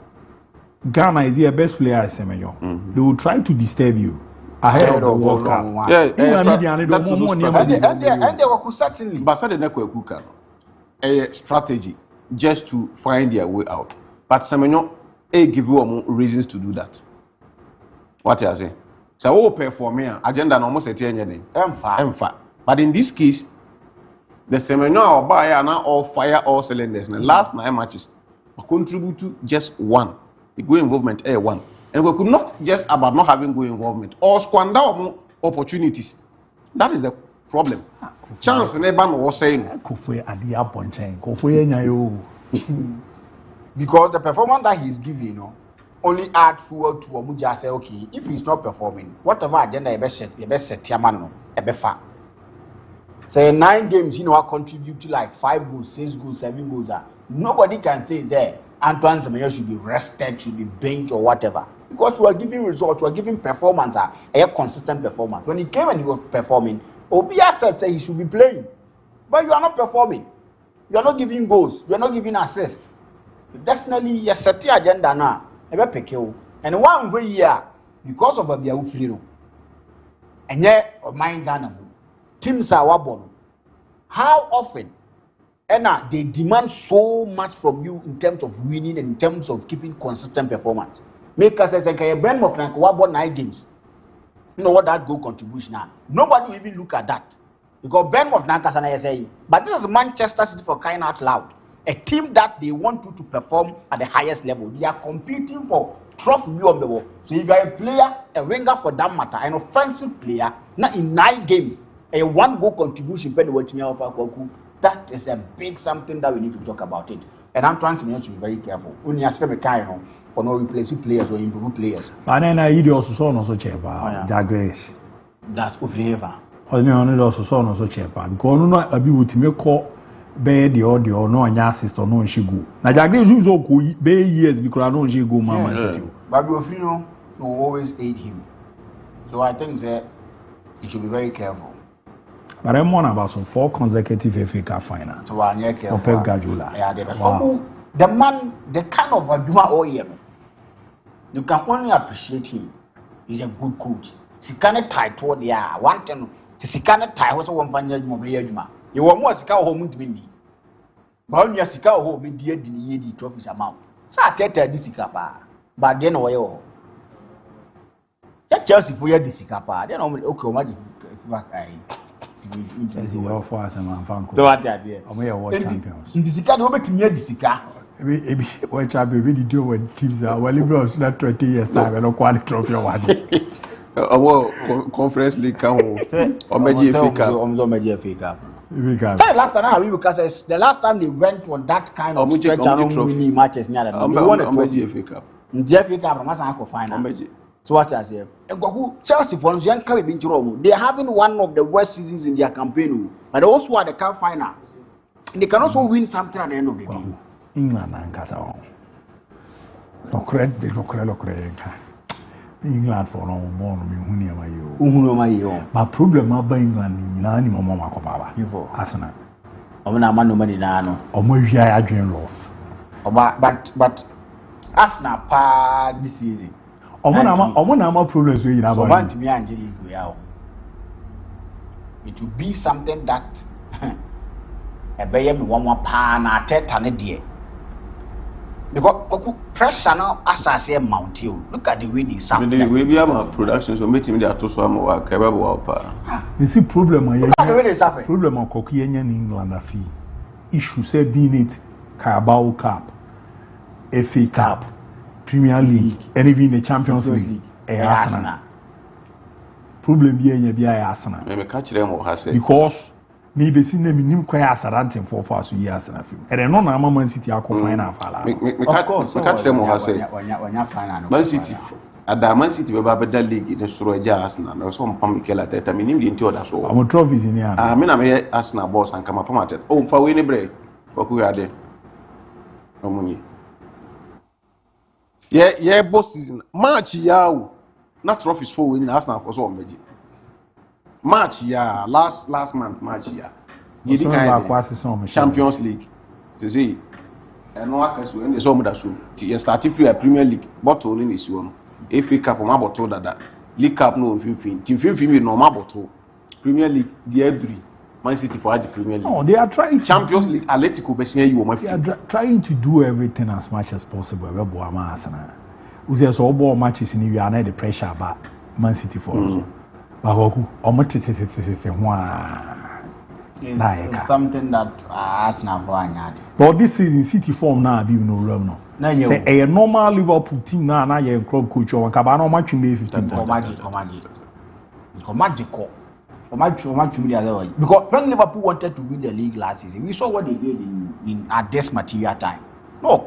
Ghana is the best player at Semenyo. They will try to disturb you ahead of the World Cup. Yeah, and they were certainly. But so the next a strategy just to find their way out. But Semenyo give you more reasons to do that. What you say? So pay for me agenda no almost anything. Emfa. But in this case, the Semenyo buy are now all fire all cylinders. And the last 9 matches contribute to just 1. The goal involvement A1. And we could not just about not having goal involvement or squander more opportunities. That is the problem. Chance never was saying because the performance that he's giving, only add fuel to Omuja say, okay, if he's not performing, whatever agenda you best set Tiamano, a befa. Say 9 games, you know, I contribute to like 5 goals, 6 goals, 7 goals. Nobody can say, say Antoine Semenyo should be rested, should be benched or whatever. Because we are giving results, we are giving performance, a consistent performance. When he came and he was performing, Obia said say he should be playing. But you are not performing. You are not giving goals. You are not giving assists. Definitely, you set the agenda now. And one way here, because of a Biafrino, and yet of mind Ghana, teams are wabon. How often, Anna, they demand so much from you in terms of winning and in terms of keeping consistent performance. Make us say, "Can you burn more than 9 games?" You know what that goal contribution now? Nobody will even look at that because Bournemouth Nankasana say, but this is Manchester City for crying out loud. A team that they want you to perform at the highest level. They are competing for trophy on the wall. So if you are a player, a winger for that matter, an offensive player, now in 9 games, a 1 goal contribution, that is a big something that we need to talk about it. And I'm trying to be very careful. When you ask me, or no replacing players or improve players. But then I also saw no so cheap. Jagresh. That's over. Or no also saw no so cheap. Because no ABOU to make call. Be the audio no anya assist or no she go. Na Jagre use go be years because I know she go Man City. But Biafrino will always aid him. So I think that he should be very careful. But I'm on about some 4 consecutive FA Cup final. So I'm careful. For Pep Guardiola. Yeah, wow. The man, the kind of a Juma all year. You can only appreciate him. He's a good coach. He can't tie toward the one thing. He can't tie was one Juma. You want more Sika home to me. But when you Sika home, me dear the trophies amount. So I tell this Sika, but then away. That Chelsea for your Disicapa, then okay, imagine Chelsea for us and man. So what that here? We are world champions. In Disika, no better near Disika. Maybe what champion really do when teams are well liberals not 20 years time and no quality trophy award. Conference League can or Meji FA. Last time because the last time they went on that kind of stretch winning matches near them. They won a trophy. FA Cup. In the FA Cup, I'm final. So what I say? Chelsea for they are having one of the worst seasons in their campaign, but they also are the cup final. And they can also win something at the end of the day. England and Casa. No credit, England for no more me but problem about England in any mama copaba. Arsenal. No money now. Or more I dream love. But Arsenal pa this season. Omo problems we have. So want me and it will be something that a baby one more pan at it. Because pressure now as I say mount you. Look at the way they sound. We have a production so meeting that to some work you see problem look at the way they suffer. Problem on Kokian England a fee. Issue say being it Carabao Cup, FA Cup, Premier League, and even the Champions League. Arsenal. Problem be Arsenal. Because maybe see them in quite Asarantin for fast years and a few. And no Man City are final. Of course, Man City at the Man City better league in the Stroja Arsenal. There was some Pamikel at that. I mean, into that. So I'm trophies in here. I mean, I'm a Arsenal boss and come up at it. Oh, for winning break. What we are there? Yeah, boss season. March, yeah, not trophies for winning Arsenal for so many. March, yeah, last month, March, yeah. Champions League. To see, and no one can swim the summer that show. You started for a Premier League, bottle in this one. FA Cup, my bottle that. League Cup, no, Team 15, no, my bottle. Premier League, DIABY. Man City for the Premier League. No, they are trying. Champions League, Atletico, they are trying to do everything as much as possible. We say so all matches in you are not the pressure about Man City for us. It's something that Arsenal for. But this season, City form now be no realm no. Say a normal Liverpool team now you club coach or Cabano match in 15 points. Because when Liverpool wanted to win the league last season, we saw what they did in at this material time. No,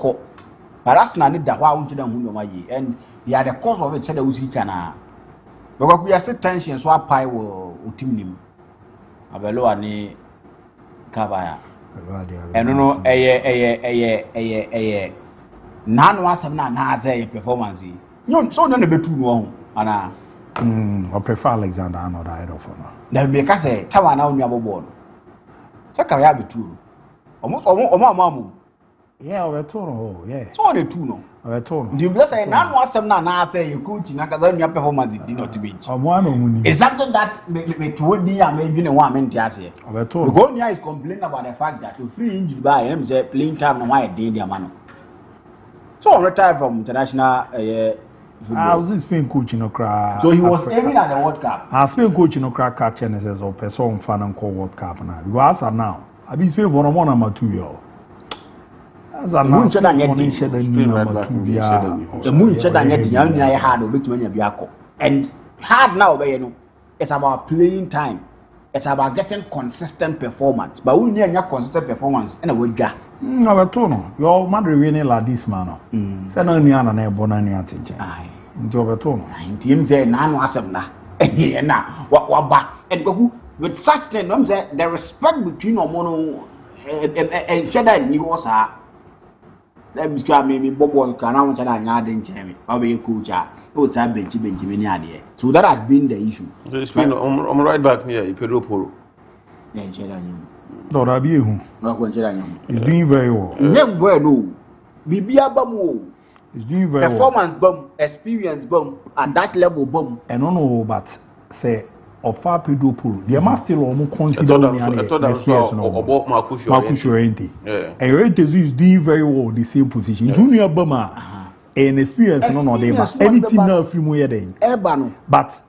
But Arsenal need that one to them and they are the cause of it. Said the Uzi Kana. Because we are set tension so pie will team Abelo ani Kabaya. And no none was na say performance. No, so none be too long. Ana I prefer Alexander Arnold ahead of him. There be say Tawa na only abo Saka ya be too. Omo yeah, we're torn. Yeah. So on the two no. We're torn. Do you say none was some na say you coach na kaza your performance did not be. It's something that me told me I made you one man just here. We're torn. The Gonia is complaining about the fact that you free injured by him say playing time no why dey their man. So on retired from international I was in Spain coaching Okra. So he was aiming at the World Cup. I Spain coaching Okra catching as a person fan and call World Cup now. You ask her now. I be Spain for one number 2 year. As a moon said number 2 year. The moon said that yet the only I had a bit when you be and hard now, you know, it's about playing time. It's about getting consistent performance. But we need your consistent performance and a good guy. No, but no. Your mother really like this man. Say no ni ana na ebona ni atinje. Ai. Njo beto no. Nti say na no asem na. Eh na wa ba. And go with such thing, I'm say the respect between omo and cheda ni wo sa. That be sure me bobo kan na won cheda anya de nche me. Ba be coach a. O sa bench me ni ade. So that has been the issue. It's been I'm right back near Pedro Poro. Yeah, cheda ni. No, that be who. He's doing very well. No. Bibia bam. He's doing very well. Performance bum, experience bum, at that level bum. And no, but say of far Pedro Puro. They must still almost consider me an experience. Marcus Llorente. And Llorente is doing very well the same position. Junior Bama and experience no they but anything now film where they. But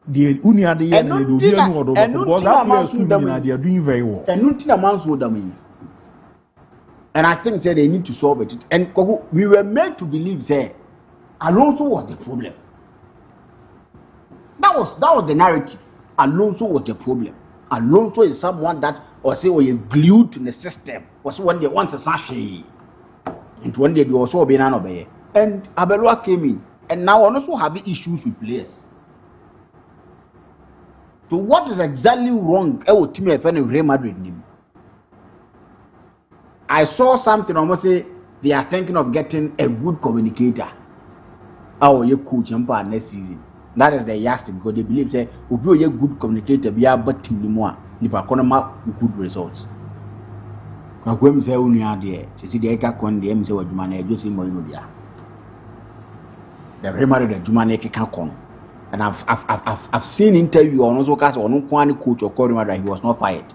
the unia de yen they do be no do because that players too they are doing very well. And nothing amounts to them. And I think say they need to solve it. And we were made to believe say Alonso was the problem. That was the narrative. Alonso was the problem. Alonso is someone that or say we glued to the system. Was when they want to sashay. And one day they also be none obey. And Abelua came in. And now also have issues with players. So what is exactly wrong? Real Madrid. I saw something almost say they are thinking of getting a good communicator. Oh, you coach next season. That is the yardstick because they believe say if you a good communicator, we are but team more. If I can make good results. I go say only are there. To see the eka kon the say what Jumane just in Moino dia. The Real Madrid the Jumane can come. And I've seen interview on also cast on one coach or Corey that he was not fired.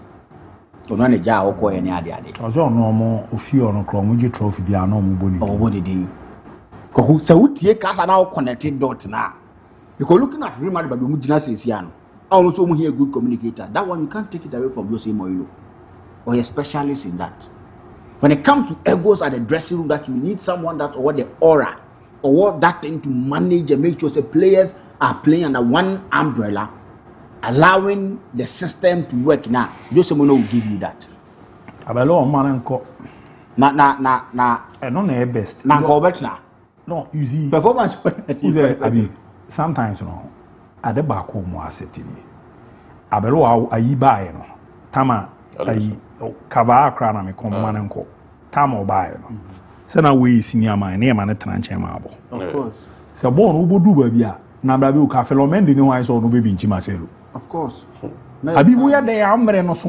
So none ja or call any other day. Also no more of you on a chromogy trophy be a normal body. Oh, what did he? So tie cast now connected dot now. Because looking at Real Madrid, but we must say Siano. Also here a good communicator. That one you can't take it away from Jose Mourinho. Or a specialist in that. When it comes to egos at the dressing room, that you need someone that or the aura or what that thing to manage and make sure the players are playing under one umbrella, allowing the system to work now. Jose Mourinho will give you that. Abelo man enko. Na. E no na best. Na go bet na. No, you see. Performance. Sometimes no. Ade ba ko mo asetini. Abelo ayi bae no. Tama ayi kava akra na me kom man enko. Tama bae no. Se na we senior man na man tena nche ma abo. Of course. Se bon obodu ba bia na bra bi o ka felomen de ni wan so no be bi nchi maselo. Of course. Abi mu ya de ya mre no so.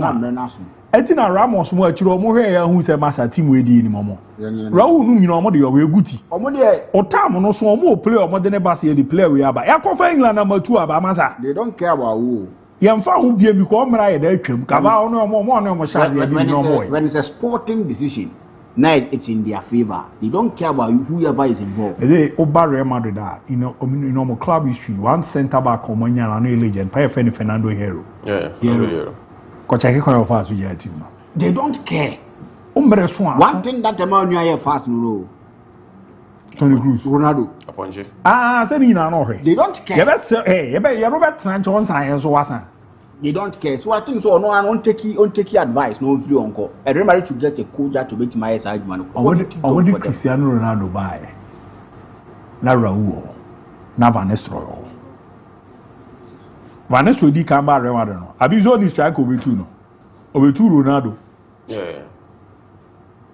Etina Ramos mo achiro mo hwe ya hu se masa team we di ni momo. Rawu nu nyina omo de yo we guti. Omo de o tam no so omo play omo de ne ba se the play we aba. Ya ko fa England na matu aba masa. They don't care about who. Yemfa ho bia bi ko omra ye da atwam. Kaba ono omo no shaze ya bi no boy. When it's a sporting decision, now it's in their favor. They don't care about whoever is involved. They Oba Real Madrid you know club history one center back omonya na no legend pa Fernando Hierro. Yeah. Hierro. They don't care. One thing that the man you are fast no. Tony Cruz, Ronaldo. Say you know. They don't care. You better hey, you better Robert Sanchez science or what? They don't care. So I think so. No, I don't take advice. No, free uncle. Everybody should get a coach to make my side man. I want Cristiano Ronaldo buy. Na Raul, na Van Nistelrooy. Van Nistelrooy di kan ba Real Madrid no. Abi zo ni strike obetu no. Obetu Ronaldo. Yeah.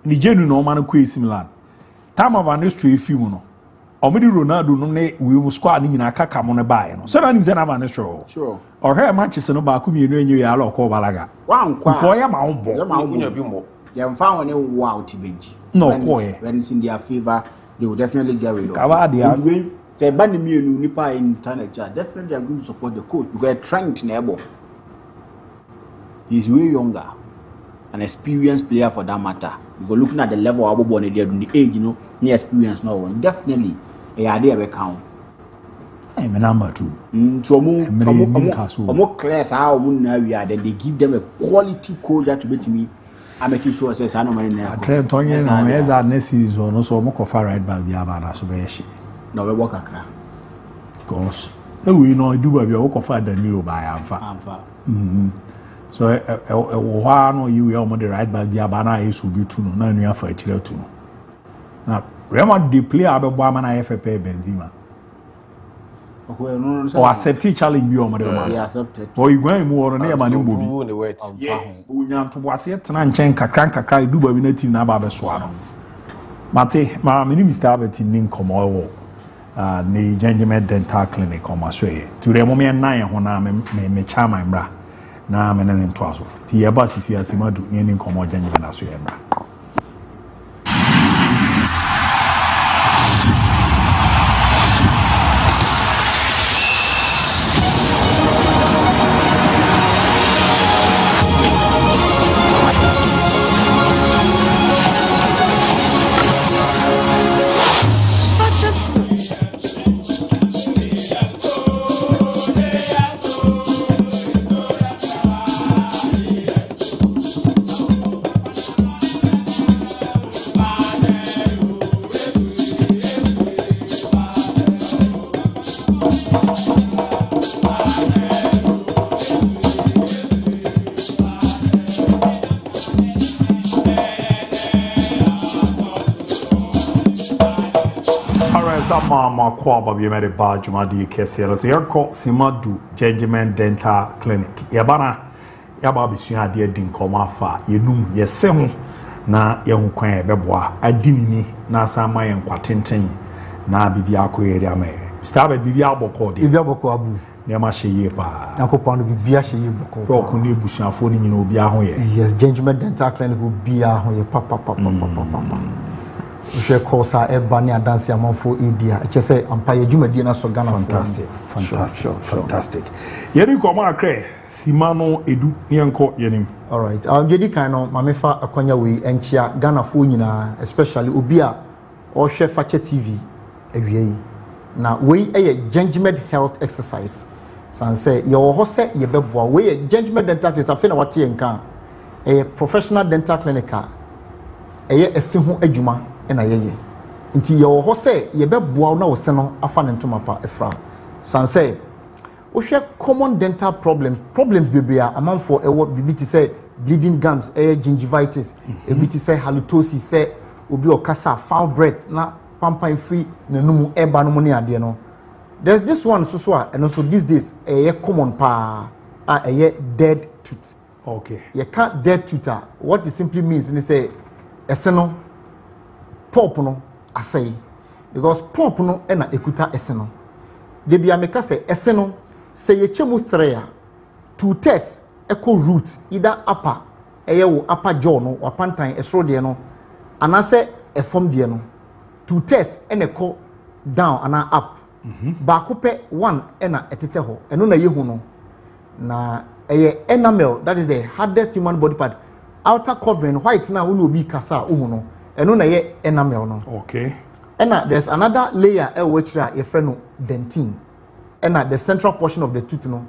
Ni jenu no man ko AC Milan. Time Van Nistelrooy film no. Omedi Ronaldo no ne we squad ni nyina kaka mo ne bae no. So na nim ze na Van Nistelrooy. Sure. Or here Manchester no ba ku mienu enyo ya ala ko balaga. Wan kwa. Ko ya ma wo Ya ma wo nya bi mo. Ya mfa won e wow ti benji. No ko ye. When it's in their favor, they will definitely get rid of it. Say bani mienu nipa in internet definitely they are going to support the coach because Trent Nebo. He's way younger. An experienced player for that matter. Because looking at the level of Abobo and the age, you know, the experience now definitely a idea we count. I'm a number 2. So more class how we are. Then they give them a quality coach that to be to me. I'm making sure says I know my name. Trent Tonyen no is our next season. Also, mo kofa right back bi abana so be shi. No we work akra. Because we know do ba bi o kofa Danilo ba ya amfa. So why no you are the right back bi abana yesu bi tu no na anu afa akira tu no. Na Real Madrid player abebo amana FP Benzema. Or accept challenge you on the Or you going more on the money movie. Yeah, Unyan to was yet and crank cry do by native Naba Swano. Mate, my minister Albert in Ninkom or the Gentleman Dental Clinic on my way. To the moment 9 when I may charm my bra. Now I'm in Twasso. The bus is here, Simadu, Ninkom or Gentleman as you. Mama Kwaba be made a badge, my dear Kessel. So you're called Simadu Gentleman Dental Clinic. Yabana Yababi Suna dear Dinkoma fa, Yenum, Yesem, na young Quay Bebois, I didn't na Sama and Quatintin, na Bibiaco area may. Started Bibiabo called Bibiabo Abu, Yamashi Yepa, Uncle Pound Bibiashi Yoko, Procuni Bushan phone in Obiaho. Yes, Gentleman Dental Clinic will be a papa. We call sa ebani adansi amanfo edia eche say ampaye dwumadi na so Ghana. Fantastic. Yeni ko ma akre simano edu yenko yenim. All right. Jedi kan no mamefa akwanya we enchia Ghana fo nyina, especially obi a o hwe Fakye TV awie na we gingival health exercise san say ye wo ho se ye beboa we gingival dental clinic afi na wate enka professional dental clinic ese ho adwuma na yeye nti ye wo ho se ye beboa na wo se no afa ne ntoma pa efra san say wo hwe common dental problems bebia amanfo ewo bibiti say bleeding gums gingivitis ebiti say halitosis say obi okasa foul breath na pampan free na numu eba no mo ne ade no. There's this one so and also these days common pa dead tooth. Okay. You can't dead tooth. What it simply means is say eseno pop no asay because pop no na ekuta eseno. De bia meka say eseno say ye chemu 3 2/3 echo root either upper wo upper jaw no wapantan esro de no anase efom de no 2/3 echo down and up. Baako pe 1 ena etete ho eno na yehu no na enamel, that is the hardest human body part, outer covering white na unu obi kasa ohu no eno na enamel no. Okay. Ena there's another layer which are a friend dentine. Ena the central portion of the tooth no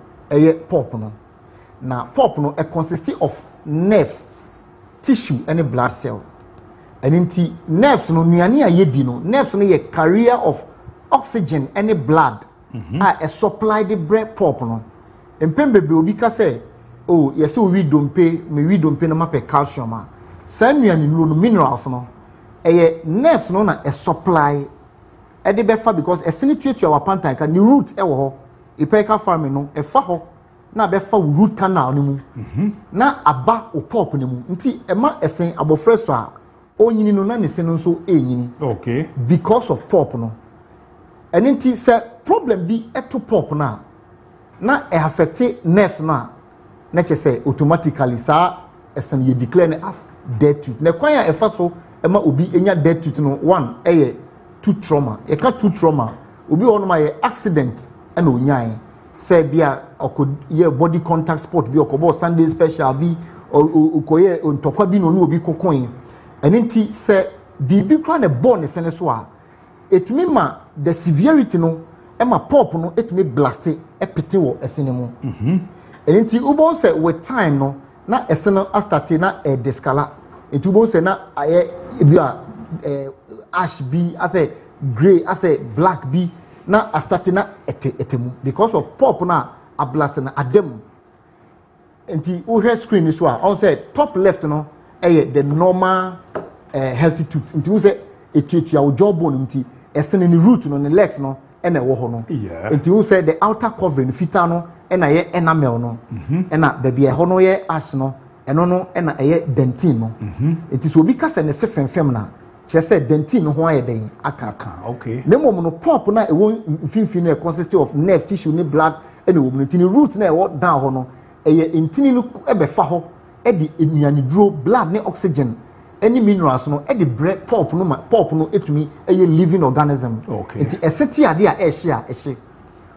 pulp no. Na pulp no consists of nerves, tissue and a blood cell. And inti nerves no nuane ayedi no, nerves no ye carrier of oxygen and blood a supply the bread pulp no Empembe be obi ka say oh yes we don't pay no ma calcium a saa nuane no minerals no nerves no na supply e de be fa because esene tuatua wa pantan ka ni root e wo ho ipeka farming no e fa ho na be fa root canal no mu na aba o pop no mu nti e ma esen abofre so a onyini no na ne se no so enyini okay because of pop no and nti se problem bi eto pop na e affect nerves na che say automatically sa esen ye declare as dead tooth na kwan ya e fa so e ma obi enya dead tooth no one tooth trauma e ka tooth trauma obi ono ma ye accident e na onyan say bia ye body contact sport bi okobo Sunday special bi okoye ntokwa bi no na obi kokon enti say bibi kra na born ne sene so a etumi ma the severity no e ma pop no etumi blast e pete wo esene mu enti ubon say with time no na esene astarte na e discala enti ubon say na aye bia ash bi ase grey ase black bi na astarte na etemu because of pop na ablast na adem enti o hair screen so a on say top left no the normal healthy tooth enti wo say etuatua wo jawbone enti esene ni root no ne legs no ena wo ho no enti wo say the outer covering fita no ena ye enamel no ena baby e ho no ye ash no eno no ena ye dentin no enti so obi ka se ne se femfem na che say dentin no ho aye den aka okay ne mom no pop na e won finfin no consist of nerve tissue ne blood ena wo no tini root na e wo down ho no eye intini no e be fa ho e di enuane duro blood ne oxygen any minerals no e di bread pop no etumi eye living organism okay enti eseti ade a ehye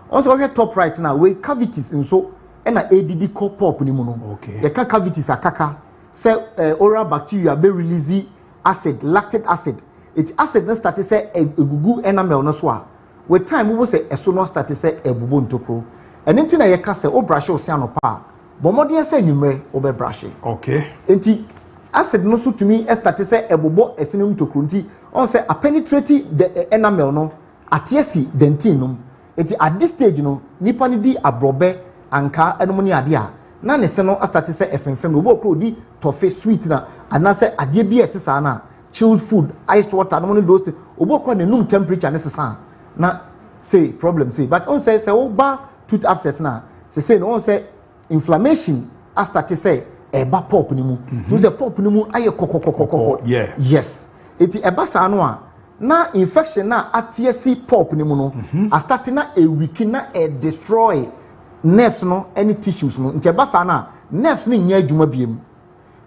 also we top right now we cavities nso e na add co pop ni mu no okay the cavities akaka say oral bacteria be release acid lactic acid it acid no start say egugu enamel no so a with time we say eso no start say ebubo ntokro enti na ye ka say o brush o siano pa bomode say numere o be brush okay enti acid no so to me start say ebobo esene ntokro nti on say a penetrate the enamel no atiesi dentin no enti at this stage no nipa ni di abrobe anka enom ni ade a na ne se no start say efenfem obo okro di toffee sweet na ana say ade bi ete sa na chilled food iced water no those obo okro ne num temperature ne sesa na say problem say but on say oba tooth abscess na say no on say inflammation start say eba pop ni mu to say pop ni mu aye kokokokokoko yes eti eba sa no a na infection na atiesi pop ni mu no start na e weak na e destroy nerves no any tissues no nti eba sa na nerves ni nya adwuma biem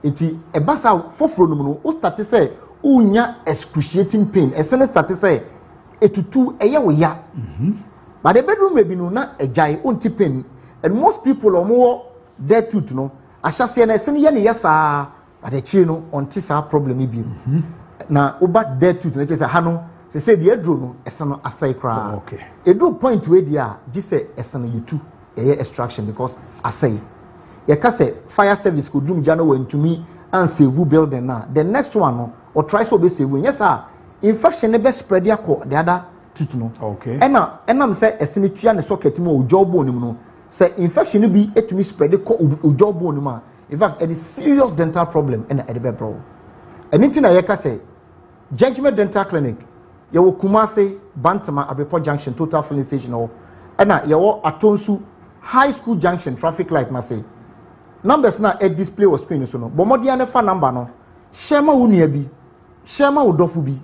enti eba sa foforo no mu no o start say unya excruciating pain esene start say etutu eye wo ya but the bedroom maybe no na ejai unti pain and most people omo dead tooth no ahyase na esene ye ne yesa but the chi no onti sa problem bi na oba dead tooth na say ha no say the edro no esene asai kra okay edu point we dia ji say esene yetu eye extraction because asai ye ka say fire service could dum jano wentumi and save building na the next one no or try so be save yes sir infection be spread yakọ the other tooth no okay enam say esene tua ne socket mu o jaw bone mu no say infection bi etumi spread ko o jaw bone mu in fact it is serious dental problem and e be bro anything na ye ka say Gentleman Dental Clinic ye wo Kumase Bantama Abepo Junction total filling station o na ye wo Atonsu High School Junction traffic light ma say numbers na e display o screen so no bomodia ne fa number no shema wo nua bi shema wo dofo bi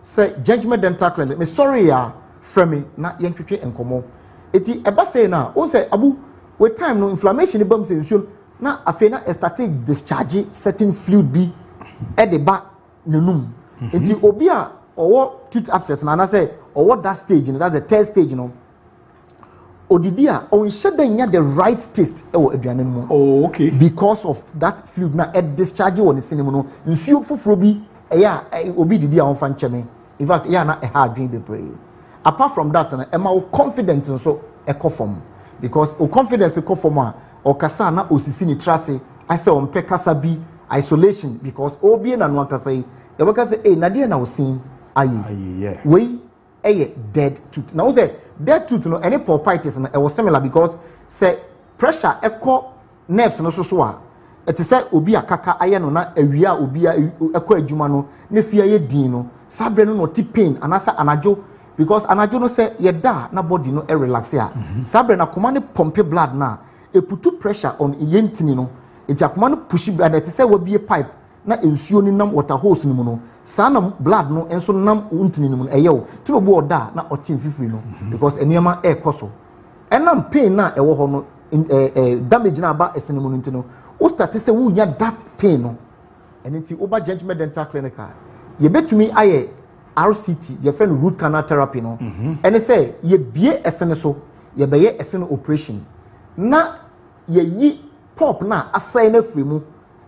say Gentleman Dental Clinic me sorry ya frame na ye ntwetwe enkomo eti eba say na o say abu with time no inflammation bam say nsuo na afi na started discharge certain fluid bi e de ba nenum eti obi a owo tooth abscess na say owo that stage no that's the third stage no odidi a on sheda nya the right taste e wo aduane no oh okay because of that fluid na e discharge won sinemu no nsuo foforo bi e ya obi didi a on fa ncheme in fact ya na e ha adwen be pray apart from that na e ma wo confident so e come because o confidence come from a o kasa na osisi ni trase I say on pe kasa bi isolation because obi na no kasa yi e be kasa na de na osin ayi we dead tooth now say dead tooth no any pulpitis na e was similar because say pressure echo nerves no so a ete say obi akaka aye no na awia obi ekọ adwuma no ne fia ye din no sabre no ti pain anasa anajo because anajo no say ye da na body no relax ya sabre na koma ne pompe blood na e putu pressure on yentini no enti akoma no push blood ete say we be pipe na ensuo ni nam water hose ni mu no saa na blood no enso nam untini ni mu eye o ti no bo oda na otin fifiri no because eniema e koso enam pain na ewo ho no damage na aba esene mu ntino o start say wo nya that pain no enti oba judgment dental clinic ye betumi aye RCT ye friend root canal therapy no ene say ye bie esene so ye beye esene operation na ye yi pop na asai na free mu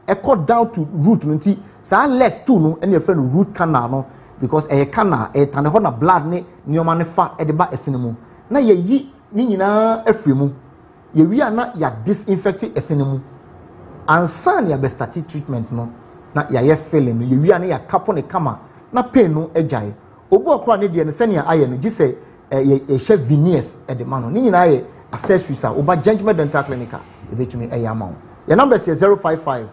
e cut down to root no nti sa legs too no ene ye friend root canal no because e canal e tane ho na blood ne nioma ne fa e de ba esene mu na ye yi ni nyina afiri mu ye wi ana ya disinfect esene mu ansan ya be static treatment no na ya ye feeling no ye wi ana ya kapo ne kama na pain no agyae obu okra ne de ne sene ya aye no gise ye she veneers e de ma no ni nyina ye accessories a oba judgment dental clinic e betumi e ya ma wo your number is 055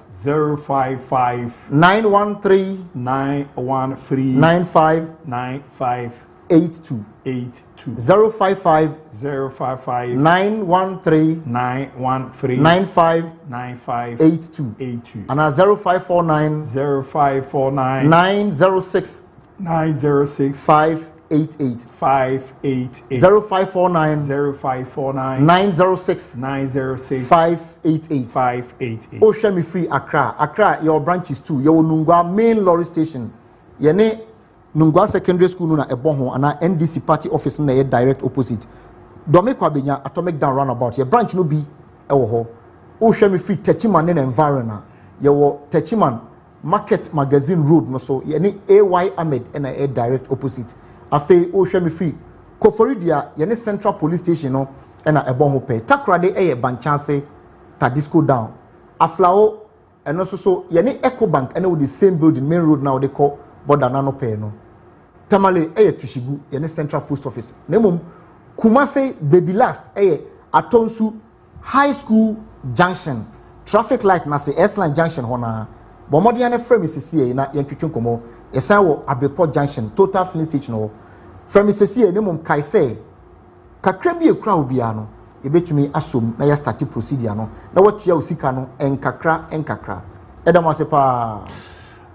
913 95 82 055 913 95 82 and 0549 906 588 0549 906 588 Ocean Free Accra your branches too your Nungwa main lorry station yene Nungwa Secondary School na eboho ana NDC party office na direct opposite Domeko abenya atomic down roundabout your branch no bi ewo ho Ocean Free Techiman in environment your Techiman Market Magazine Road no so yene AY Ahmed na direct opposite afi Ocean Free Koforidia yene Central Police Station no na eboho pe takrade banchance Tadisco down aflao eno so yene Eco Bank ene with the same building main road now they call border nano pay no tamale Tushigu yene Central Post Office nemum Kumase baby last Atonsu High School Junction traffic light na se S-line junction hona bomodi ane fremisisi na yentwetwe komo esan wo Abreport Junction total filling station ho fremisisi nemum kaise kakra bi ekura obia no ebetumi asom na ya start procedure no na watua osika no enkakra edamase pa.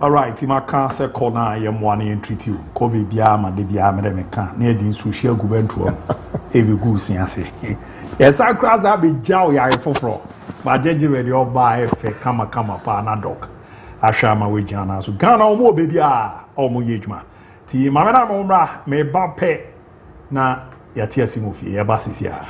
All right, my cancer corner, I am one and treat you. Kobe Biama, the Biama, the can near the social gubernator. Every goose, I say. Yes, I cross up with Jow, I for. But judge ready all by a come upon a dog. I shall my way, Jana, so can no more baby, almost yejma. Tea, Mamma Mombra, may bump pay. Na, ya tears him of your basses here.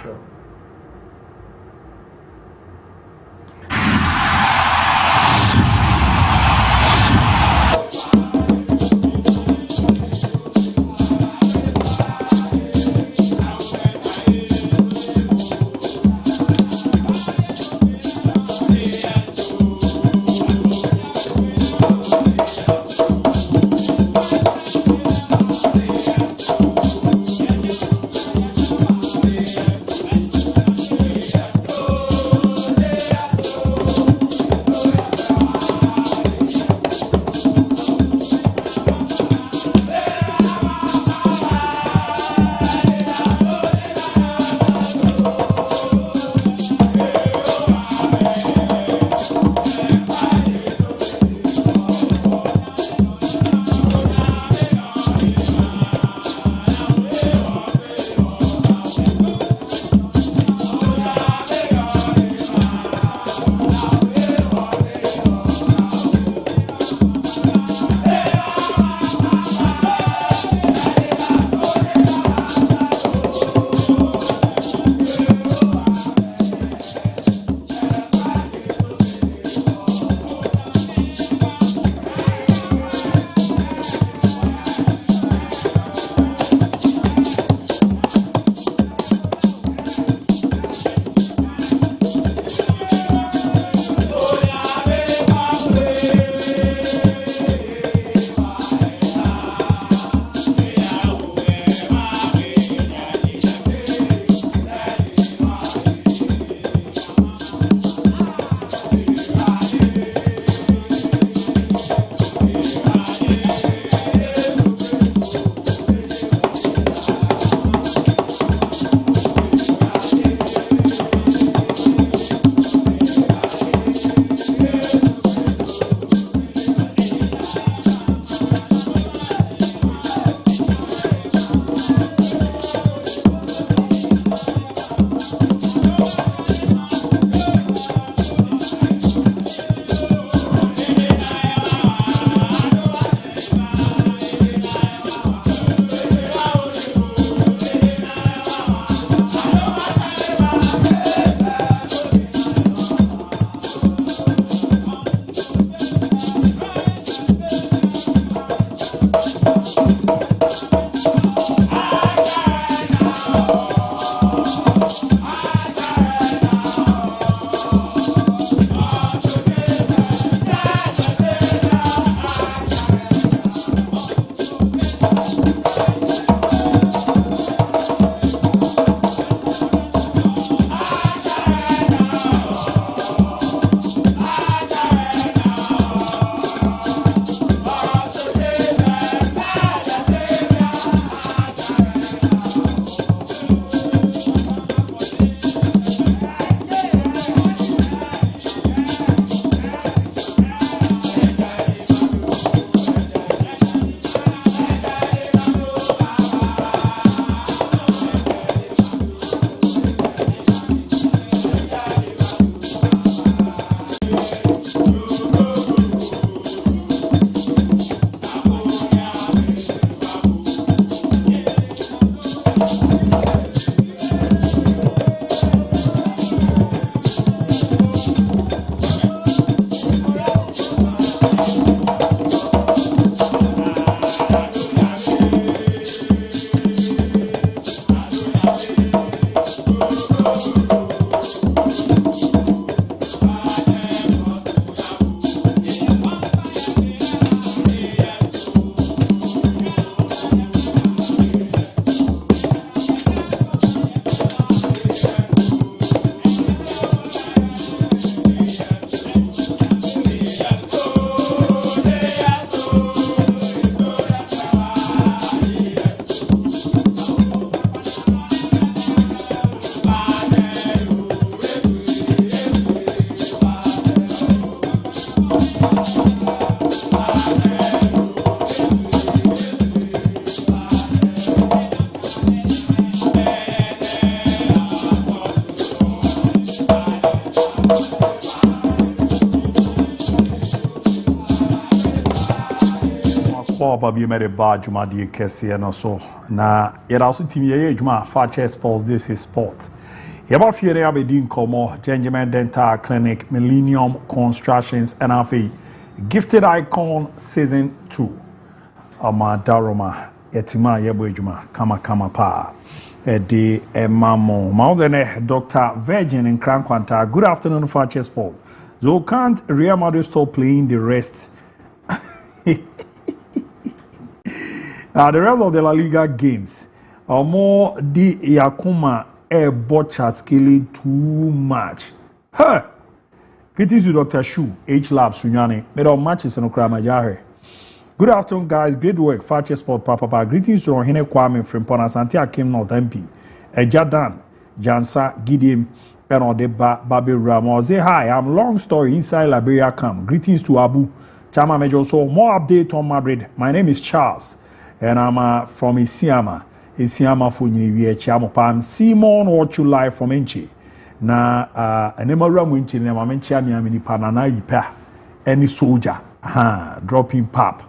Paul Babi made a badge, my dear Kessie, and so. Now, yet also team ye, my Fakye Sports, this is sport. Yaba Fiere Abedin Como, Gentleman Dental Clinic, Millennium Constructions, and Afi, Gifted Icon Season 2. Ama Daroma, Etima Yabujuma, Kama Pa. Edi Emamo. Mauzene, Dr. Virgin in Krankwanta. Good afternoon, Fakye Sport. So can't Real Madrid stop playing the rest? The rest of the La Liga games are more di Yakuma botcha scaling too much. Huh? Greetings to Dr. Shu, H Lab Sunyani. Made all matches in Okramajahe. Good afternoon, guys. Great work, Fakye Sport Papa. Greetings to Rohine Kwame from Ponasanti Akim North MP. Ejadan, Jansa, Gideon, Benodeba, Babi Ramo. Say hi, I'm long story inside Liberia camp. Greetings to Abu. Chama Major. So more update on Madrid. My name is Charles, and I'm from Isiama. Isiama Funyi Chiamo Simon watch you live from Enchi. Na Anemara Winchi, Namamenchi, Miamini Panana Yipa, any soldier, dropping pap.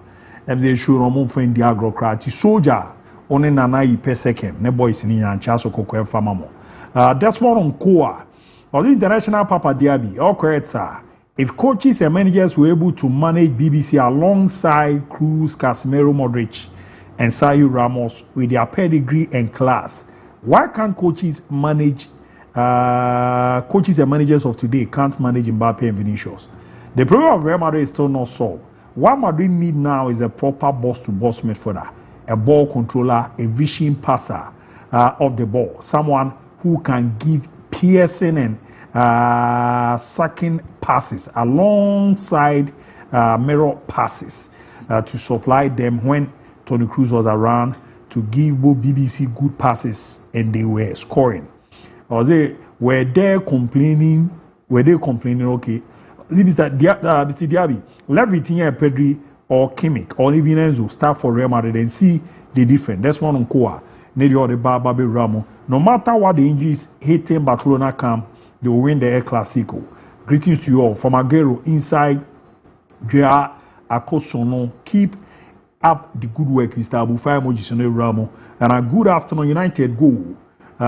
MZ sure on friend Diagrocrat, soldier, only Nana Yipe second, ne boys in and Chaso Coco Famamo. That's one on Koa, or the international Papa DIABY, all correct, sir. If coaches and managers were able to manage BBC alongside Cruz, Casemiro, Modric, and Sergio Ramos with their pedigree and class, why can't coaches and managers of today can't manage Mbappe and Vinicius? The problem of Real Madrid is still not solved. What Madrid need now is a proper boss-to-boss midfielder, a ball controller, a vision passer of the ball, someone who can give piercing and sucking passes alongside mirror passes to supply them when Toni Kroos was around, to give both BBC good passes and they were scoring. Or were they complaining? Okay, Mr. DIABY, let Vitinha, Pedri, or Kimmich, or even Enzo start for Real Madrid and see the difference. That's one on Koa. Nedio the Babi Ramo. No matter what the injuries hitting Barcelona camp, they will win the El Clasico. Greetings to you all from Aguero inside Drea Akosono. Keep up the good work, Mr. Abu Fire Mojisone Ramo. And a good afternoon, United goal.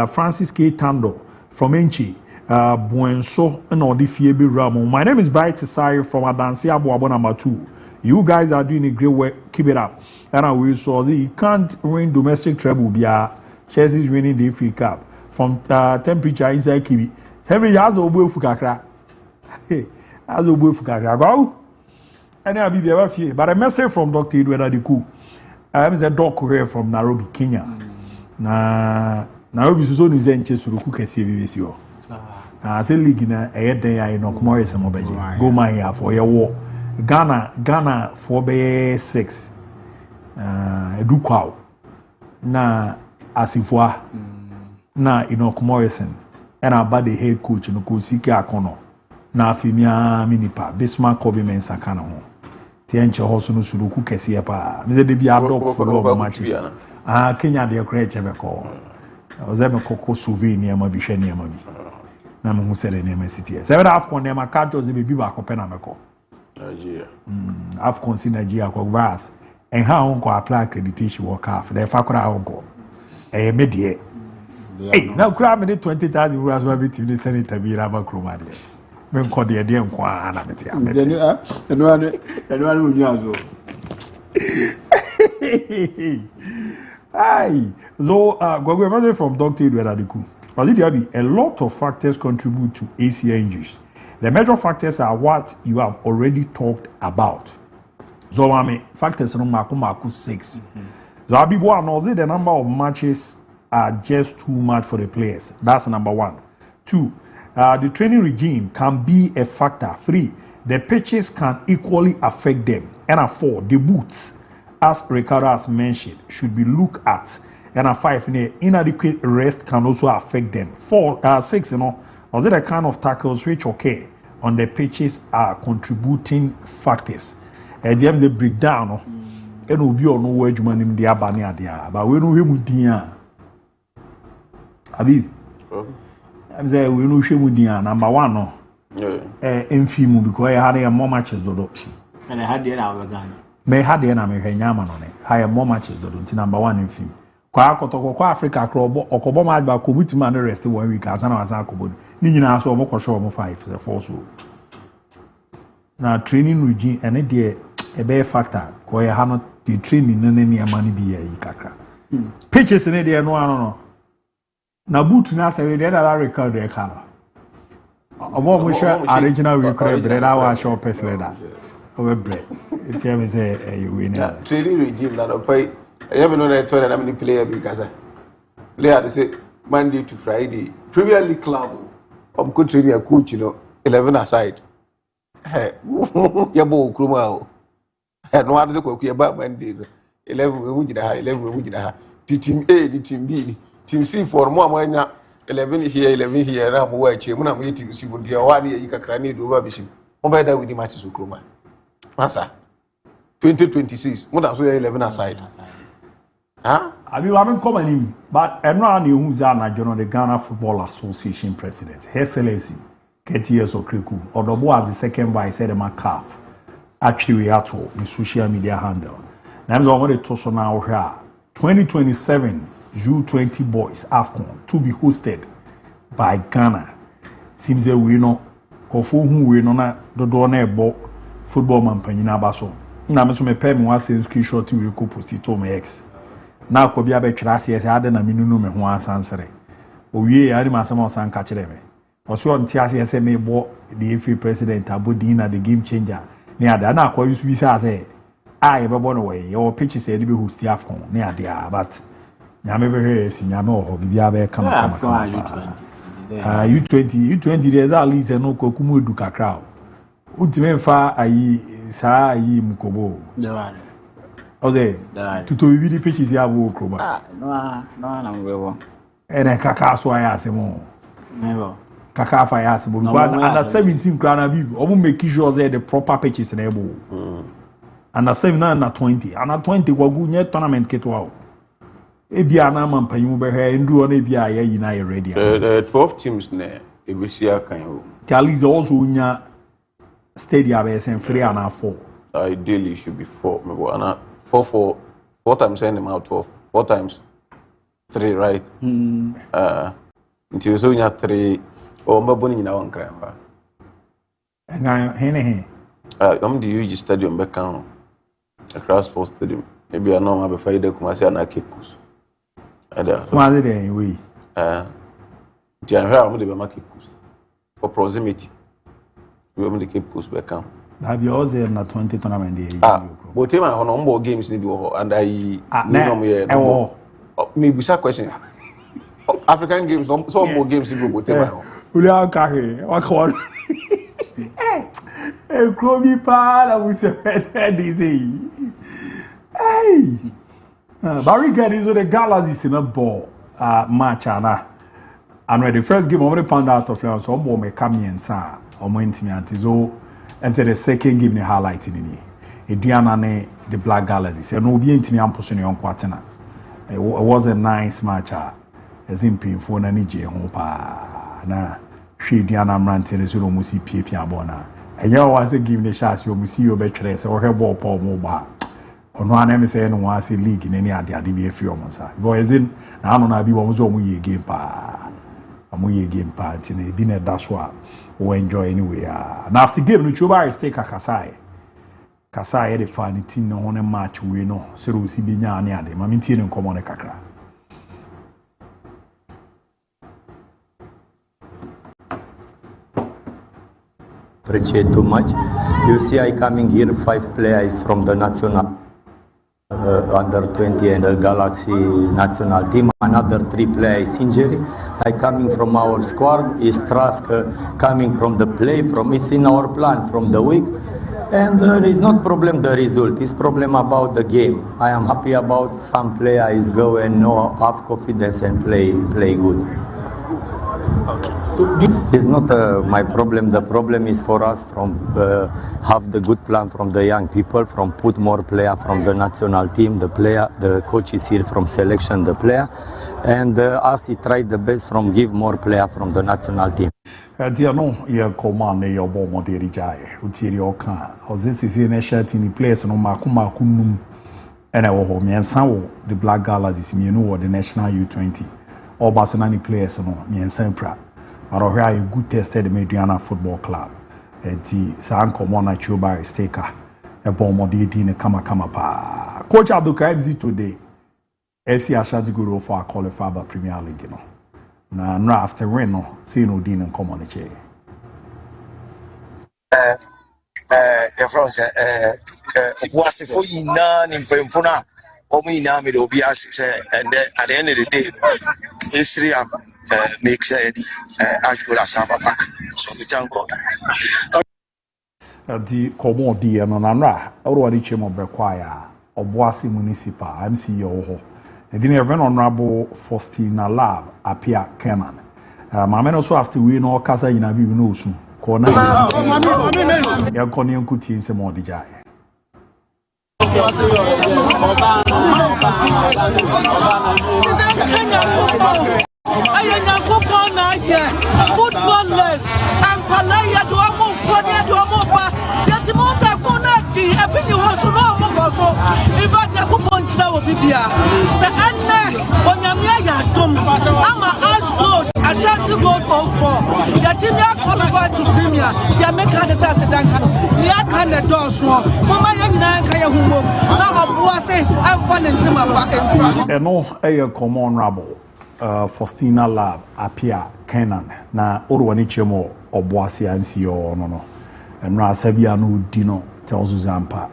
Francis K. Tando from Enchi. Buenso and Odifiebe Ramo. My name is Bright Tesari from Adansi Abu number 2. You guys are doing a great work. Keep it up. And I will so you can't win domestic treble. Chelsea's winning the FA Cup from temperature inside Kibi. Temperature has a boy fukakra. Has a boy fukakra. Go. And I'll be ever fear. But a message from Dr. Edward Adiku. I'm a doctor here from Nairobi, Kenya. Nairobi is only in Chesuruku Kesi. I say league na day I know Morris and Mobeji. Go my here for your war. Ghana for be 6. Edukwao. Na Asifwa. Na Enoch Morrison. And about the head coach no Kusiki Akono. Na Fimia Minipa. Bismarck Kobe Mensakana. Tienche Hosuno Suruku Kesi pa. Mr. Debi Adok for all matches. Kenya de Creche Beko. I was ever Coco souvenir Mabiche near Mabi. Namu who said the name of city. 7 Afcon name a cat was a baby back of Penamaco. Nigeria. Afcon in Nigeria for grass. And how uncle apply accreditation work half. The Fakura uncle. A media. Hey, now crab me 20,000 euros will be to the senator be Rabba Cromadi. When called the idea and Kwana. And one will know. Aye. So, go from Dr. Edward Adiku. But DIABY, a lot of factors contribute to ACL injuries. The major factors are what you have already talked about. So, I mean, factors are 6. So, Abibu knows the number of matches are just too much for the players. That's number 1. 2, the training regime can be a factor. 3, the pitches can equally affect them. And 4, the boots, as Ricardo has mentioned, should be looked at. And 5, inadequate rest can also affect them. 6, are the kind of tackles which occur on the pitches are contributing factors. And they have the breakdown. And will be on no wage money in the Abania, but we know him with the Abi. I'm saying we know him with the number 1. No, in film because I had more matches. And I had the other gun. me had the enemy nyama no ne higher more matches do number 1 in film kwa kotoko Africa krobo okobo match ba ko butima no rest 1 week asana wasa akobo ni nyina so omo kwhwe omo 5 the force na training regime ene de e be factor ko ye ha no the training no ne amani bi ya yi kakra pitches ne de no ano no na boot na say de na record e ka omo mo share original record bre na wa show person da o bre tell me say you win training regime na pay I know that told that many player because player they say Monday to Friday Premier League club could train a coach 11 aside yabo kruma no one the ko about Monday 11 we mujina team A the team B team C for more 11 here 11 here na mo wa che mo na mo team C mo dia wa ne yi kakra ne do ba bishim mo ba da we di matches kruma masa 2026 mo da so 11 aside. Huh? I mean, come in, but I'm not who's the Ghana Football Association president. Her Excellency, KTS Okriku, Odobo as the second vice head of my calf, actually at all, the social media handle. Now, I'm going to talk now here. 2027 U20 Boys AFCON to be hosted by Ghana. Seems that we know, Kofu who we know na the donor football man Panina Basso. Now, I'm going to pay me one screenshot to you, post it to my ex. Na ko bia be twira se ese ade na minunu me ho asansere owie ya ni masema osan ka kire me oso nti ase ese me bo the FA president abodin na the game changer ne ade na akwa yusu bi say ai be bo no we your pitch say dey be host AFCON ne ade but nyame be he si nyame o bibia be kama U20 there's at least no kokumu edu kakra ultimate fa ayi sa ayi mkobo Ode, tuto bibidi pitches ya wo kroma. No na mwewo. Ene kaka so ayase mo. Never. Kaka fa ayase mo. Under 17 krana bi, omo make sure say the proper pitches na ebo. Under 7 na under 20. Under 20 wagu nye tournament ketwa o. Ebia na mampanyu be he ndu na ebia ya yi na ye ready. 12 teams na ebesia kan o. Tali's also nya stadium be sen 3 and 4. Ideally it should be 4. Maybe ana 4 times send them out of 4 times 3, right? Until so you have 3 or mbaboni nyina wan kran fa. Hene. I'm the UG stadium back on a cross sports stadium. Maybe I know I be faida kuma say na kekus. Ada. Kuma dey there we. Jan here am dey be kekus. For proximity. We am the kekus back on. That be all there na 20 tournament dey. But tema hono mbo games ni bi ho and I no me me bisa question. African games so more games ni go tema ho. Uli akahe wakwa. Kromi pa la we say this. Hey. Barry get is the Galaxy in a ball match ana. And the first game already found out of France so mo me come in sa o mo intimi antizo and say the second game ni highlight ni. Eduana ne the Black Galaxy. So no be intimi amposo ne onko atena. It was a nice match. As in painful na ni je ho pa na hwe Eduana mrante ne so no musi pie abona. Enya was a game ne chance you musi you be twere say o he ball pa mo ba. Ono ana me say no was a league ne ade bi afi o mo sa. Because in na anu na bi wo mo so mo ye game pa. Amo ye game pa ntine bi na da so a we enjoy anyway. Na after game no chuba stay kakasai. Kasai the fan team no one match we no so we see bi nya ane ade ma mintie ne nkomo ne kakra. Appreciate too much. You see, I coming here 5 players from the national under 20 and the Galaxy national team. Another 3 players injury. I coming from our squad. Is Trask coming from the play? From it's in our plan from the week. And there is not problem the result, it's problem about the game. I am happy about some players go and know, have confidence and play good. So this is not my problem. The problem is for us from have the good plan from the young people, from put more player from the national team, the coach is here from selection the player, and us he tried the best from give more player from the national team. Dear no, your command, your bomb, Moderi Jai, Utirio Khan, or this is in a shirt in the place no Makuma Kunum, and I will home and Sao, the Black Galas is me, or the National U20, or Barcelona players, no, me and Sempra, or here a good tested Mediana Football Club, and the San Comona Chuba Staker, a bomb of the 18 Kama pa. Coach Abdul Kaibzi today, FC Ashanti Guru for a qualifier Premier League, you know. Na after win no see no din come on the chair. Your friends, was for you none in Pemfuna, or me now with Obias, and at the end of the day, history of makes as good as Sabbath. So we thank God. The Common dear no Nara, or the Chemo Bequire, or Boissy Municipal, MCO. The dinner honorable Faustina Lab appear Canon. Mamma also have to win all Casa in a view no soon. Corner, your Conian Cutie in some more the jai. Footballers and Palaya to a move for the Amopa. Yet most are for that. The opinion was so long also. If I get points now, Bibia. The Anna, when Yamia Tom, I'm a ask God. I shall to go all for. The team are qualified to Premier. The American is as a Duncan. The Akan the doors for Mama Yankaya Humo. Now I say I'm one in Timber. And no, a common rabble. Faustina Lab appear Canon na Orwani Chemo or Boissy MCO no and Rasabia no Dino tells Zampa.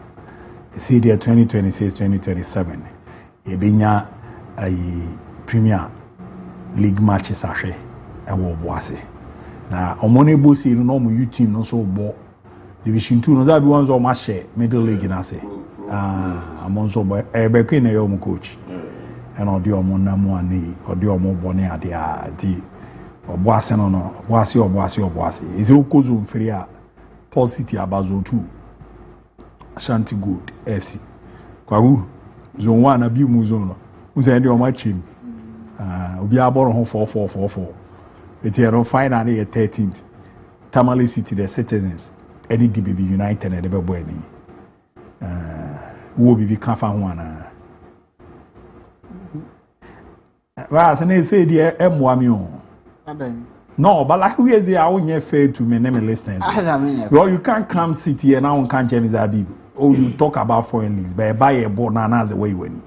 See there 2026-2027. Ebinya a Premier League matches ashe and Boissy. Na Omoni Bossy no more you team no so bo Division 2 no that be ones on my share middle league in ase. Among so boy Ebeke na your coach. And audio monamani, audio mobone adia di Oboase no Oboase. Is Okozum Feria Paul City Abazo 2 Ashanti Good FC. Kwagu Zone 1 Abiu Muzono. Uze ndi omachim. Obi aboro ho 4-4-4-4. Eti ero finally 13th. Tamale City the Citizens. Any DBB United and the Beboeni. Wo bibi kafa ho ana. Right, and they say the M1. No, but like we say, I won't fair to me name listeners. Well, you can't come sit here now and can't James Abib. Oh, you talk about foreign leagues, but buy a board now as a way when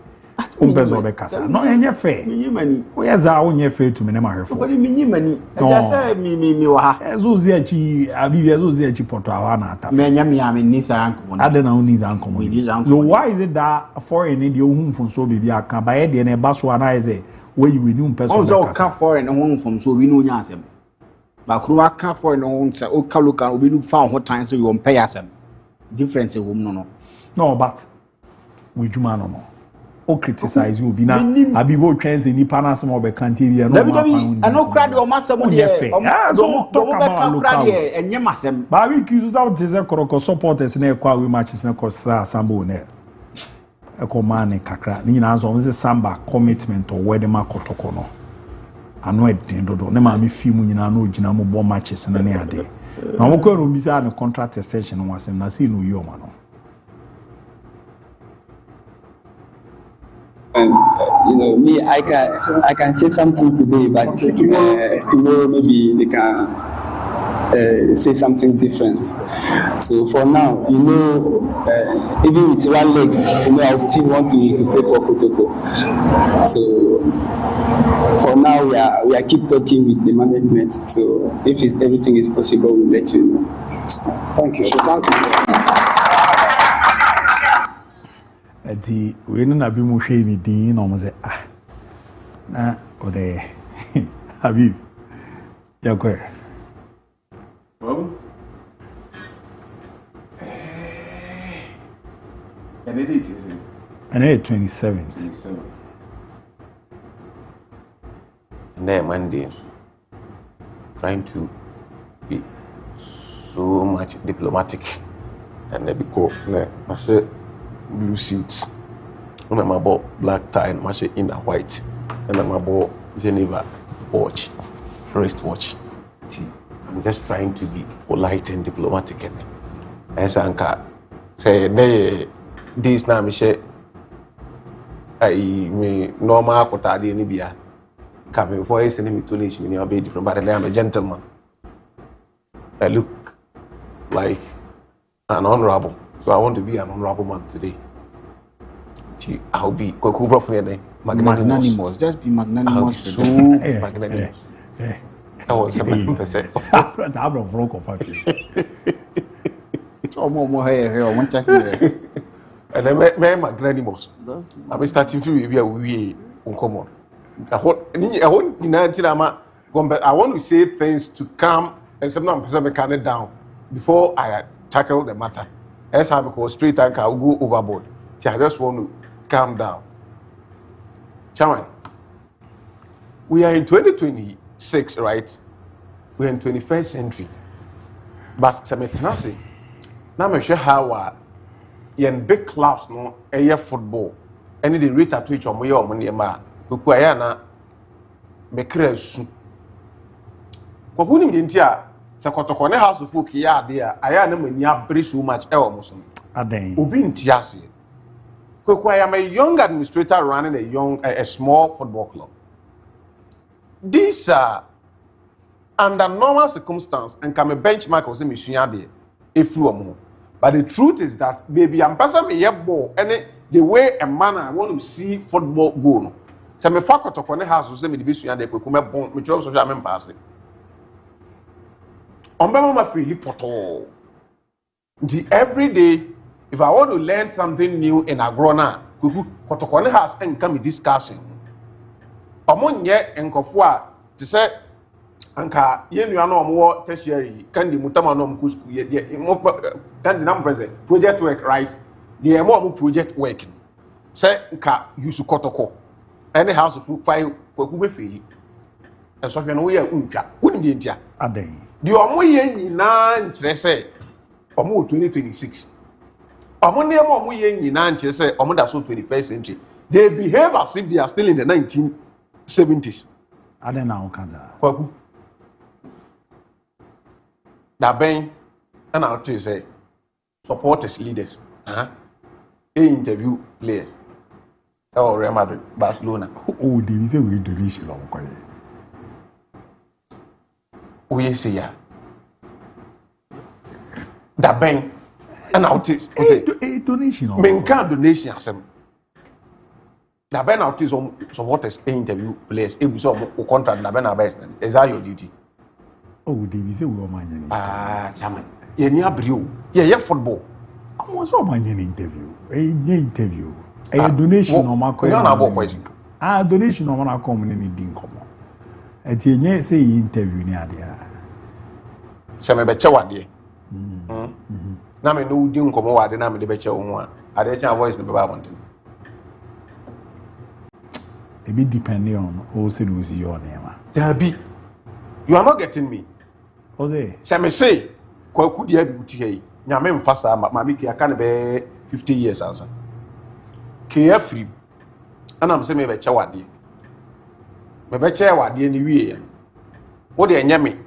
no, any fair. Where's our own fair to me name her for? What do you mean, money? As Uziachi, Abib, as Uziachi Portawana, Manyami, I mean, Nisa uncle. I don't know, Nisa uncle. So why is it that a foreign idiot whom from so be a cabaret and a baswana is a where you will person also come foreign home from so we know Yasem. But Krua come foreign home, so Okaluka will be found what time so you won't pay us. Difference in home no, but we do man no. O criticize you be na abibo trends in Nipanas more be can't no I no crowd or master money so talk about local and yemasem but we accuse out this koroko supporters na ekwa we matches na kosra sambo na ekomane kakra ni na so we samba commitment or where the makotoko no ano edin dodo na ma me film nyina na ogina mo bo matches na ne ade na mo ko ro mi say na contract extension no wasem na see no yi o ma no. And me, I can say something today, but tomorrow maybe they can say something different. So for now, even with one leg, I still want to play for Kotoko. So for now, we are keep talking with the management. So if everything is possible, we'll let you know. So, thank you. So thank you. Ati we no na bi mu hwe ni din no mo ze na o de Habib yakwe and it is and it 27th Monday trying to be so much diplomatic and then because I said blue suits. And I'm about black tie and match in a white. And I'm about Geneva watch, wrist watch. I'm just trying to be polite and diplomatic. As Anka say, this now, me say, me normal kotadi ni biya. Coming for us and me to nation, me be different, but I'm a gentleman. I look like an honorable, so I want to be an honorable man today. I'll be magnanimous. Just be magnanimous. So magnanimous. I was 7%. That's a broke of Oh, more hair, one check here. And I'm magnanimous. I'm starting to be uncommon. I want to say things to calm and sometimes I can it down before I tackle the matter. As I go straight and I'll go overboard. I just want to calm down. Chairman, we are in 2026, right? We are in 21st century. But Sametanasi, now I'm sure how yen big clubs no air football. Any the rate at which or money ma kuayana mekresu. Kwa huni mdintia sakotokone house of folk ya there ayana menya bri so much musum. Aden. Ubi ntiasi. I am a young administrator running a small football club. These are under normal circumstances and can be benchmark or say mission if you are. But the truth is that baby I'm passing me ball and the way a man I want to see football go no. So me fakot upon the house say me the mission dey kwekuma bon me try so am pass. On be mama feel poto. Every day if I want to learn something new in agrona, kuku kotokone has and come discussing. Omonye enkofo to say anka ye nua no mo tertiary kandi mutama no mku school ye kandi nam present project work right the mo project work say nka use kotoko any house of file kwaku be feli and so hwe no ye untwa woni de ntia aden the omo ye nyina nkyere say omo 2026 21st century. They behave as if they are still in the 1970s. I don't know, Kanza. Kwaku. That ben, and I'll tell you, say, supporters, leaders, they interview players. Oh, Real Madrid, Barcelona. Oh, they say we donation. We say, yeah. That ben. And I'll say, a donation. Men can't donation as them. The Ben out some supporters interview players. If we saw a contract, the Ben best. Is that your duty? Oh, David, we are managing. Chairman. You near Brio. Yeah, football. I was all managing interview. Interview. A donation on my coin. Donation on my community didn't come on. At the say interview near there. Some better one day. Na me no di nkomo wa de na me de be che wo a ade cha voice no be ba wantin e be depending on all say do see your name. DIABY, you are not getting me. Ode say me say kwaku DIABY uti hey nyame mfasa ma me ki aka ne be 50 years ansa ke free ana me say me be che wade me be che wade ni wie wo de nyame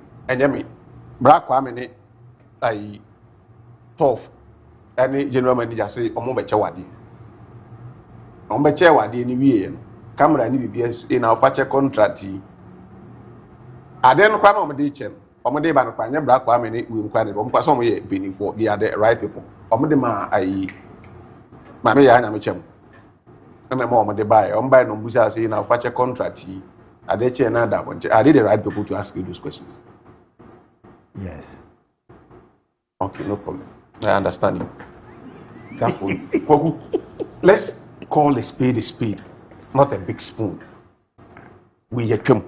bra kwa me ne ai tough any general manager say omo be che wade ni wie camera ni bibia in our fache contract aden kwa na omo de chen omo de ba no kwa nya bra kwa me ne we kwa ne omo kwa so omo ye benefit they are the right people omo de ma ai ma me ya na me chem na me omo de buy omo buy no busa say in our fache contract ade chen na da bonche are they the right people to ask you those questions? Yes. Okay, no problem. I understand you. Careful. Let's call a spade, not a big spoon. We come.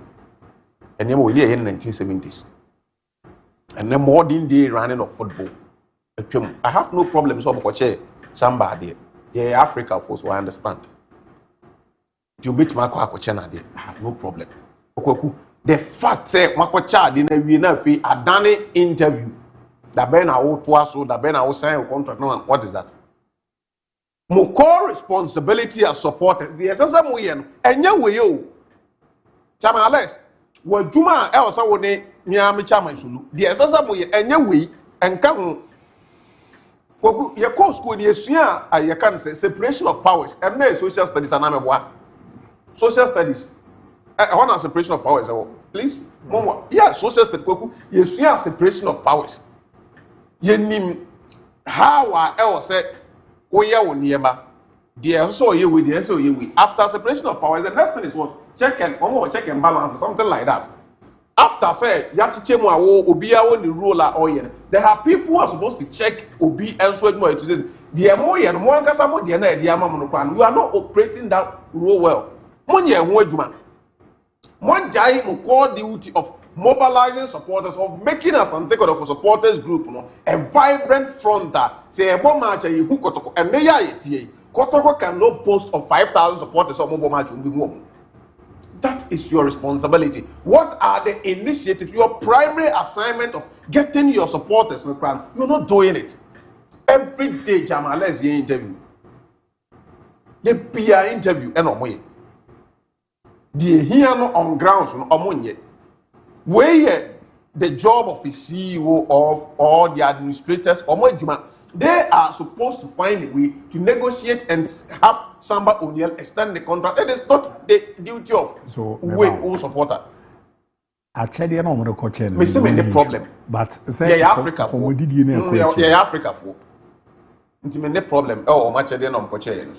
And then we are in 1970s. And then modern day running of football. I have no problem. So somebody. Yeah, Africa force, I understand. You meet my I have no problem. The fact say Makocha didn't win a done interview. The Ben out was so the Ben out sign a contract. No, what is that? More core responsibility as supporters. The SSM and you. Chama Alex, what Juma else I would me chairman sulu the esasa mo ye enye we enka ho kogu ye course school ni esua a ye kan say separation of powers and na social studies anameboa social studies I want a separation of powers please momo yeah social studies kogu ye esua separation of powers ye nim how I say oye wo niema the so ye we the so ye we after separation of powers the next thing is what check and balance something like that. After say yachiche mu awo obi awo the role or yen there are people who are supposed to check obi elsewhere more to say the more yen more nkasa mo the na e dia mamu no kwan you are not operating that role well mo nye ho adwuma mo jai mo core duty of mobilizing supporters of making us and take of supporters group no a vibrant front that say e bo match e hu kotoko e me ya yetie kotoko cannot boast of 5,000 supporters or mo match obi hu. That is your responsibility. What are the initiatives? Your primary assignment of getting your supporters in the crowd. You're not doing it. Every day, Jamal, let's hear interview. The peer interview, and on the here on grounds on where the job of a CEO of or the administrators or more. They are supposed to find a way to negotiate and have Samba O'Neill extend the contract. It is not the duty of who supporter. Actually, I don't want to coach him. Me see the problem. But say Africa for. Yeah, Africa for. The problem. Oh, much I don't coach him.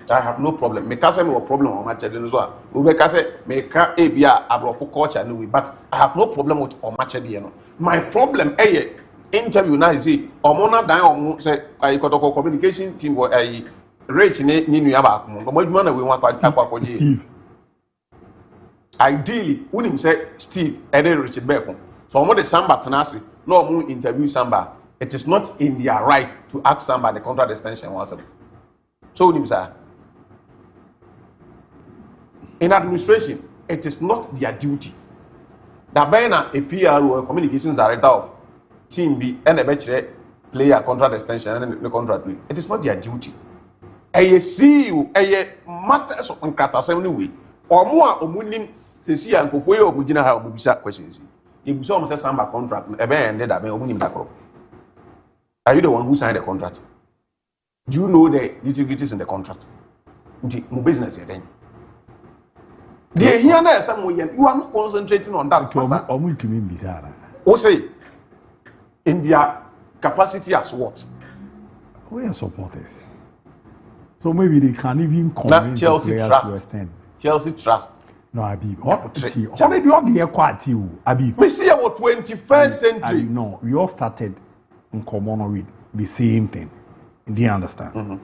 I have no problem. Me kase me problem on much I don't so. We kase me ka ebia abrofo culture no we. But I have no problem with on much I don't. My problem interview now is say omona dan omo say ayikotoko communication team wo rate ni nua ba ko mo adwuma na we wan akwa Steve ideally unim say Steve Richard Beck so omo the Samba tenase no omo interview Samba it is not in their right to ask Samba the contract extension once so unim say in administration it is not their duty that bena a PR or communications director of team be and a better player contract extension and the contract. It is not their duty. A see you a matters of uncatasem way or more or winning see and go for your Mujina how Mubisa questions. If you saw Samba contract, a band ended up winning that. Are you the one who signed the contract? Do you know the nitty-gritties in the contract? No business then. Here somewhere you are not concentrating on that. What say? In their capacity as what? We are supporters. So maybe they can even convince the players to extend. Chelsea trust. No, Abi. How did you all get quite you, Abi? We see about 21st century. No, we all started in common with the same thing. Do you understand?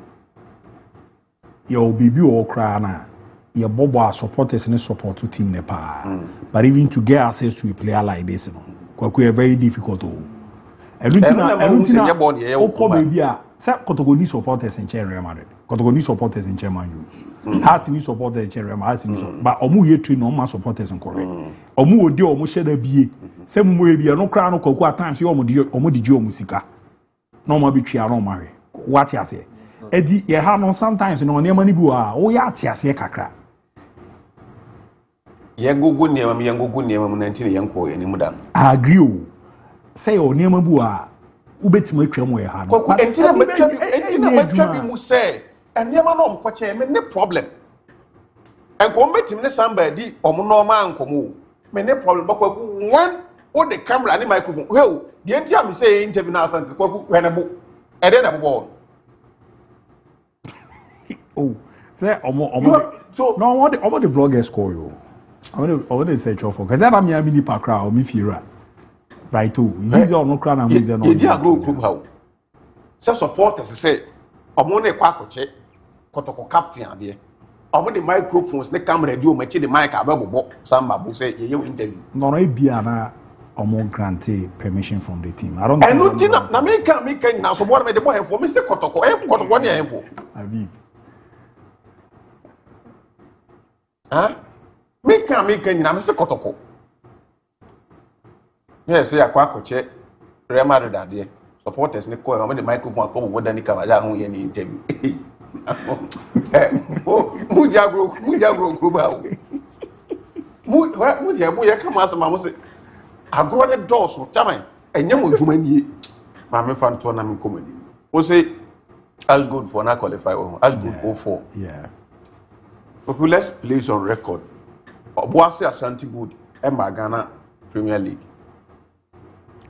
Your baby or cry now. Your Bobo supporters and support to team Nepal. But even to get access to a player like this, you know, we are very difficult. And Kotogoni supporters in Real Madrid. Kotogoni supporters in German U. Has any supporters in Real Madrid. But Omu ye train normal supporters in Korea. Omu odi omu share the BA. Same way be no crown koko at times you omu di jo musika. No more be tria no marry. What ya say? Edi ye ha no sometimes no near money bua. Oh ya tiase kakra. Ye go near me 19 yanko ye ni mudan. I agree. Say o niam bu a ubetima twam we ha no entina matwa bi mu say eniam na omkwache me ne problem enko metim ne somebody omo normal ankomo me ne problem bakwaku when o the camera and microphone hey the entia me say interview na asante kwaku wenebo e dey na bobo oh say omo so no omo the bloggers call you I want to search for cuz that am ya mini pakra o mi fira. Right too. Is it no crown and music no? You go come how. Some supporters say, "Omo ne kwa koche, kotoko captain ade." Omo the microphones, the camera do match the mic abebo. Samba bo say ye interview. No e bia na omo grante permission from the team. I don't. And no tina na me can na so what me the boy for me say kotoko. Kotoko ne info. Abi. Huh? Me can na me say kotoko. Yes, say akwa koche Real Madrid ade supporters ne call am the microphone akọ wo dani kabaja ho ye ni interview mu jagro ko ba o mu je mu ye kama asema mo say agro ne doors no taman enye mo dwuma nie ma me fan to na me komani o say as good for na qualify as good go for okay, let's place on record Obuasi Ashanti Good Emma Ghana Premier League.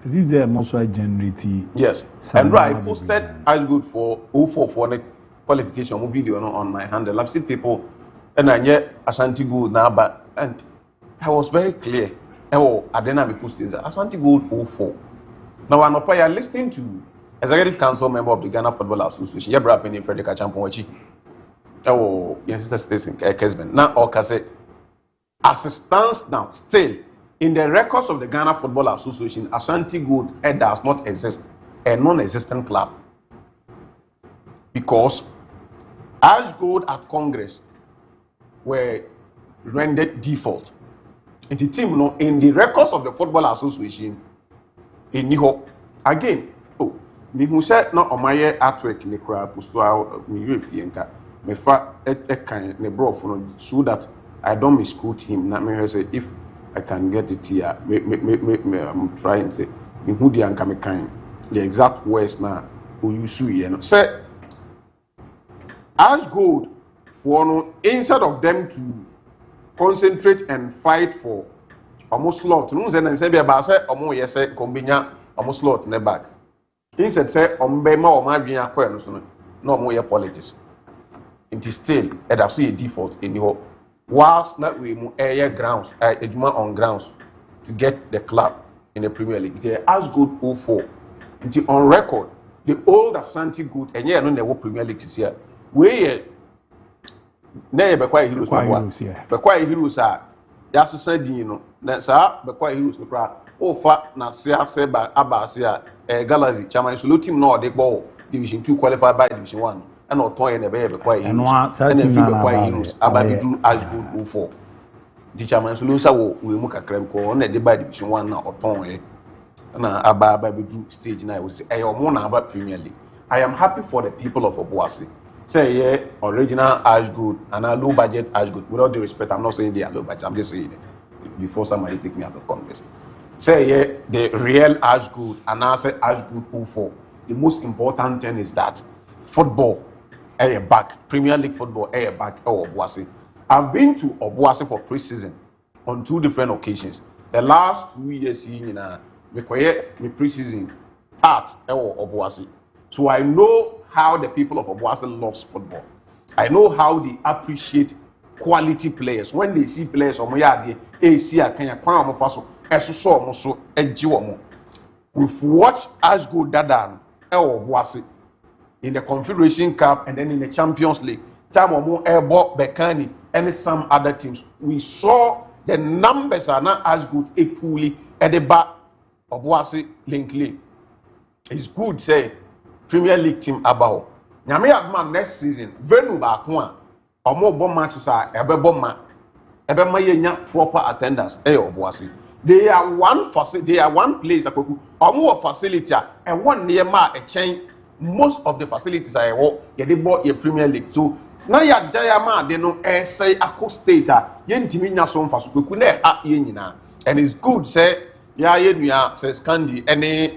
As if they are not so generating. Yes. And right, I posted as good for 04 for the qualification video on my handle. I've seen people and I yet Ashanti Good now, but and I was very clear. Oh, I didn't have a post this Ashanti Good 04. Now I'm not listening to Executive Council member of the Ghana Football Association. Yebra Penny Frederick Achamponwachi. Oh, yes, that's Stacy Kesben. Now, or say, as it stands now, still in the records of the Ghana Football Association, Ashanti Good does not exist, a non-existent club, because Ash Gold at Congress were rendered default. And the team, no, in the records of the Football Association, in Niho again. Oh, me who said not on my artwork in the crowd, posto me refienka. Me fa kind ne bro for so that I don't misquote him. Now me say if I can get it here, I'm trying to say me who the anka me kind the exact words now who you see you know. Say Ash Gold for no instead of them to concentrate and fight for almost slot. No say say be about say omo yes say kombinya almost slot ne back. Instead say ombema o ma dwen akwa no so no omo ye politics. It is still a default in the whilst not we air grounds, on grounds to get the club in the Premier League. They are as good 04. Until on record, the old Ashanti Good and yeah, no, they were Premier League this year. We never quite heroes, but quite heroes are. That's said, you know, that's but quite heroes. Oh, fat Nasia Seba Abbasia, Galaxy, Chairman Sulu team, no, they ball Division 2 qualified by Division 1. And not toy and a baby quite and then quite use about do as good for the chairman solution we look at creme corn the by Division 1 now or toy and about baby stage now was a more about Premier League. I am happy for the people of Obuasi. Say yeah, original as good and a low budget as good. With all due respect, I'm not saying they are low budget, I'm just saying it before somebody take me out of context. Say yeah, the real as good and I say as good 04. The most important thing is that football back, Premier League football back Obuasi. I've been to Obuasi for pre-season on 2 different occasions. The last 2 years in me pre-season part Obuasi. So I know how the people of Obuasi loves football. I know how they appreciate quality players. When they see players on my we've watched us go Dadan Obuasi in the Confederation Cup and then in the Champions League. Time Omo Airbo, Bekani, and some other teams. We saw the numbers are not as good equally at the back of Obuasi Linkley. It's good, say, Premier League team ABOU. Nyame Adman next season, Venu Bakwa, Omo bomb matches are Ebeboma, Ebema Yenya proper attendance, Obuasi. They are one facility, they are one place, Omo facility, and one near a chain. Most of the facilities I work, they bought a Premier League. So now you are Diamond, they know say a coast state, Yentiminia son fast, we couldn't at Yenina. And it's good, say, yeah, says Candy, any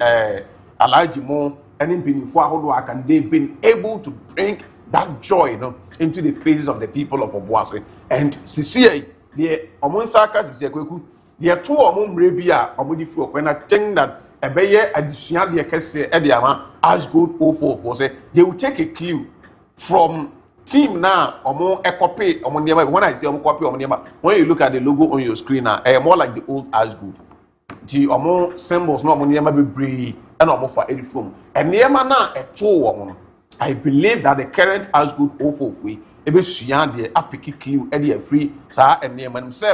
Alajimo, any before and they've been able to bring that joy, you know, into the faces of the people of Obuasi. And CCA, the Omonsaka, CCA, they are 2 Rebia, Omodifu, when I think that. Additional as good 04 say they will take a clue from team now or more a copy or when I say copy or when you look at the logo on your screen now more like the old as good the more symbols not money be brave and almost for any form and near now a 2 I believe that the current as good 04 we ebe suya the apiki clue and free sa and near man say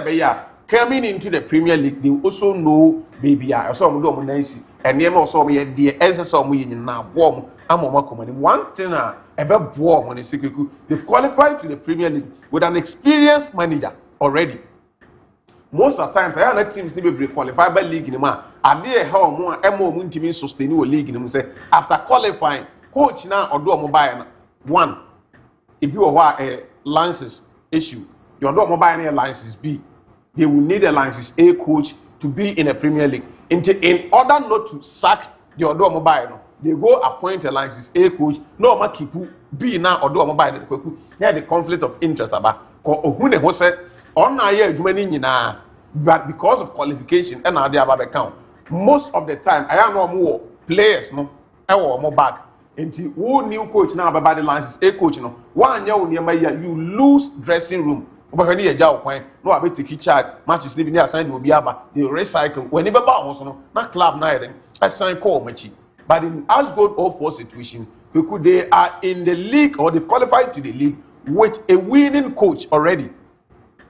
coming into the Premier League, they also know baby. I saw them do nice, and name also me the answer saw me in now warm. I'm on my command. One thing about warm when they've qualified to the Premier League with an experienced manager already. Most of the times, I have teams need to be qualified by league in the man. And they how more MO team sustain your league in the say after qualifying, coach now or do a mobile one. If you are a license issue, your do mobile license B. They will need a license A coach to be in a Premier League. In order not to sack the Odo Mobile, they go appoint alliances A coach, no makipu B na Odo Mobile, yeah, the conflict of interest about Ohune Hose, on a year, na, but because of qualification and the above account, most of the time, I am no more players, no, I want more back. Until who new coach now about the alliances A coach, no, 1 year you lose dressing room. No, I bet to charge matches living there, signed will be about the recycle. Whenever bounce, not club night, I sign call matchy. But in Asgold 04 situation, they are in the league or they've qualified to the league with a winning coach already.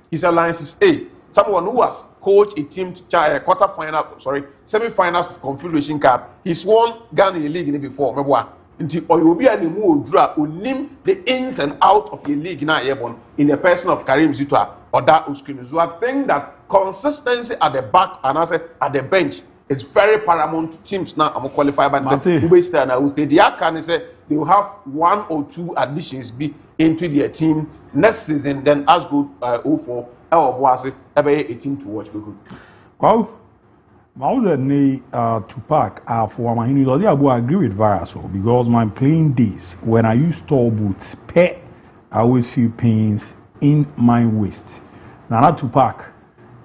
His alliances A. Someone who has coached a team to semi-finals of Confederation Cup. He's won Ghana League before. Until or you will be an draw who name the ins and out of the league now in the person of Karim Zitwa or that Uskrimu. So I think that consistency at the back and also at the bench is very paramount to teams now. I'm qualified by say who stay and I will stay. The can say they will have 1 or 2 additions be into their team next season. Then as good 04 or was it a team to watch. Wow. Mauser ne Tupac for my I agree with Varaso because my playing days when I use store boots I always feel pains in my waist. Now Tupac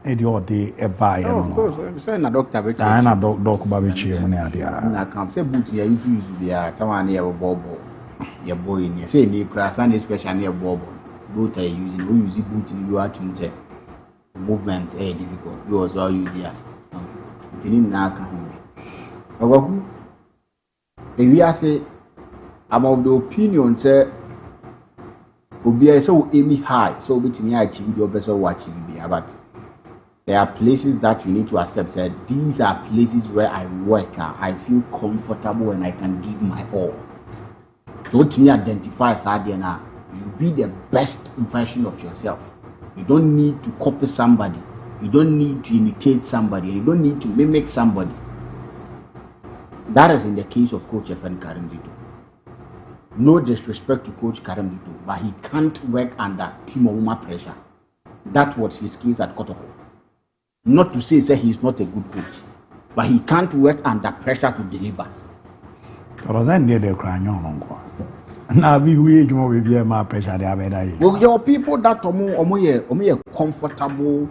the day a buy of course na doctor be na doc ba be chi mo ne ade na come say boot ya use dia taman ya bobo ya boy ni say ni kra san especially na bobo boot are using we use boot you are to say movement difficult you also use here I'm of the opinion say Obi so aim high so between achieve your best watch but there are places that you need to accept that these are places where I work I feel comfortable and I can give my all. So to me identify as now you be the best version of yourself. You don't need to copy somebody. You don't need to imitate somebody. You don't need to mimic somebody. That is in the case of Coach FN Karim Zito. No disrespect to Coach Karim Zito, but he can't work under Team Ouma pressure. That was his case at Kotoko. Not to say he's not a good coach, but he can't work under pressure to deliver. Now we more pressure. There are people that are comfortable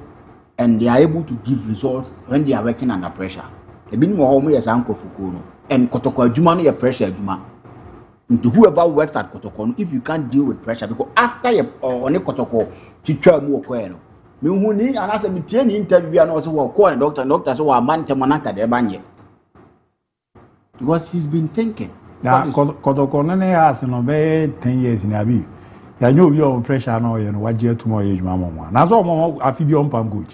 and they are able to give results when they are working under pressure. They been more as Uncle Fukuno and Kotoko Juma no pressure Juma. Into whoever works at Kotoko, if you can't deal with pressure, because after you on a Kotoko, you try more coin. Me who need and as a meeting interview and also call a doctor so a man Tamanaka de Banye. Because he's been thinking. Now Kotoko has 10 years in Abi. You know your pressure now, you know what year tomorrow age mama. Now so I feel on pam good.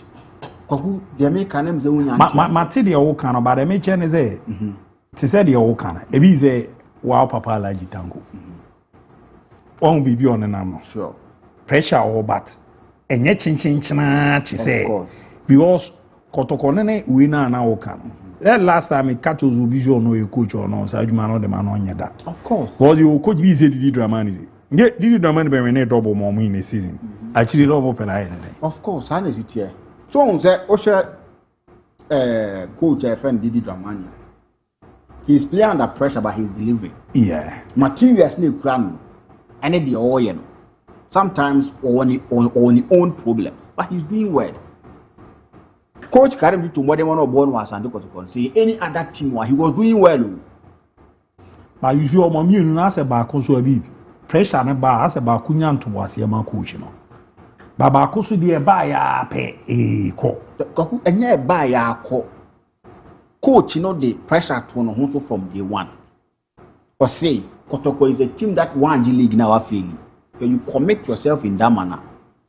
They make a name the Matidi o can about a mention is a to say the old can. A be say wow papa like tango. Won't be on an arm. Sure. Pressure or but and yet chin she say because Kotokonene winner now can. That last time a catch was visual no you coach or no, so you man or the man on your that. Of course. Well, you coach be said the drama is. Get did the man be double more in the season. Actually, love open eye. Of course, I know it here. So on say Osha coach friend Didi Dramani. He's playing under pressure but he's delivering. Yeah. Materials no crown. And the oil. Sometimes on own problems. But he's doing well. Coach Karim to more than one of born was and say any other team he was doing well. But you see my immune as a back also a pressure na ba as a back kunyan to was your man coach no. Baba koso de ba ya pe ko enye ba ya ko coach no the pressure to no so from day one or say Kotoko is a team that won the league now failing. When you commit yourself in that manner,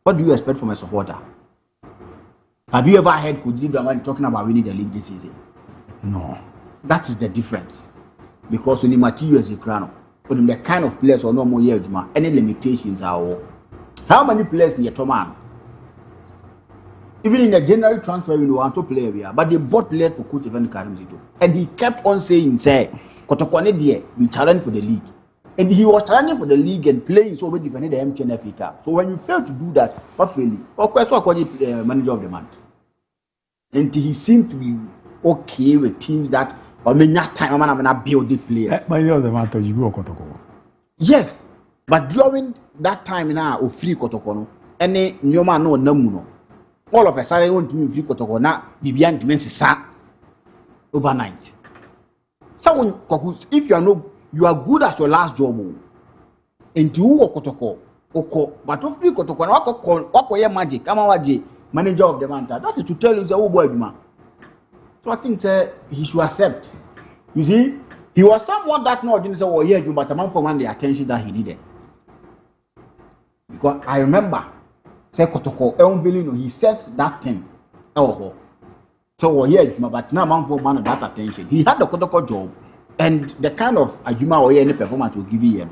what do you expect from a supporter? Have you ever heard Coach Dramani talking about winning the league this season? No. That is the difference. Because when the materials is crown, when the kind of players or no more year any limitations are all. How many players in your command? Even in the January transfer, we want to play here, but they bought players for Coach Evan Karim Zito. And he kept on saying, say, Kotokwane dear, we challenge for the league. And he was challenging for the league and playing so we defended the MTN Cup. So when you fail to do that, not failing, of course, what call it manager of the month. And he seemed to be okay with teams that or me not time I'm not build the players. But you're the matter you go Kotoko. Yes, but during that time now of free Kotoko, any new man no namuno. All of a sudden want to free Kotoko now Bibian Dimensi overnight. So if you are good at your last job, and you work Kotoko, but of free Kotoko, wako magic, Amawaji, manager of the man. That is to tell you the old boy man. So I think he should accept. You see, he was someone that no didn't say, "Oh yeah, but a man for man the attention that he needed." Because I remember, say Kotoko, he said that thing. Oh, so yeah, but now man for man that attention. He had the Kotoko job, and the kind of ajuma or any performance will give you.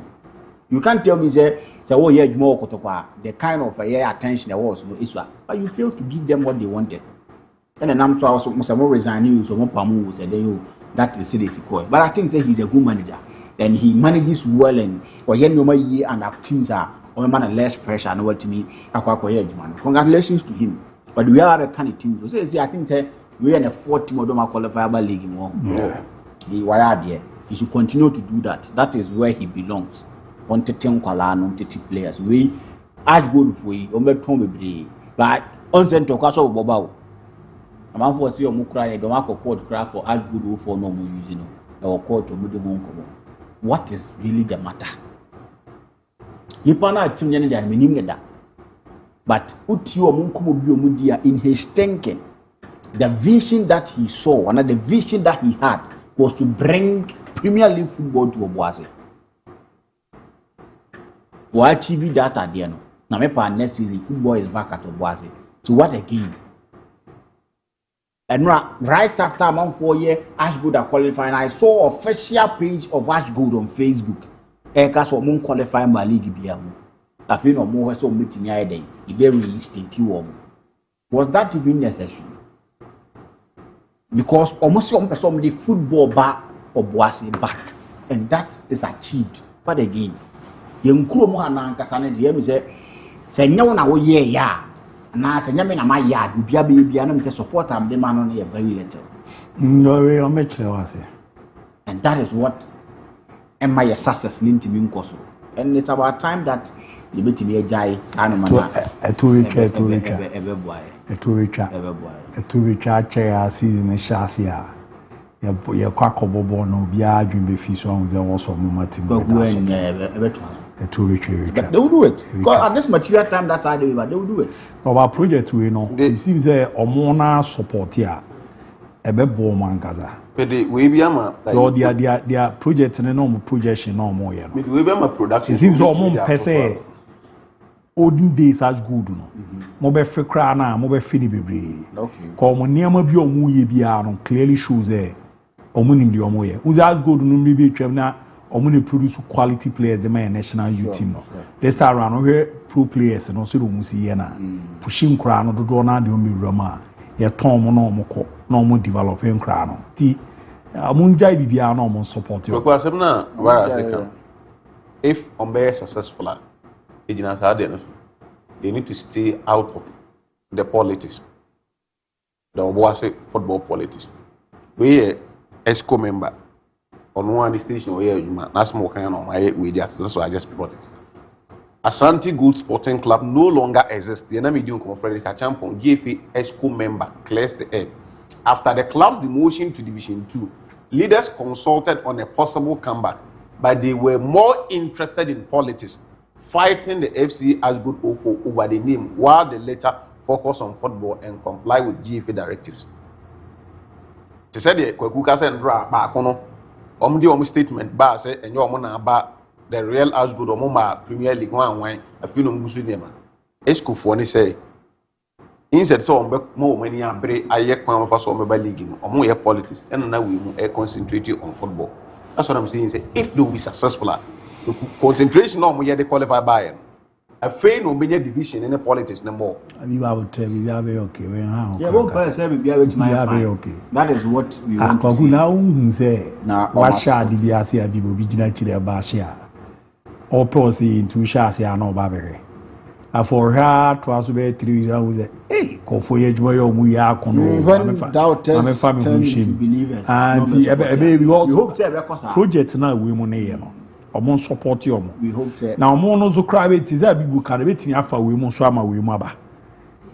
You can't tell me say oh yeah, more Kotoko. The kind of attention there was no issue, but you failed to give them what they wanted. And then I'm so also resigning so Pamu said that is seriously cool. But I think he's a good manager. And he manages well and and our teams are man less pressure and what to me. Congratulations to him. But we are the kind of teams. So I think we are in a 4th team of the qualifiable league in one. Yeah. The wire there. He should continue to do that. That is where he belongs. On the team players. We as good for you, but on the Tokaso Bobao. A man for see Mukra, don't have a court craft for as good for no more using our court to move the home. What is really the matter? Nipana team and meaning that. But Utio Munkumu in his thinking, the vision that he saw, and the vision that he had was to bring Premier League football to Obuasi. Why achieve that at the end? Now, next season, football is back at Obuasi. So, what again? And right after a month 4 years, Ashgood are qualifying. I saw official page of Ashgood on Facebook. Eka so mon qualifying by league biamu. I feel no more so meeting here day. He be released in T1. Was that even necessary? Because almost some the football back or Boise back, and that is achieved. But again, young Kuromohana Kasane, the say no na ya. Na se nyame na ma yard bia bia na me support am the man on here very little. No way on make was. And that is what my success link to me nkoso. And it's about time that the bit me jai anoma a 2 week chair season shasia. Ya kwakobobo no bia adwin be fi so on was so momentum. A 2 week. But they will do it. Because at this material time, that's how they will do it. Our project, we know, it seems a Omona support here. A bebo mangaza. But we be ama. Their project and a normal projection no more. We be ama production. It seems Omon per se. Olden days as good no. Mobe fe krana, mobe fini bebre. Okay. Come near bi omu ye bia clearly shows there. Omun in the omoye. Who's as good no be na. Omuni produce quality players, the man national youth team. No, this time around, we pro players and also musi na pushing crown do na the only Roma. Ya Tom no moko, no more developing crown. Ti amunjai bibia no more support you. Because na where if Ombe successful, they need to stay out of the politics. The Obuasi football politics. We ESCO member. On one station where you that's more kind of my way there. So I just brought it. Ashanti Good Sporting Club no longer exists. The enemy doing come Frederick Champion, GFA ESCO member clears the air. After the club's demotion to Division 2, leaders consulted on a possible comeback, but they were more interested in politics, fighting the FC Ashgood 04 over the name, while the latter focus on football and comply with GFA directives. They said the Kwekuka said back on statement ba say enyo omo na ba the real Ashgood omo ma Premier League wan afi no ngusu ne ma eskufo ni say instead so omo mo mani abre aye kwan fa so omo ba league no omo ye politics and na we mu concentrate on football. That's what I'm saying. Say if they will be successful, concentration omo ye dey qualify by a fail no many division in the politics no more. We will tell you we are okay. We are yeah, one person be okay. That is what we want to see. Now say what shall the BRC be gina chile ba share. Or pose into share say no babere. for her to also be 3 years old. Hey, go for your joy or we are when doubters tend to believe it. And baby, we hope that project now we money, ọmọ support you ọmọ. We hope that. Now ọmọ no so cry it is a bibu can be timi afa we mo so ama we mo aba.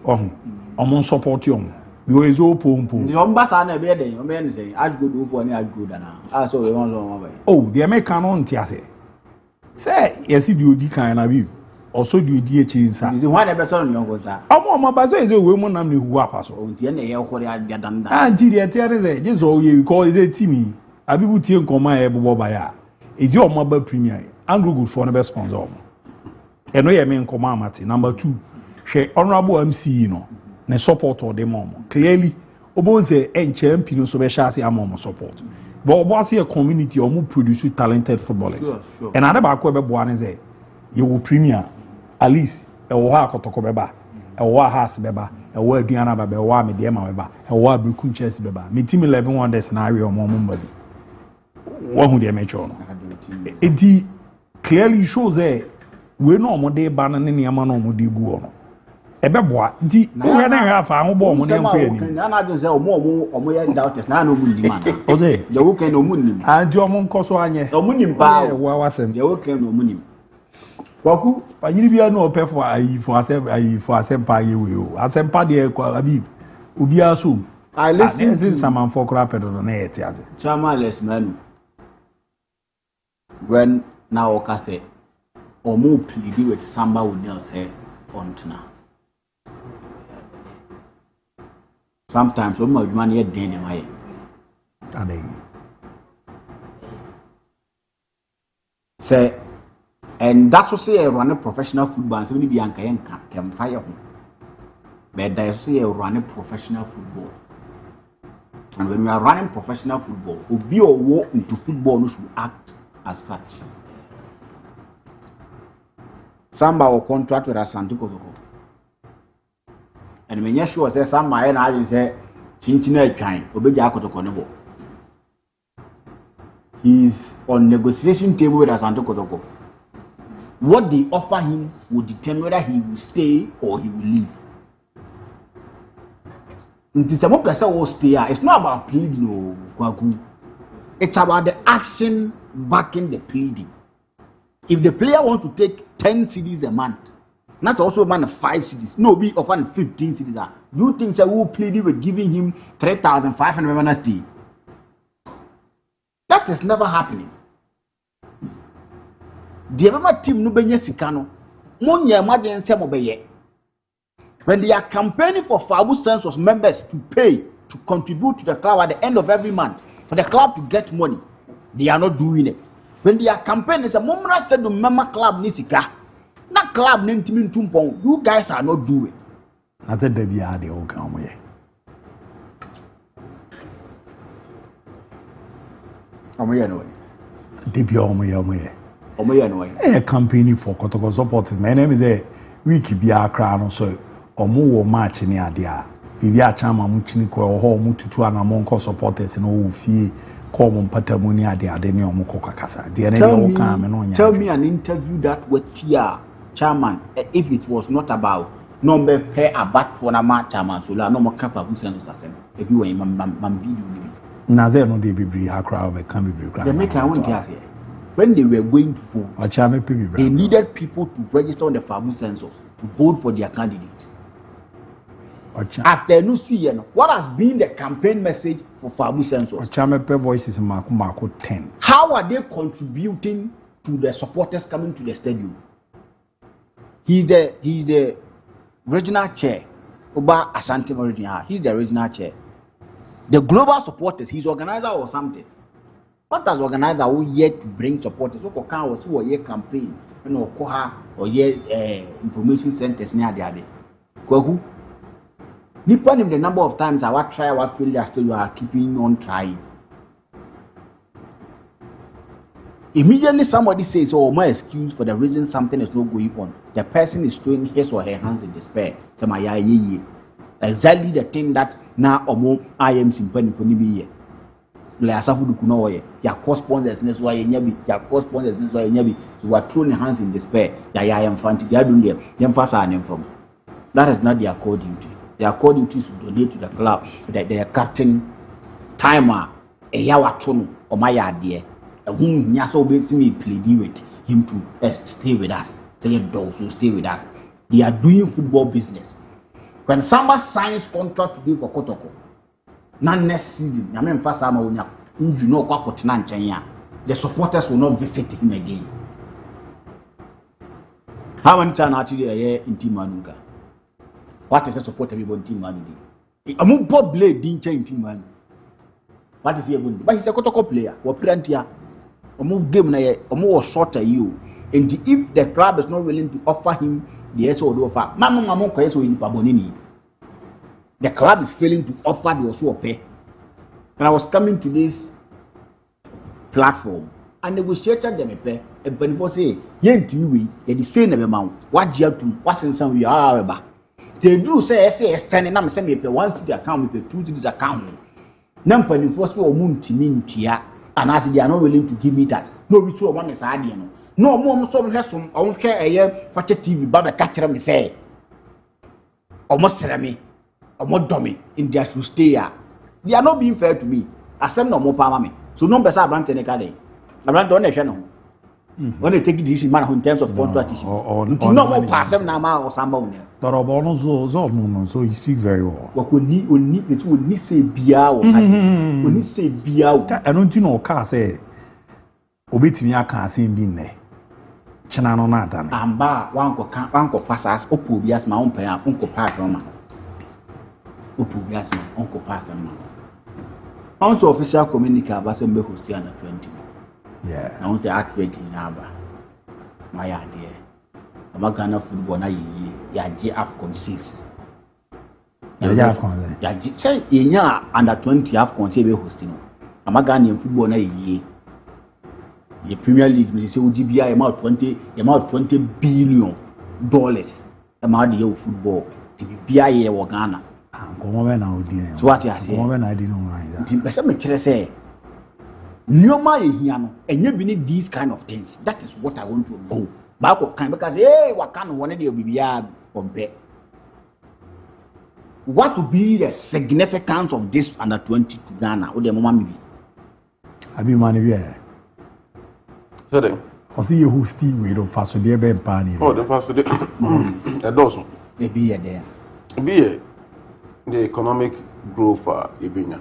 Ọmọ support you ọmọ. We always open. The ambassador na be there, ọmọ en say as good do for any as good na. Ah so we want so ọmọ ba. Oh, the American on tiase. Say, yes di odi kan na bi. Also di odi echi nsa. This is one episode on your sir. Ọmọ ba say we mo nam na hu apa so. O tie na ye ko ya danda. Ah, di the tiare say, just all you because is a team. Abibu tie nkoma e bobo ba ya. Is your mobile premier Anglo good for never sponsor. And no, you mean command number 2. She honorable MC, ne support or the mom. Clearly, Oboze and champion so be shall say among support. But was a community or more produce talented footballers. Sure. And other back web one is a you will premier at least a wa kotokobeba, a wa has beba, a word Diana Baba, a wa mediama beba, a wa Brukun chess beba. Me team 11 one the scenario more body. One who they mature. It clearly shows that we no more day banana ni ama no more di gu ono. Ebe boa di we na ha fa ho bo mo ne nkwe ni. Na na do say omo ya doubters na no mu ni man. O say the wo kan no mu ni. And you omo nkoso anye. Omo ni ba wa wasem. The wo kan no mu ni. Kwaku panyiri bia no ope for for asem pa ye we o. Asem pa de kwa abi obi aso. I listen to some for crap pedo na yete ase. Chama les manu. When now Oka say, or more pleading with Samba would now say, Ontna. Sometimes, when my money at den in my say, and that's what say I run a professional football, and so maybe Bianca can fire home. But I say I run a professional football. And when we are running professional football, we be or walk into football, we should act as such. Samba will contract with Asante Kotoko. And when you sure say Samba and I say Chinchina Chine, Obeja Kotoko Nebo. He's on negotiation table with Asante Kotoko. What they offer him will determine whether he will stay or he will leave. It's about person will stay. It's not about pleading or it's about the action backing the pleading. If the player want to take 10 CDs a month, that's also a man of 5 CDs. No, be offering 15 CDs. You think that we will plead with giving him 3,500 Wednesday? That is never happening. The other team no benye sikano. Monya emergency mobeye. When they are campaigning for FABU census members to pay to contribute to the club at the end of every month for the club to get money, they are not doing it. When they are campaigning, it's a moment to member club nisika. Not club name tumpong. You guys are not doing. I said they be are the old come anyway. They be omoye. Anyway. A campaigning for Kotoko supporters. My name is a week be a crown so or more match in the idea. If you are chama muchini ko ho mututu ana monko supporters no fee come patrimony idea de no moko kasa. Tell me an interview that with Tia chairman if it was not about number pair about one match chairman so la no more cover who send us asem. If you were mam video na ze no dey be ha crowd be can be crowd. They make I want to here. When they were going to vote, they needed people to register on the FABU census to vote for their candidate. After no see, what has been the campaign message for FABU census? Voices Marco 10. How are they contributing to the supporters coming to the stadium? He's the regional chair. Oba Asante Original. He's the regional chair. The global supporters, he's organizer or something. What has organizer who yet to bring supporters? What can was who year campaign? You know, Koha or year information centers near the other. Kohu. Nippon him the number of times I try our failure still you are keeping on trying. Immediately somebody says, oh, my excuse for the reason something is not going on. The person is throwing his or her hands in despair. Exactly the thing that now Omo I am sympathetic for me. le asafu du kuno oye ya correspondence ne so aye nyabi ya correspondence ne so aye nyabi so we are throwing hands in despair ya am fanti they are doing them them fast and from that is not their core duty. Their core duty is to donate to the club their captain timer e ya wato no o ma ya ade e hu nya so be me play with him to stay with us say do so stay with us. They are doing football business. When somebody signs contract to be for Kotoko not next season I mean first time onya you know kwa kotina nchen ya the supporters will not visit him again. How many times actually a in team manuga what is the supporter people in team manu amu bob blade din chen team manu what is he even but he's a Kotoko player or plenty amu game na ye amu was shorter you and if the club is not willing to offer him the SO offer mama ko SO in pabonini. The club is failing to offer the also pay. And I was coming to this platform and negotiated them a pay. And before say, yen to me, they say never man. What you to what's in some we are about. They do say standing up send me pay one to the account, we pay two to this account. Number before so moon to me tia and as they are not willing to give me that. No which one is idea no. No more some has some I won't care a year for TV Baba catcher me say. Almost said me. Or dummy in their should stay here. They are not being fair to me. I send no more power me. So no better brand any kind. I brand on a channel. When they take this man in terms of contract issues. No more pass them now or somebody. So he speak very well. What we need it will need say beer or we need say beer. I don't know car say obit me I can't see him being there. China no not done. I'm bar one go fast as Opu bias my own parent uncle pass on. Opu bias my uncle pass on. Also official communique about some host under 20. Yeah. I want say at 20 now. My idea. I'm Ghana football na ye J AFCON 6. Yeah, AFCON. Yeah, say inya under 20 AFCON say be hosting. I'm Ghana football na ye. The Premier League we say ODBI amount $20 billion amount the football to be BIA or Ghana. So what you say? Person me chere say nyoma ye hia no enye bi need these kind of things. That is what I want to know. Back kind because waka no one dey bibia compare. What would be the significance of this under 20 to Ghana? O dey mama me bi. Abi man bi e. So then I see you who still we don't fast dey be mpa. Oh, the fast dey. E does. E be here there. Be the economic growth Ibinya.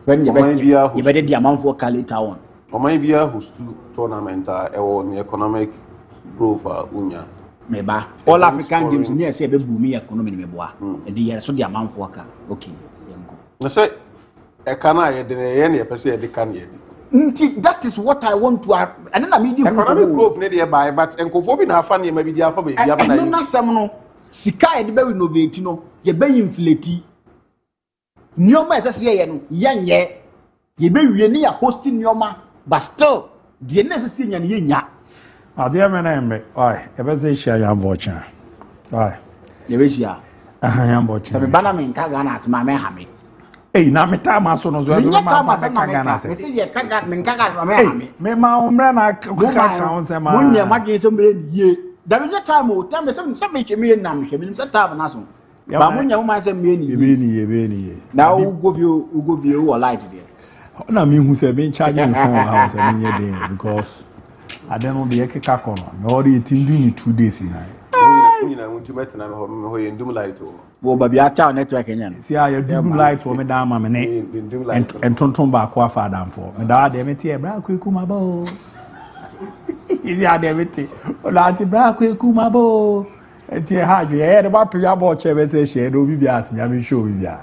When you better the amount for Kali Town. Or maybe who's two tournament or the economic growth Unya. Maybe all African games near say be booming economy meboa. And the year so the amount for okay. I say I can't any person they can that is what I want to and then I mean economic growth nearby, but encophobi na funny maybe the alphabet. No, some sika e be innovate no ye be inflate nyoma esase ye no yenye ye be wie ne ya hosting nyoma but still the necessary nya ne nya ade me na embe oi e be se hia ya mbocha oi ye be hia ya mbocha so me bana me nka Ghana asma me ha me na me ta ma so no so me ta ma se Ghana se me se ye ka Ghana me nka Ghana me ha me ma umra na ka on se ma munya ma ge so me ye da me time o time se me chemi na me chemi se time na so ba munya mo ma se me ni na u go view or light there na me hu se me charge me phone house me nye dey because I don't know the ekeka kono me already team do me 2 days na na won to meet na me ho ye ndum light o bo ba bia ta network nya si ya ndum light o me da ma me ne entonton ba ko afa dan fo me da de me tie bra ko eku ma ba o izi ade me tie o la ti bra ko eku ma ba o tie ha dwe e de ba pe ya bo che be se she do bibia asinya me show bibia